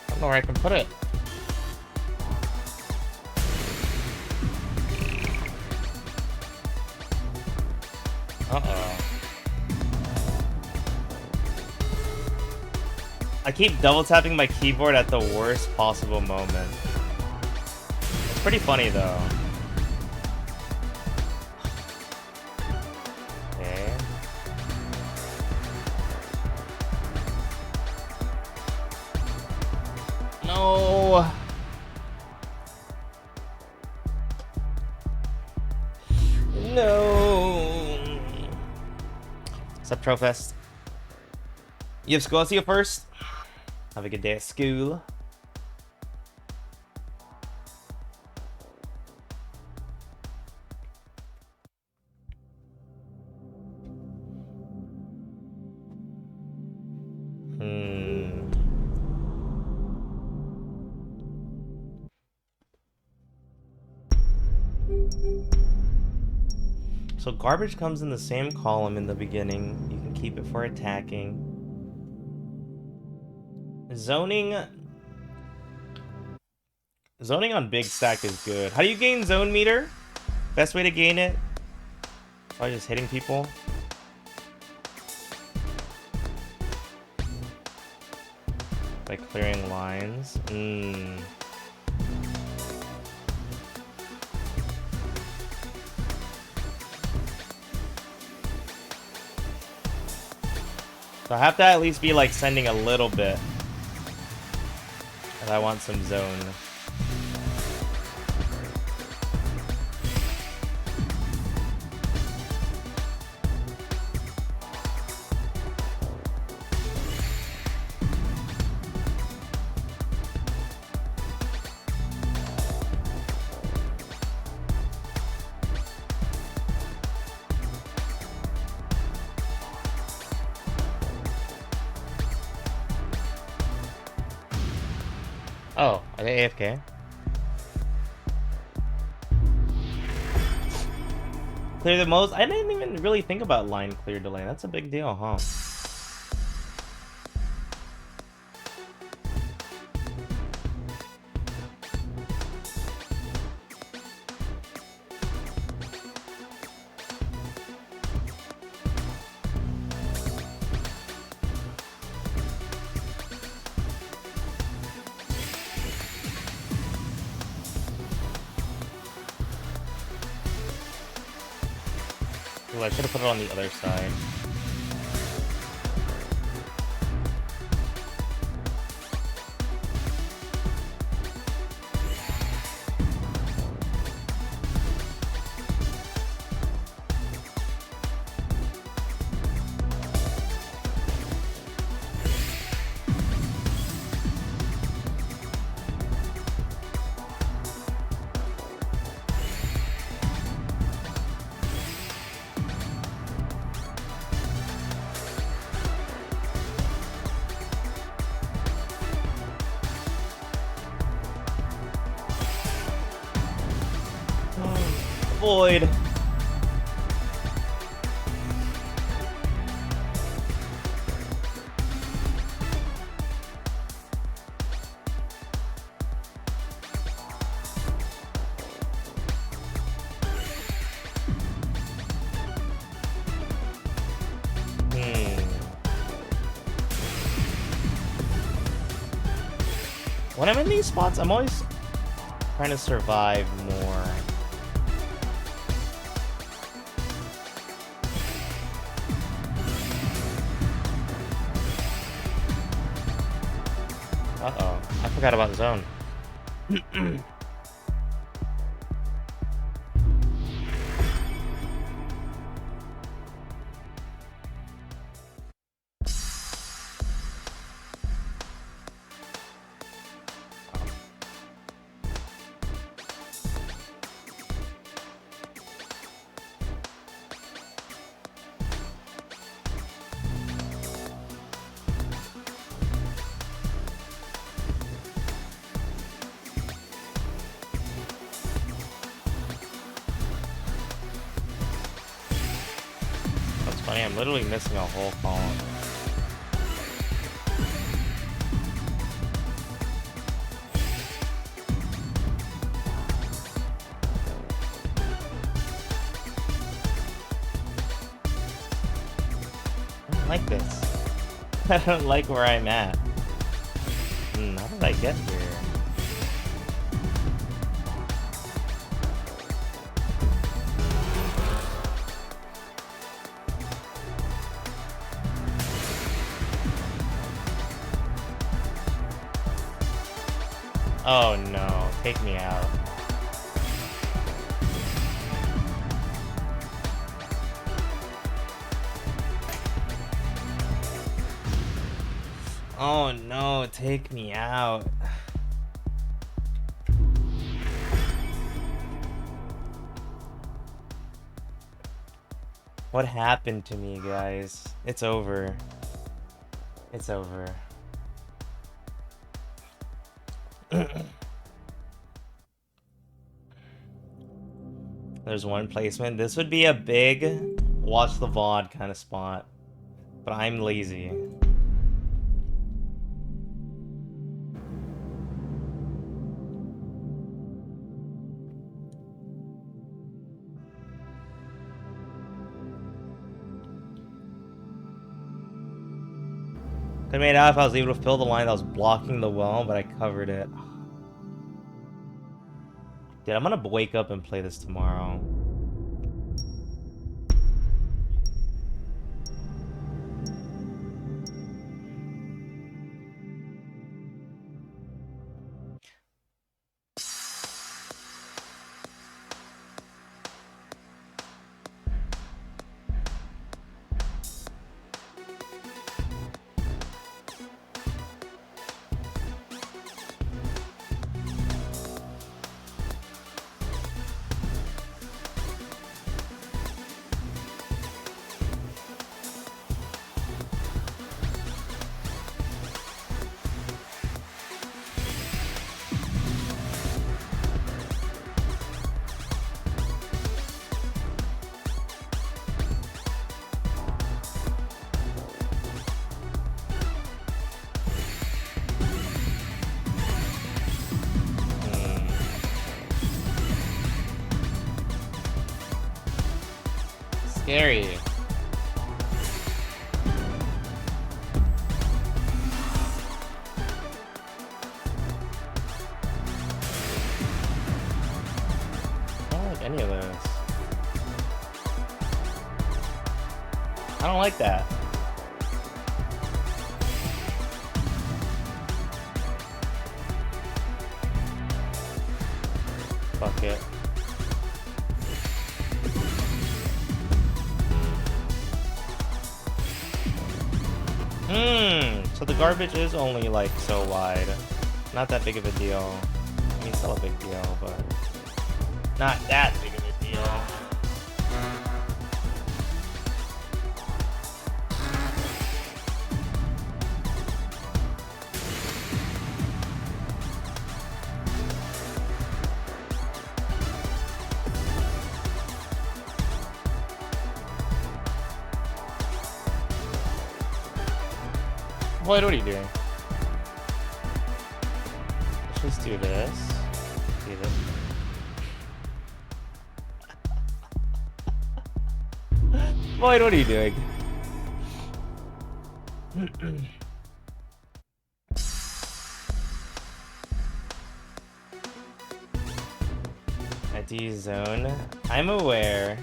I don't know where I can put it. Uh-oh. I keep double tapping my keyboard at the worst possible moment. It's pretty funny though. Okay. No. No. What's up, Trofest? You have school? I'll see you first. Have a good day at school. So garbage comes in the same column in the beginning. You can keep it for attacking. Zoning on big stack is good. How do you gain zone meter? Best way to gain it? By just hitting people. By clearing lines. So I have to at least be like sending a little bit. And I want some zone. Oh, are they AFK? Clear the most? I didn't even really think about line clear delay. That's a big deal, huh? Ooh, I should have put it on the other side. Void. When I'm in these spots, I'm always trying to survive more. Uh-oh. I forgot about zone. Funny, I'm literally missing a whole column. I don't like this. I don't like where I'm at. How did I get here? Oh no, take me out. Oh no, take me out. What happened to me, guys? It's over. It's over. There's one placement. This would be a big watch the VOD kind of spot, but I'm lazy. Could've made it out if I was able to fill the line that was blocking the well, but I covered it. Dude, I'm gonna wake up and play this tomorrow. Scary. I don't like any of this. I don't like that. Fuck it. So the garbage is only like so wide. Not that big of a deal. I mean, still a big deal, but not that big of a deal. Void, what are you doing? Let's just do this. Do this. Void, what are you doing? A D zone. I'm aware.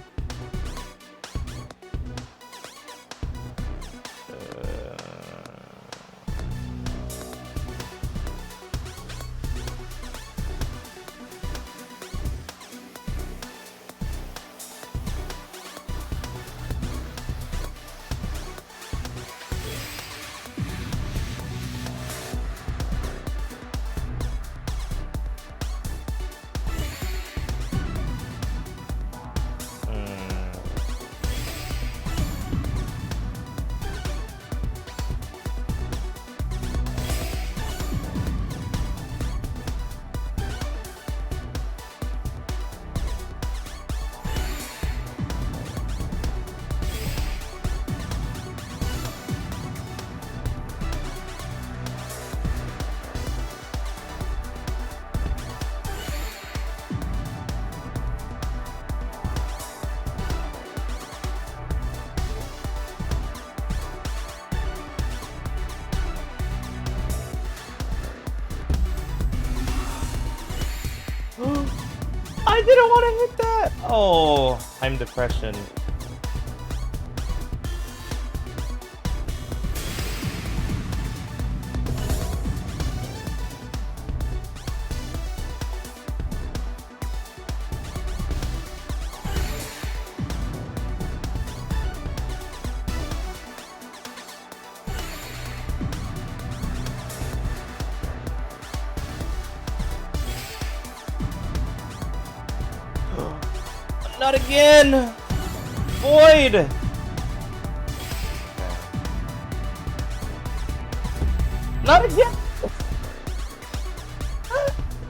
I didn't want to hit that! Oh, I'm depression. Not again! Void! Not again!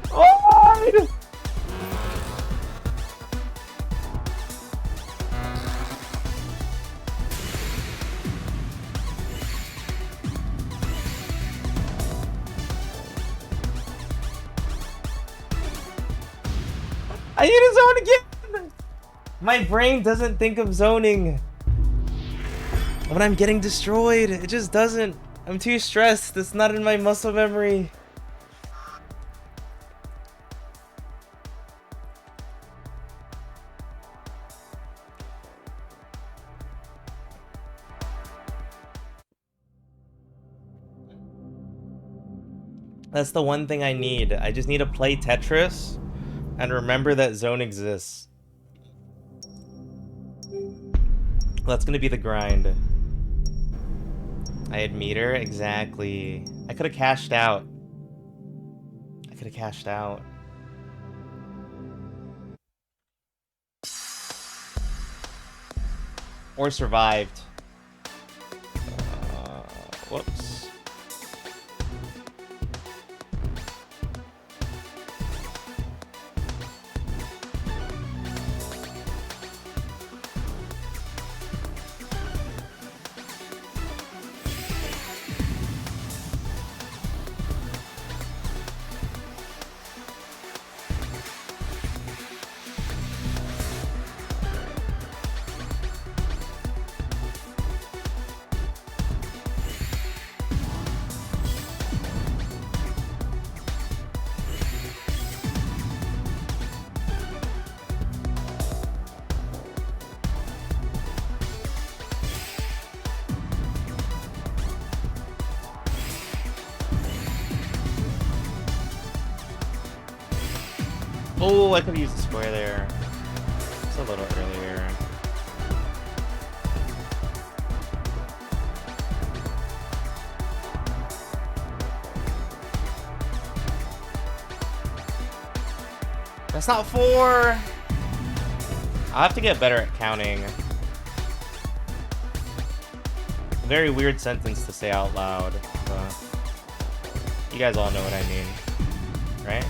Void! I need a zone again! My brain doesn't think of zoning when I'm getting destroyed. It just doesn't. I'm too stressed. It's not in my muscle memory. That's the one thing I need. I just need to play Tetris and remember that zone exists. That's gonna be the grind. I had meter, exactly. I could have cashed out. I could have cashed out. Or survived. Whoops. Oh, I could have used the square there. Just a little earlier. That's not 4! I'll have to get better at counting. A very weird sentence to say out loud, but you guys all know what I mean, right?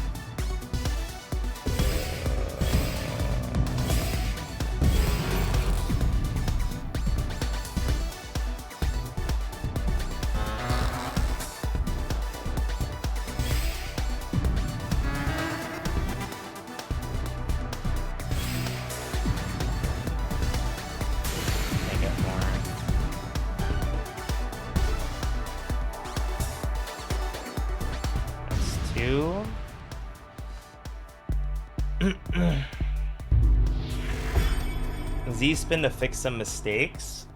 Z-spin to fix some mistakes,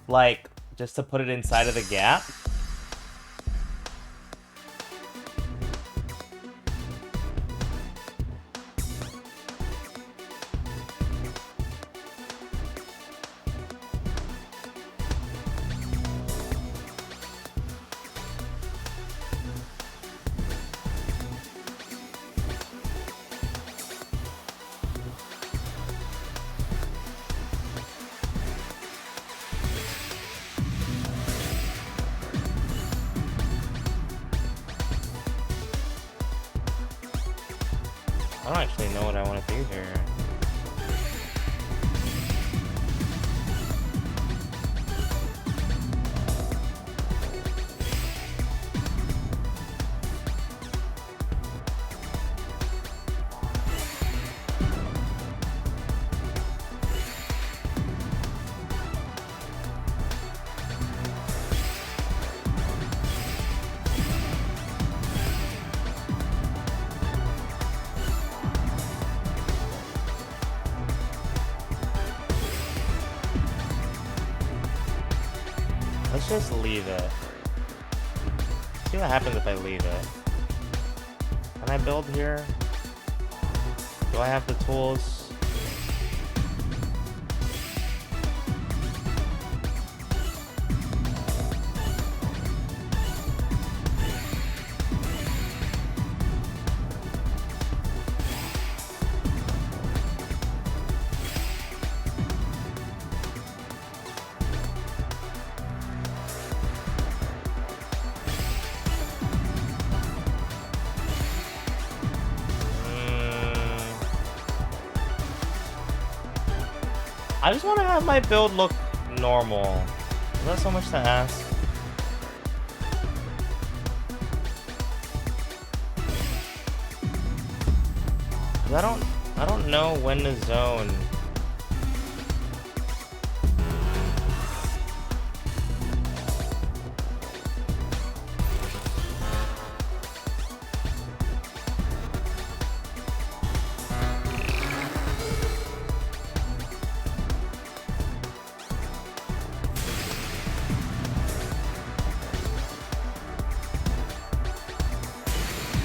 like just to put it inside of the gap. I don't actually know what I want to do here. Let's just leave it. See what happens if I leave it. Can I build here? Do I have the tools? I just want to have my build look normal. Is that so much to ask? I don't know when to zone.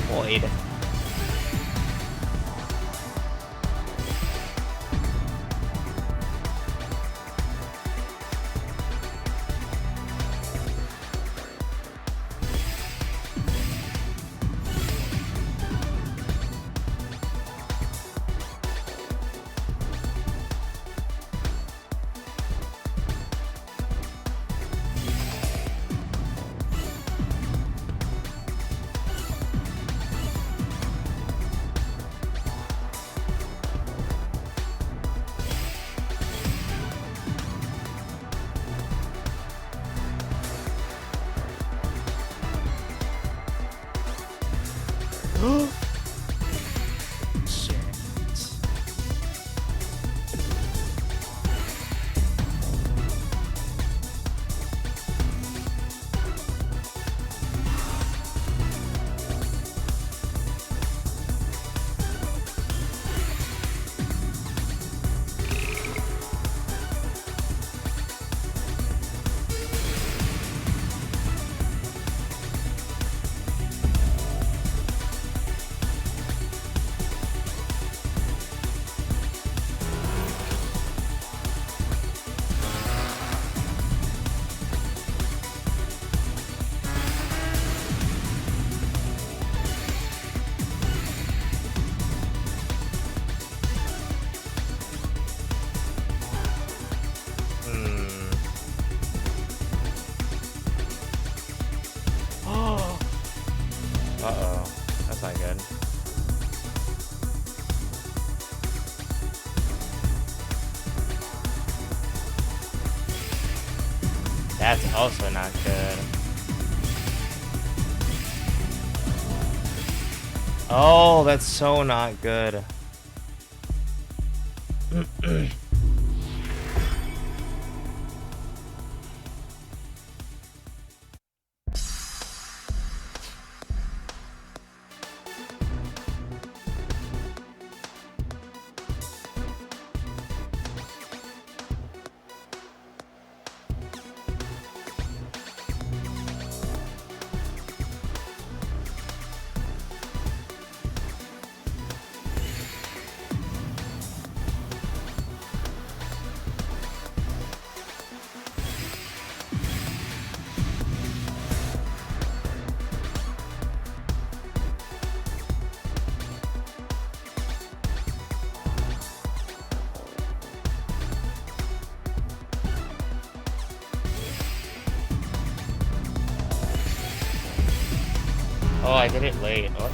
Void. That's also not good. Oh, that's so not good. Oh, I did it late. What?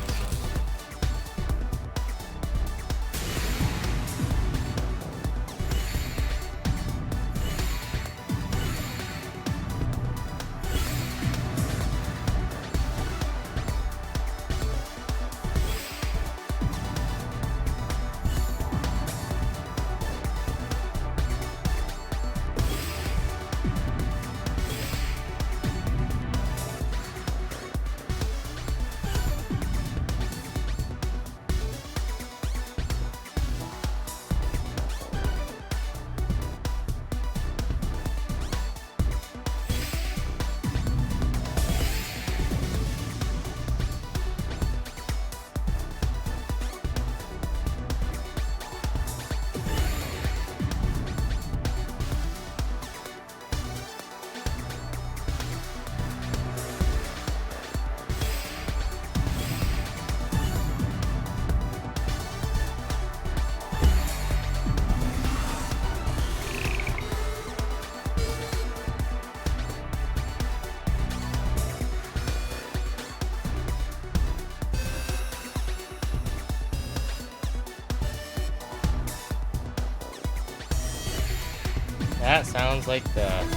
That sounds like death.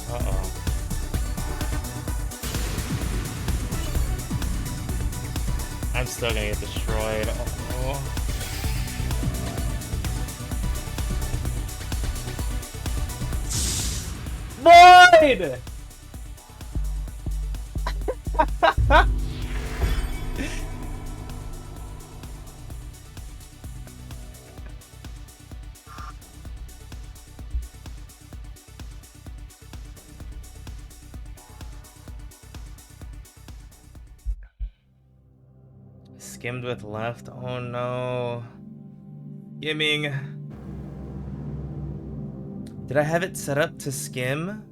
Uh-oh. I'm still gonna get destroyed. Oh. Void! Skimmed with left. Oh no. Skimming. Did I have it set up to skim?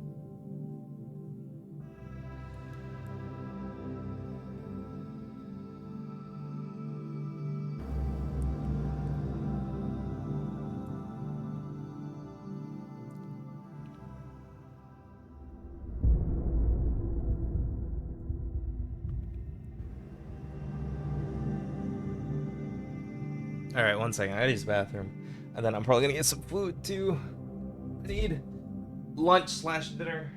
Alright, 1 second. I gotta use the bathroom. And then I'm probably gonna get some food too. I need lunch/dinner.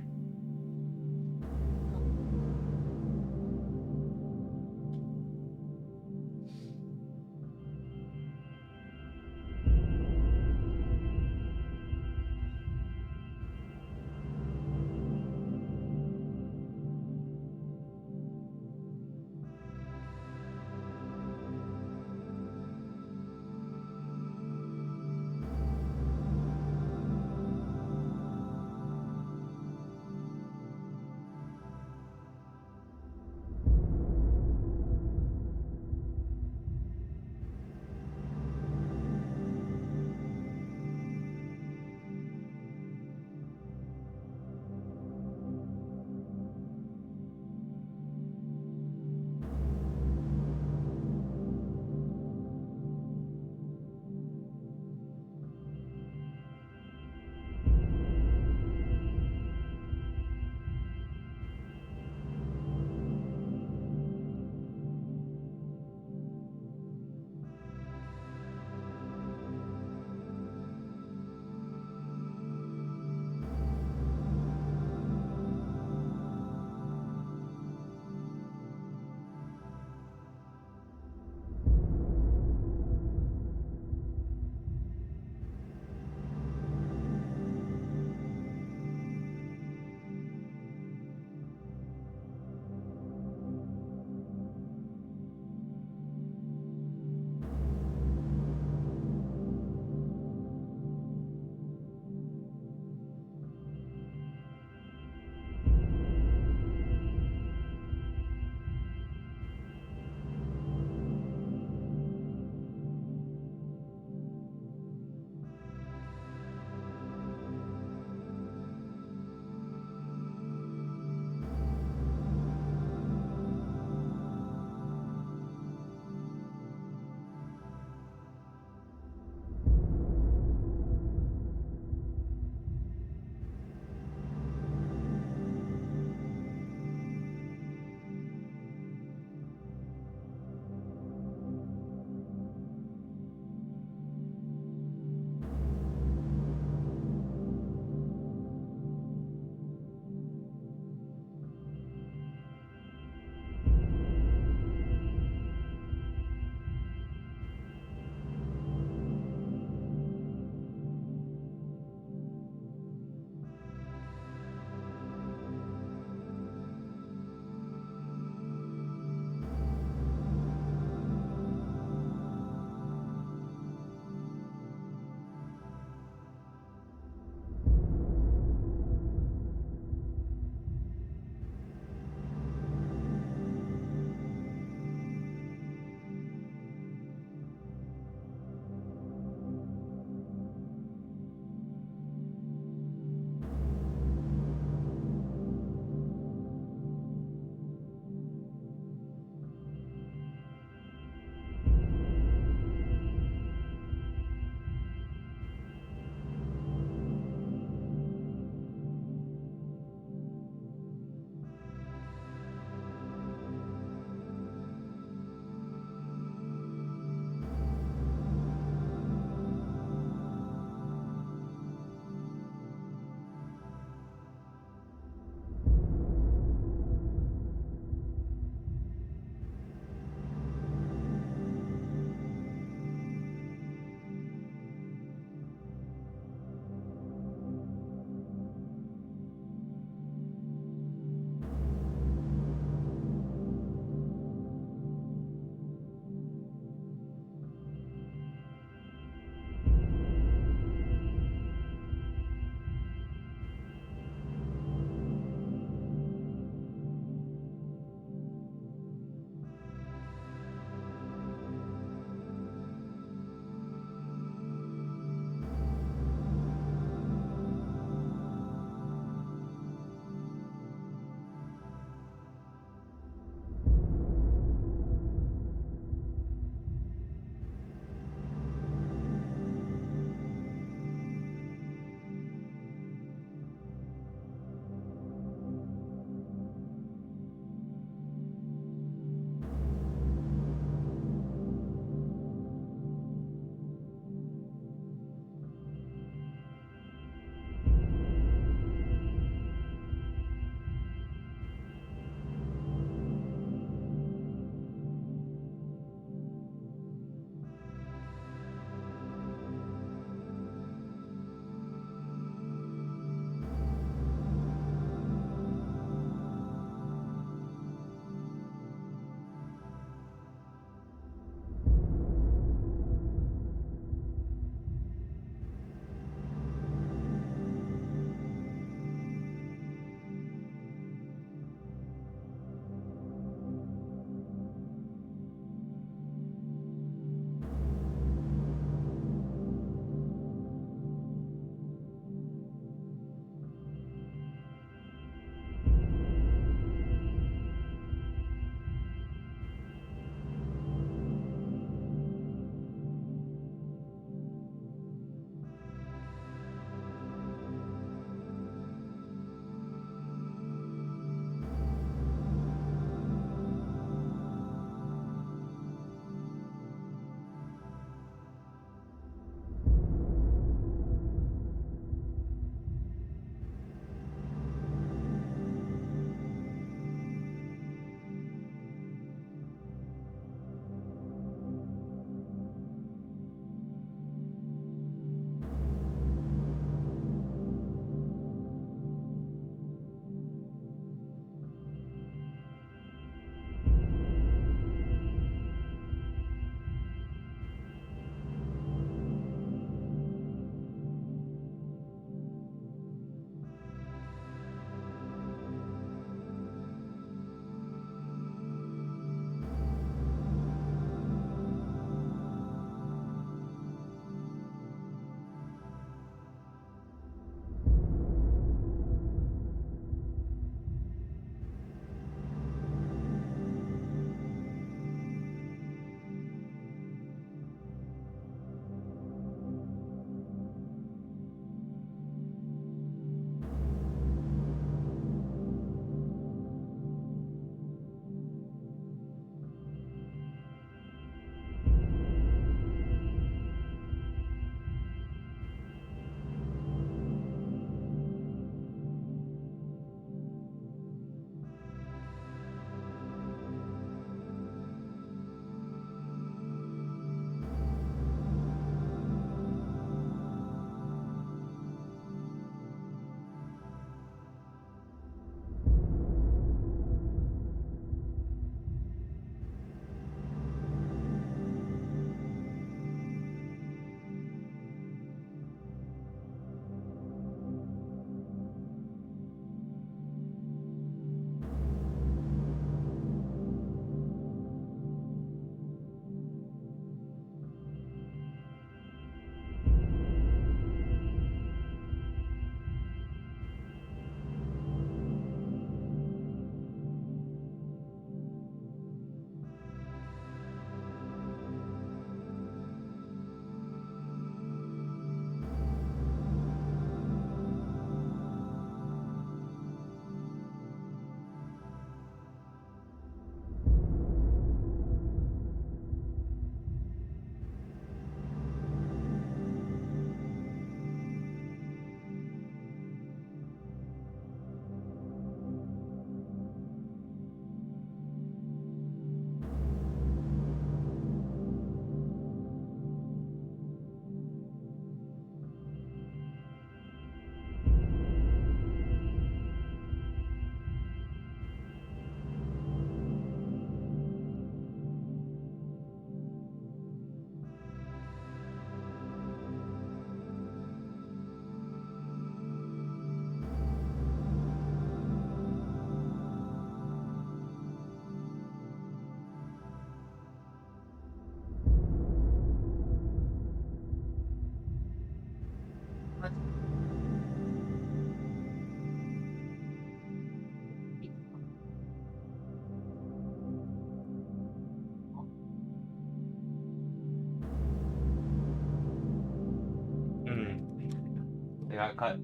They got cut.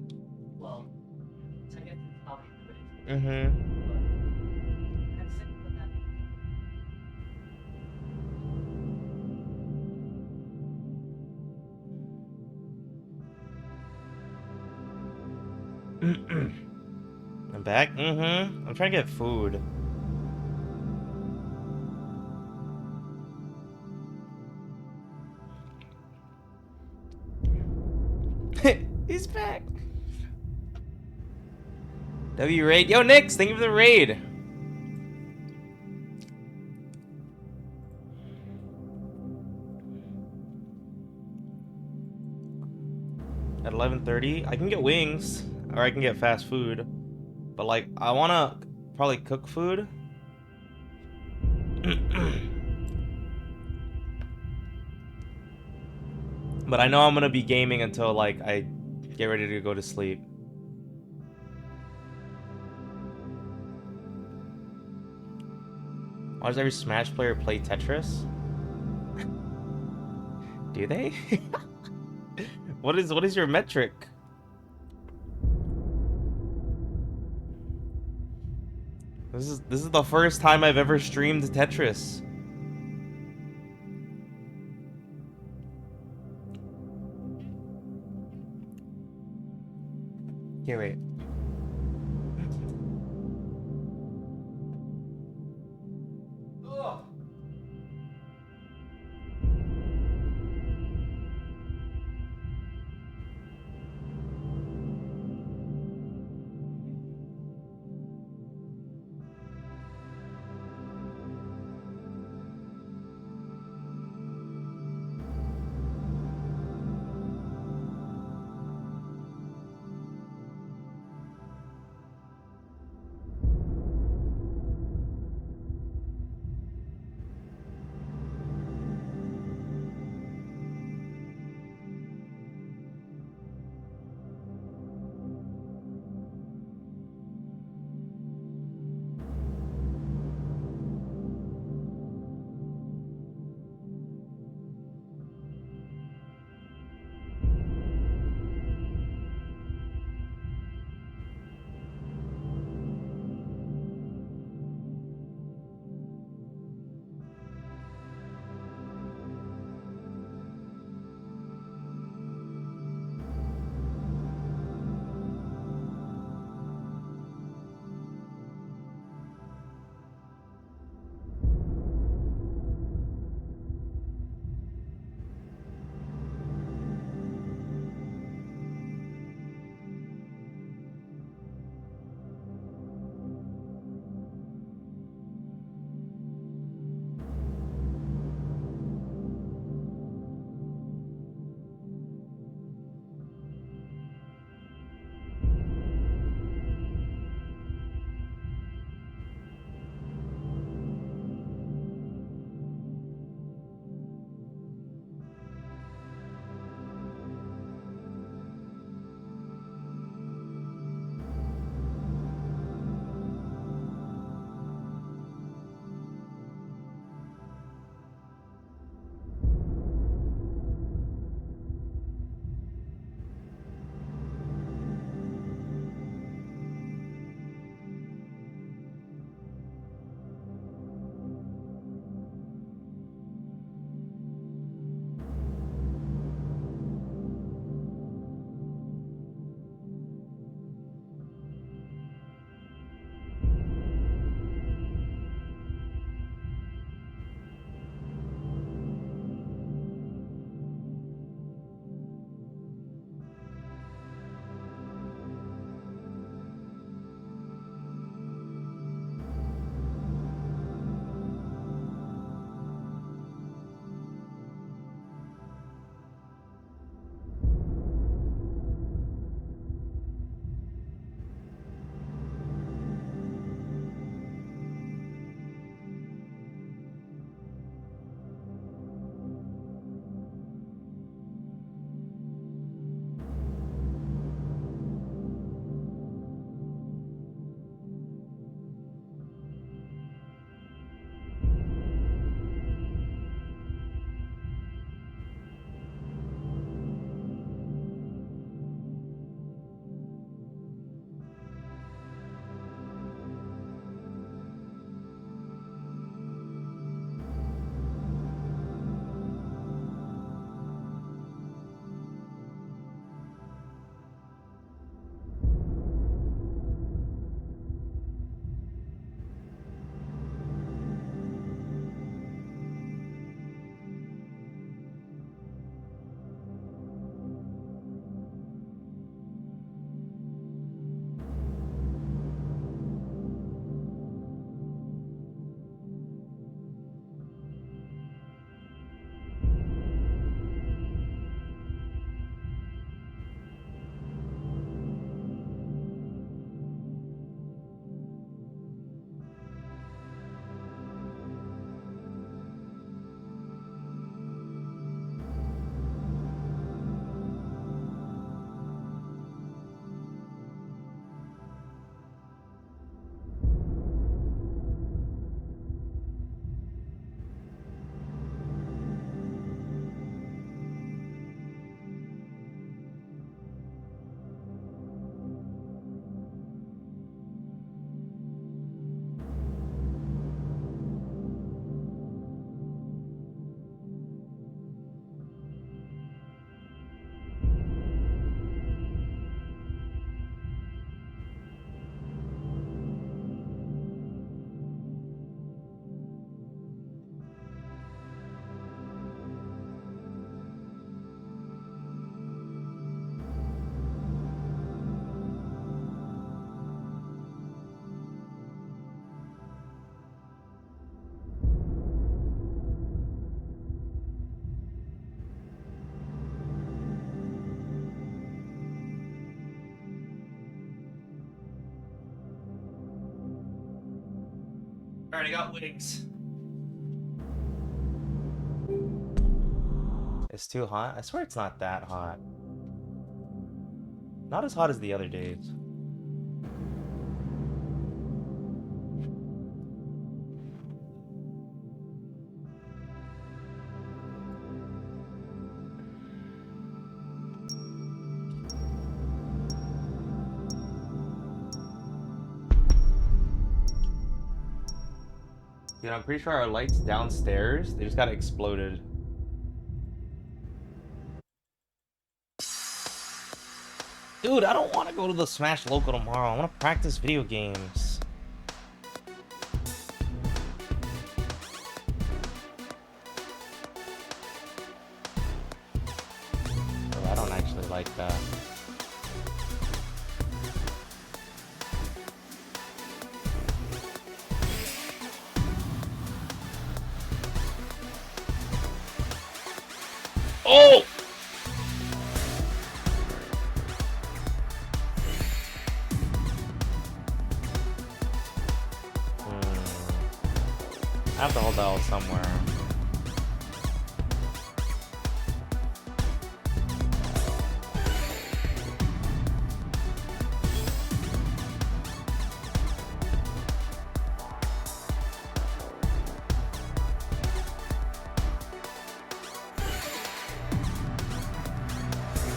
Well, I guess it's probably limited. Mm-hmm. I'm sick of that. I'm back. Mm-hmm. I'm trying to get food. He's back. W raid. Yo, Nix, thank you for the raid. At 11:30, I can get wings, or I can get fast food. But like, I wanna probably cook food. But I know I'm gonna be gaming until like I get ready to go to sleep. Why does every Smash player play Tetris? Do they? What is your metric? This is the first time I've ever streamed Tetris. Okay, wait. Ugh. already got wings. It's too hot? I swear it's not that hot. Not as hot as the other days. Dude, I'm pretty sure our lights downstairs, they just got exploded. Dude, I don't want to go to the Smash Local tomorrow. I want to practice video games. Oh, I don't actually like that. Oh! I have to hold that somewhere.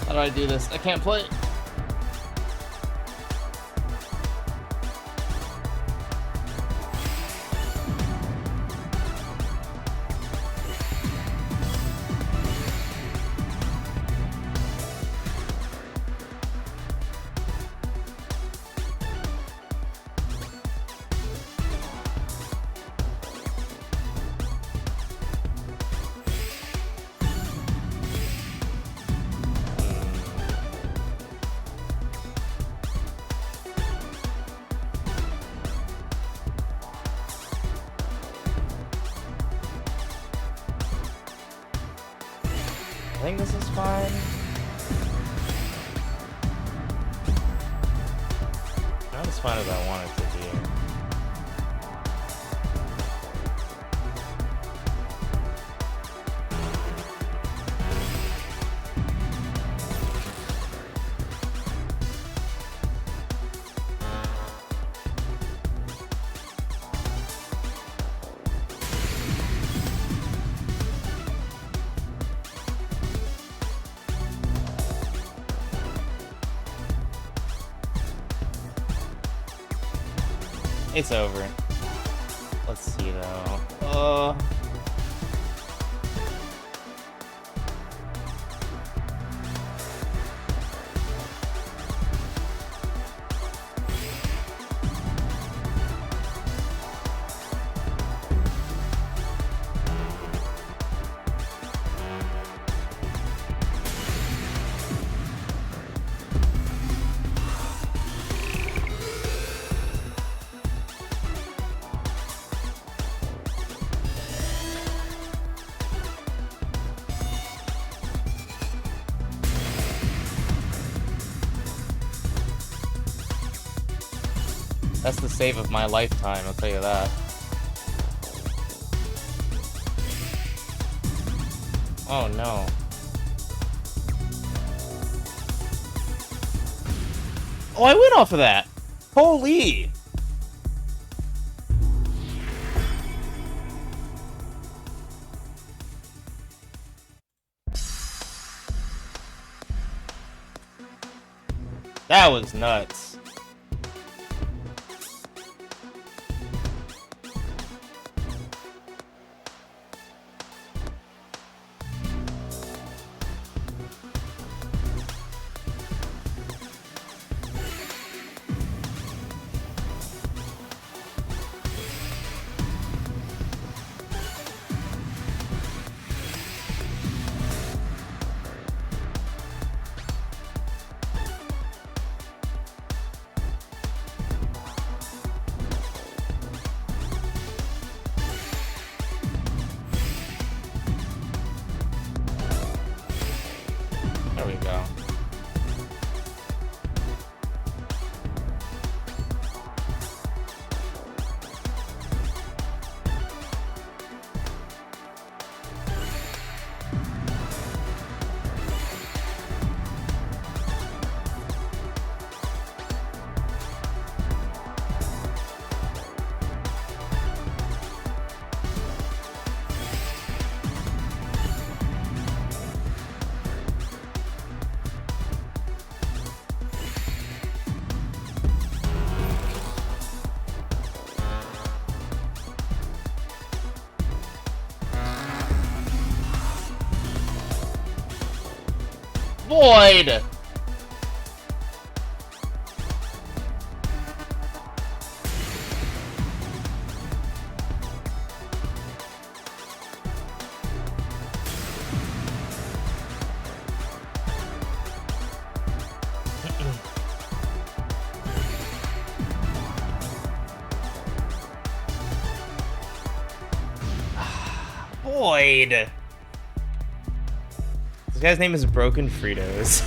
How do I do this? I can't play. I think this is fine. Not as fine as I want it to be. It's over. Let's see though. That's the save of my lifetime, I'll tell you that. Oh no. Oh, I went off of that! Holy! That was nuts. Void! Void! This guy's name is Broken Fritos.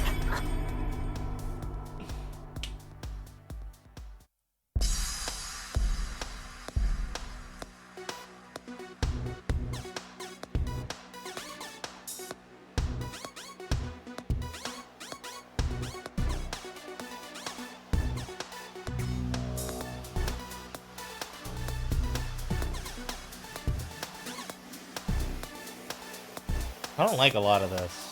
I don't like a lot of this.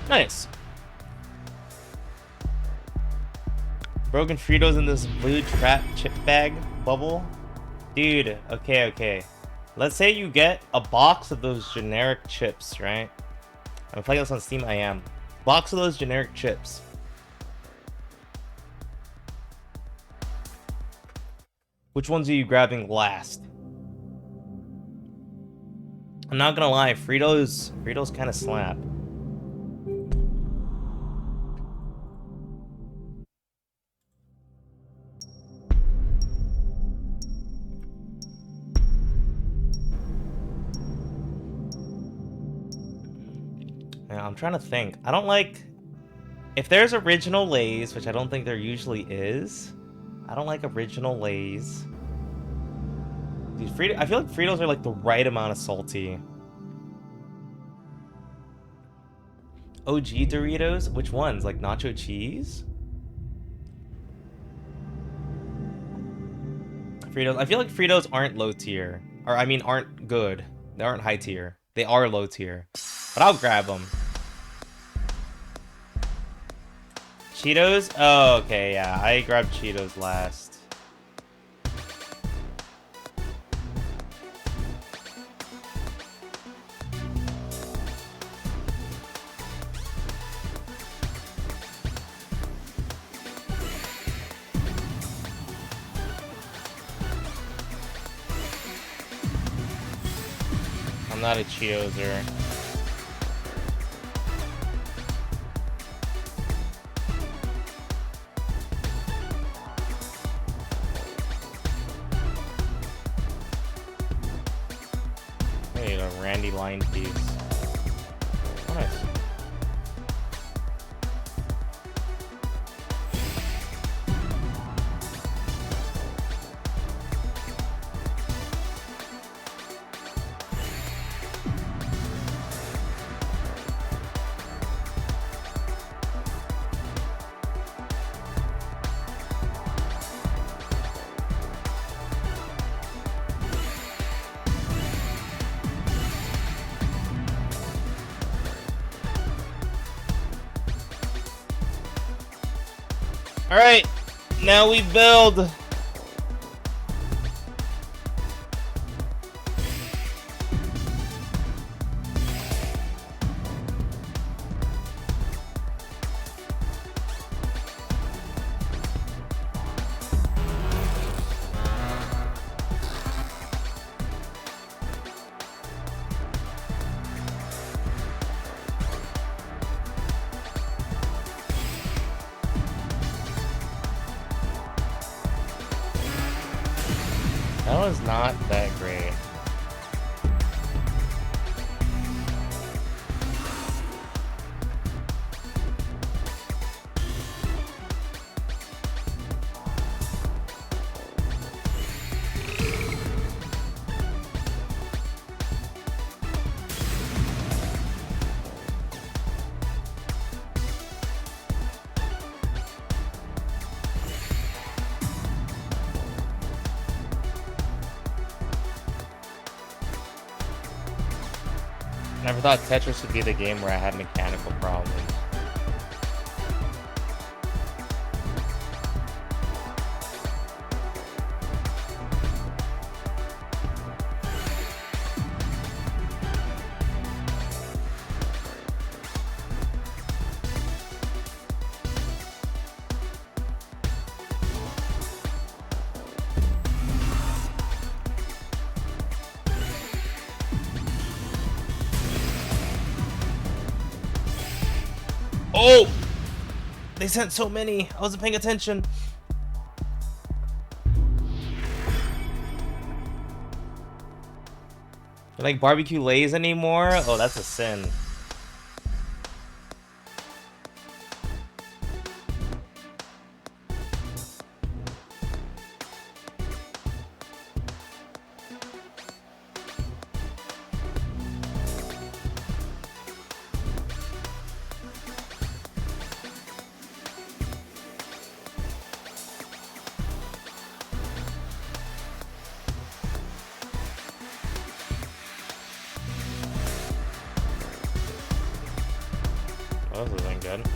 Nice. Broken Fritos in this blue trap chip bag bubble. Dude, okay. Let's say you get a box of those generic chips, right? I'm playing this on Steam, I am. Box of those generic chips. Which ones are you grabbing last? I'm not gonna lie, Fritos kind of slap. Yeah, I'm trying to think. I don't like... If there's original Lay's, which I don't think there usually is, I don't like original Lay's. Dude, I feel like Fritos are like the right amount of salty. OG Doritos? Which ones? Like nacho cheese? Fritos. I feel like Fritos aren't low tier. Or, I mean, aren't good. They aren't high tier. They are low tier. But I'll grab them. Cheetos? Oh, okay, yeah. I grabbed Cheetos last. I'm not a Cheetoser. Hey, a Randy line piece. Oh, nice. Alright, now we build. is not that great. Never thought Tetris would be the game where I had mechanical problems. Oh! They sent so many. I wasn't paying attention. You like barbecue Lays anymore? Oh, that's a sin. Oh, this isn't good.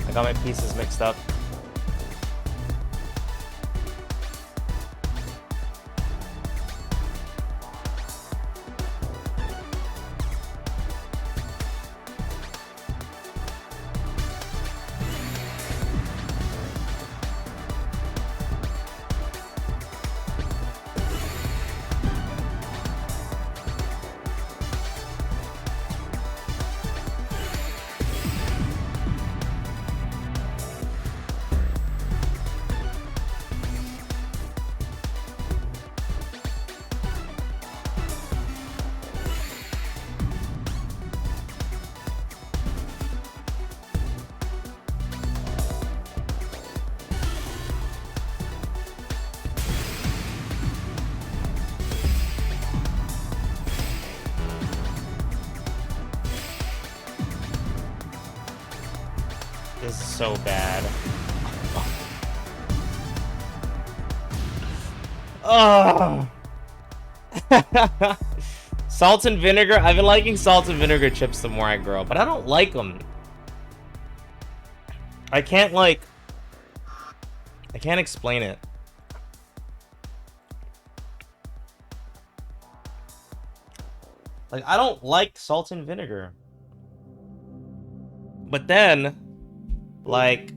I got my pieces mixed up. This is so bad. Oh. Salt and vinegar. I've been liking salt and vinegar chips the more I grow, but I don't like them. I can't explain it. Like, I don't like salt and vinegar. But then, like,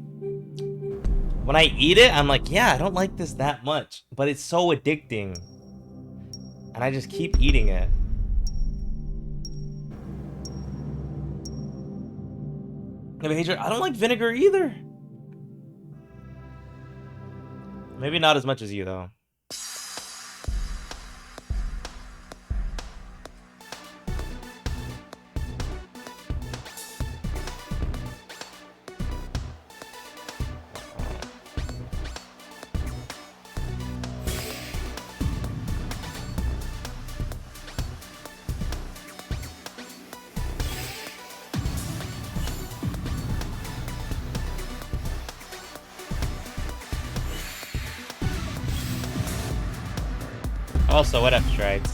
when I eat it, I'm like, yeah, I don't like this that much. But it's so addicting. And I just keep eating it. Yeah, but Hadrian, I don't like vinegar either. Maybe not as much as you, though. Also, what up, Strides?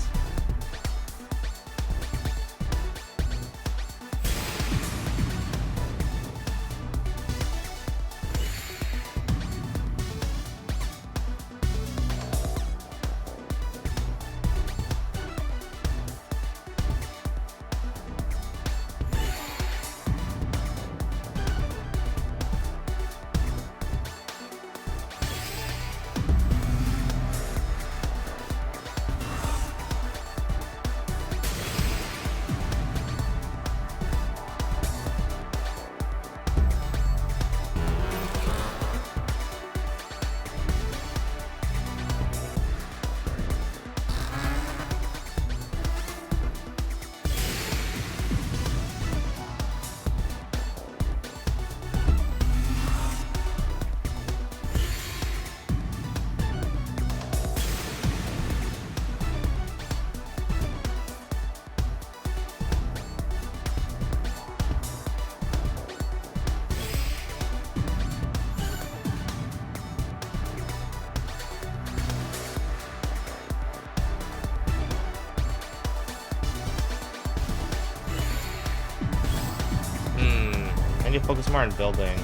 I need to focus more on building.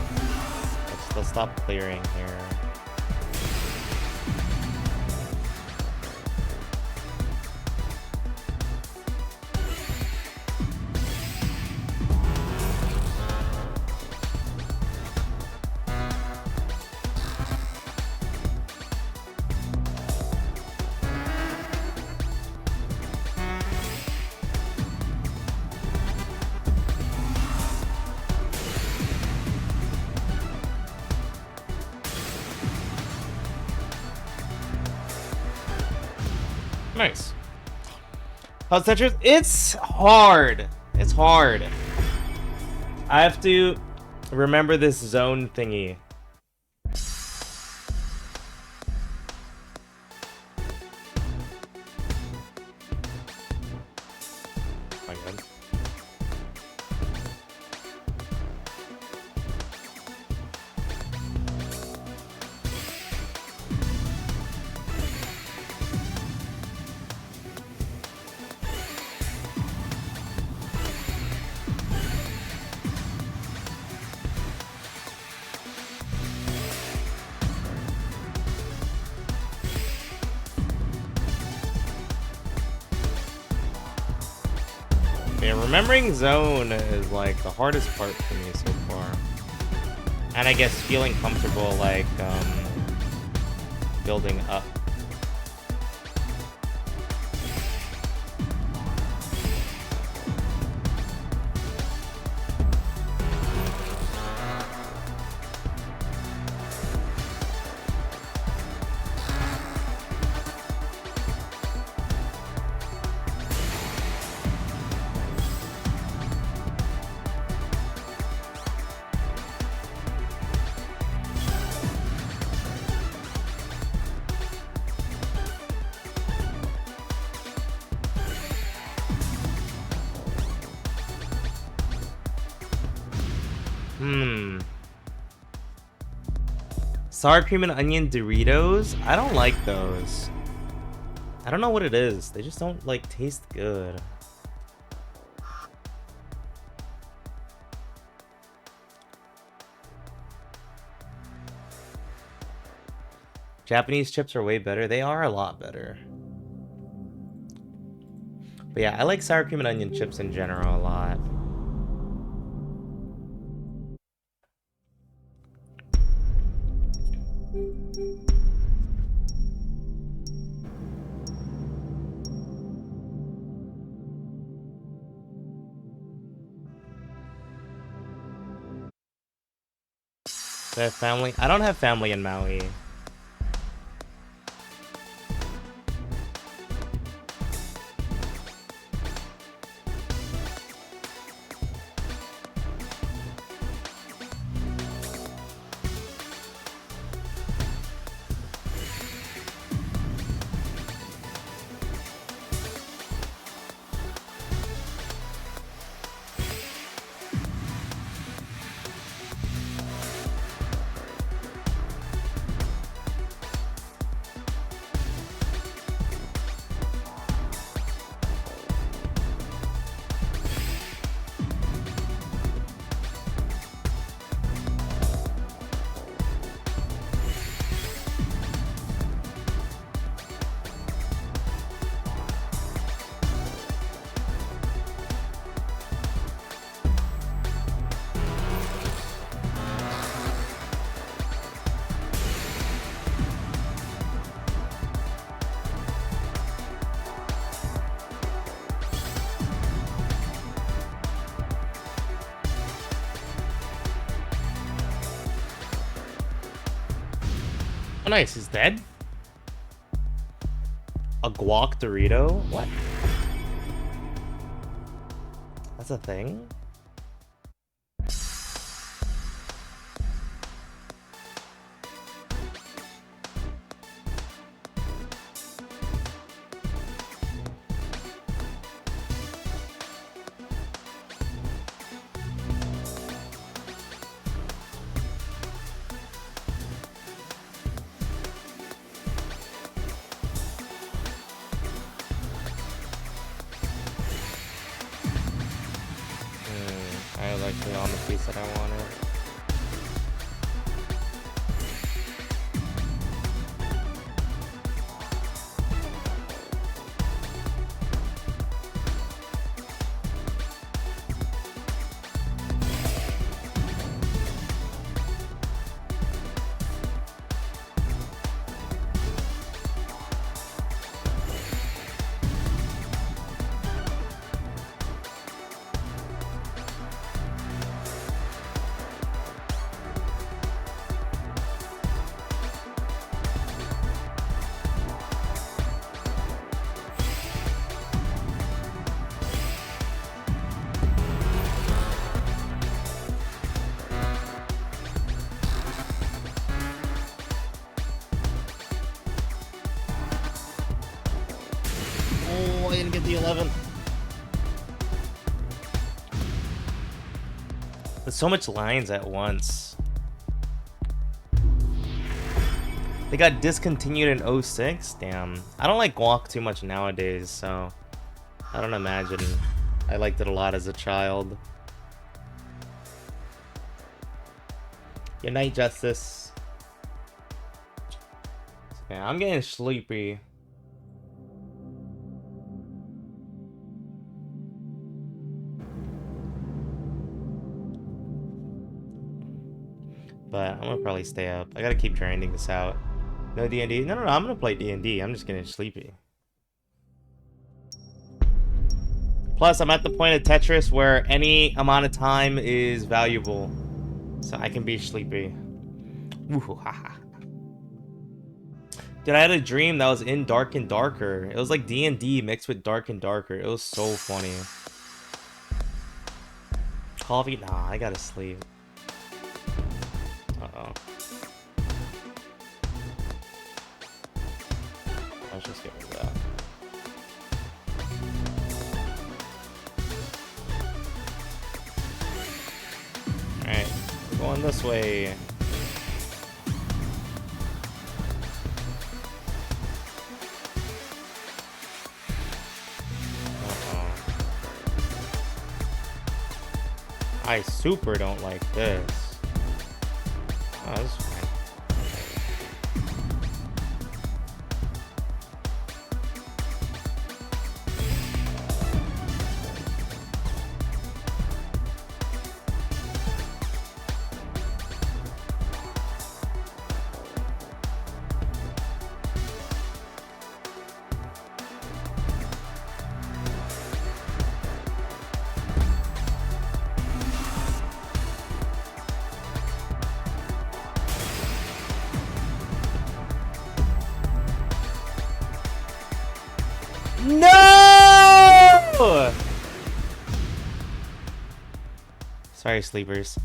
Let's stop clearing here. Nice. How's Tetris? It's hard. It's hard. I have to remember this zone thingy. My God. Yeah, remembering zone is like the hardest part for me so far. And I guess feeling comfortable like building up. Sour cream and onion Doritos? I don't like those. I don't know what it is. They just don't like taste good. Japanese chips are way better. They are a lot better. But yeah, I like sour cream and onion chips in general a lot. Do I have family? I don't have family in Maui. Oh, nice. He's dead? A guac Dorito? What? That's a thing? I was actually on the piece that I wanted. Oh, I didn't get the 11. There's so much lines at once. They got discontinued in 06? Damn. I don't like guac too much nowadays, so I don't imagine. I liked it a lot as a child. Good night, Justice. Yeah, I'm getting sleepy. But I'm gonna probably stay up. I gotta keep grinding this out. No D&D? No, I'm gonna play D&D. I'm just getting sleepy. Plus, I'm at the point of Tetris where any amount of time is valuable. So I can be sleepy. Ooh, haha. Dude, I had a dream that was in Dark and Darker. It was like D&D mixed with Dark and Darker. It was so funny. Coffee? Nah, I gotta sleep. Uh-oh. Let's just get rid of that. Alright, we're going this way. Uh-oh. I super don't like this. Oh, this is fine. No! Sorry, sleepers.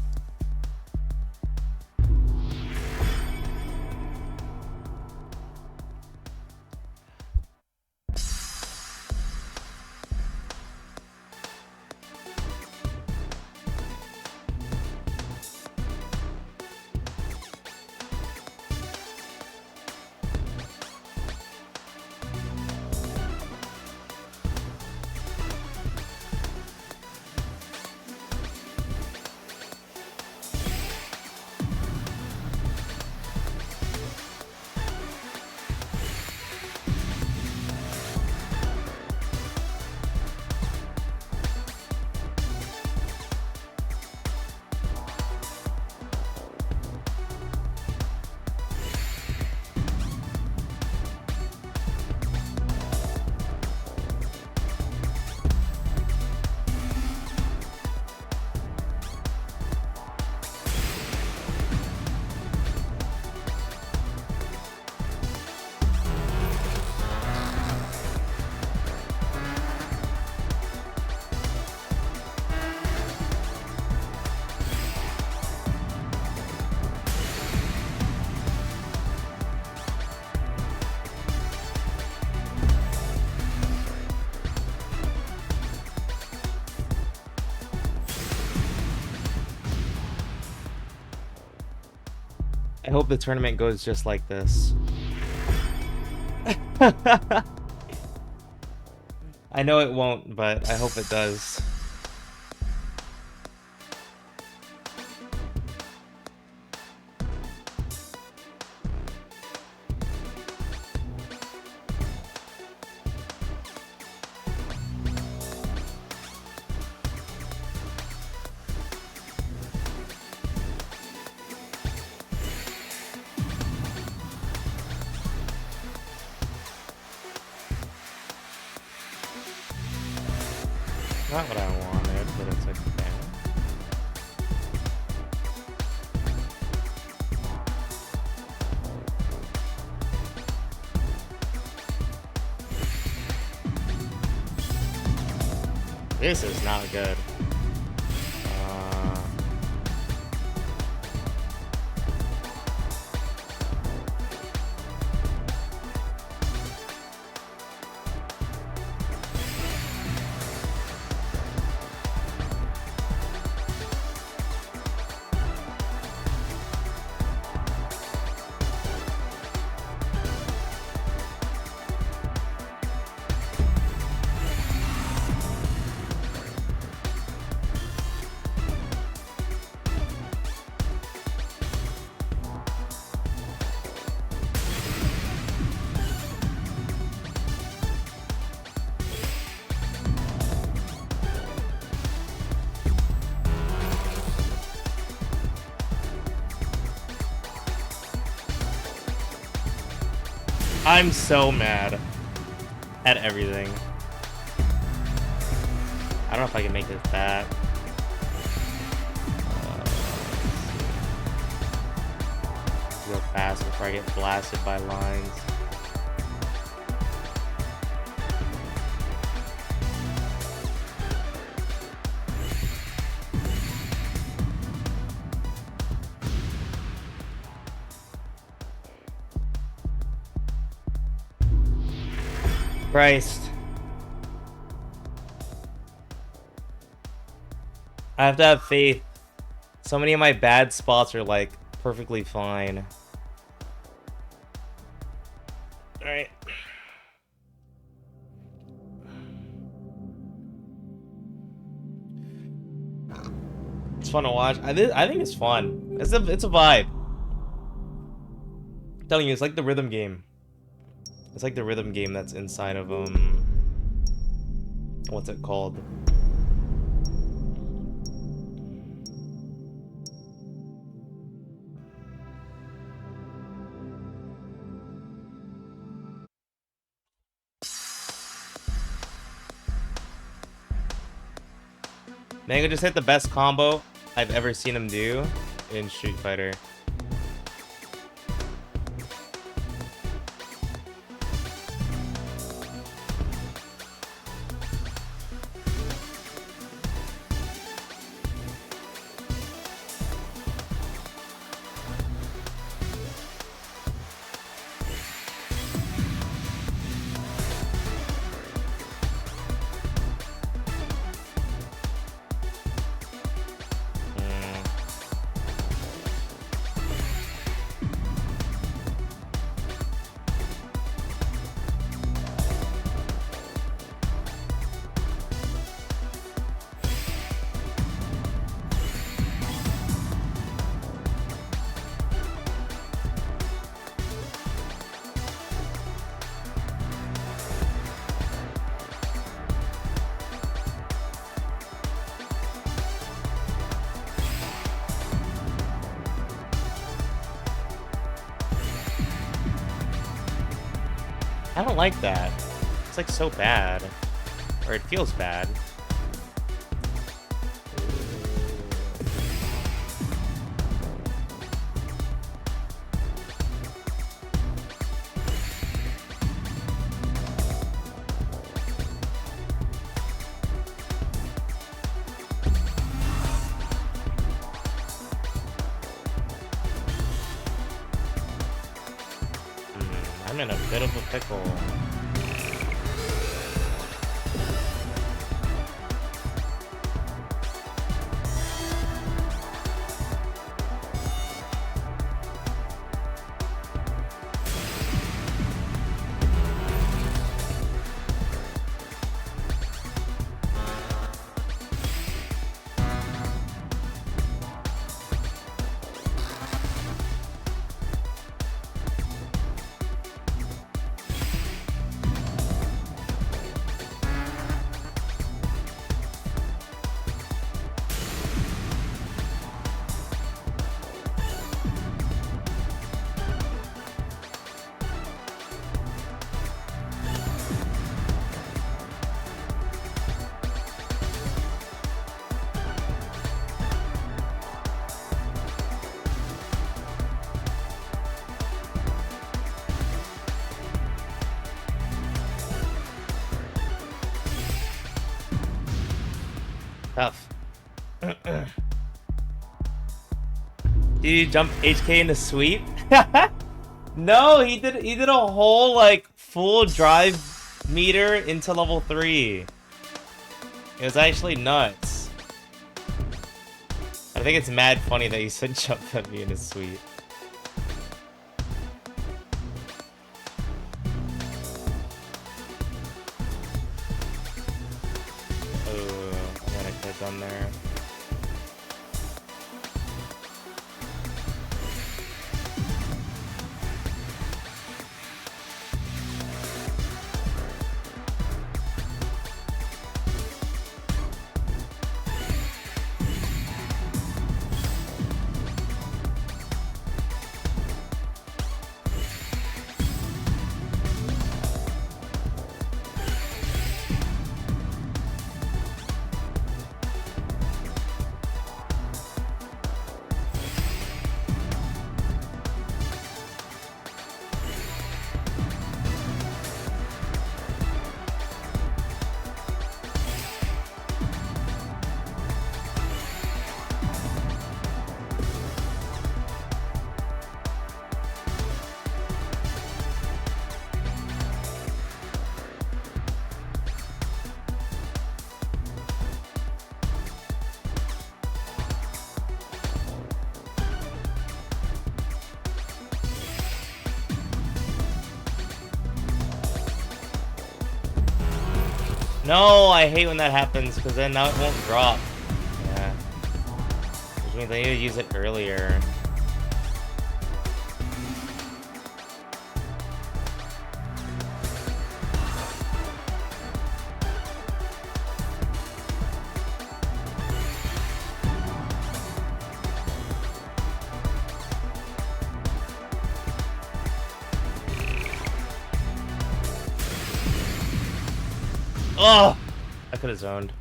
I hope the tournament goes just like this. I know it won't, but I hope it does. Not what I wanted, but it's okay. This is not good. I'm so mad at everything. I don't know if I can make this that. Real fast before I get blasted by lines. Christ. I have to have faith. So many of my bad spots are like perfectly fine. Alright. It's fun to watch. I think it's fun. It's a vibe. I'm telling you, it's like the rhythm game. It's like the rhythm game that's inside of what's it called? Mango just hit the best combo I've ever seen him do in Street Fighter. I don't like that. It's like so bad. Or it feels bad. I'm in a bit of a pickle. Did he jump HK into sweep? No, he did a whole like full drive meter into level 3. It was actually nuts. I think it's mad funny that he said jump at me in his sweep. Oh, I'm gonna get done there. No, I hate when that happens because then now it won't drop. Yeah. Which means I need to use it earlier. Oh! I could have zoned.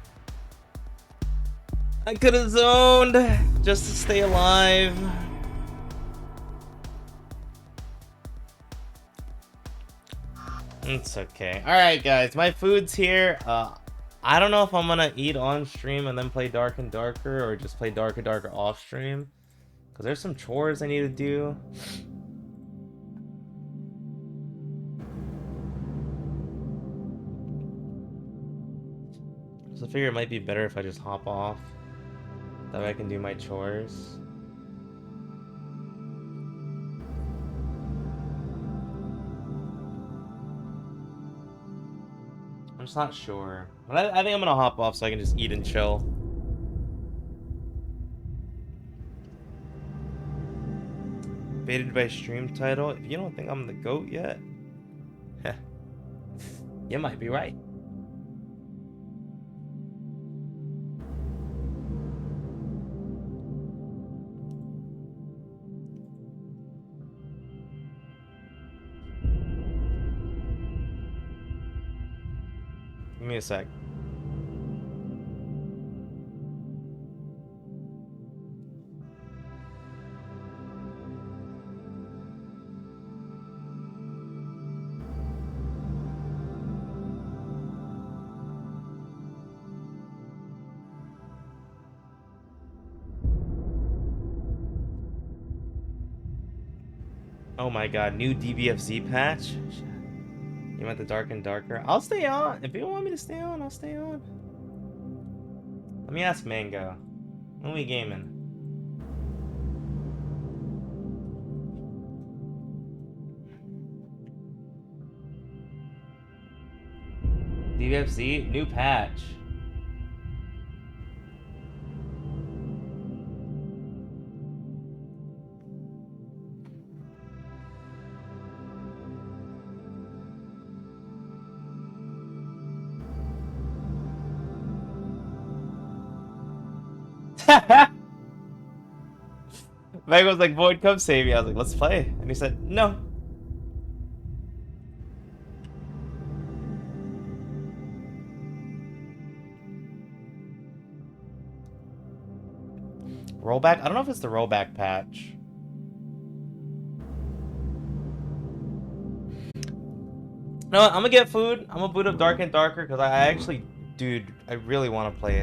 I could have zoned just to stay alive. It's okay. Alright guys, my food's here. I don't know if I'm gonna eat on stream and then play Dark and Darker or just play Dark and Darker off stream. Because there's some chores I need to do. So I figure it might be better if I just hop off. That way I can do my chores. I'm just not sure. But I think I'm gonna hop off so I can just eat and chill. Baited by stream title. If you don't think I'm the GOAT yet, you might be right. Give me a sec. Oh my god, new DBFZ patch? You want the Dark and Darker? I'll stay on. If you want me to stay on, I'll stay on. Let me ask Mango. When we gaming? DBFZ, new patch. Meg was like, Void, come save me. I was like, let's play. And he said, no. Rollback? I don't know if it's the rollback patch. No, I'm gonna get food. I'm gonna boot up Dark and Darker because I actually, dude, I really want to play it.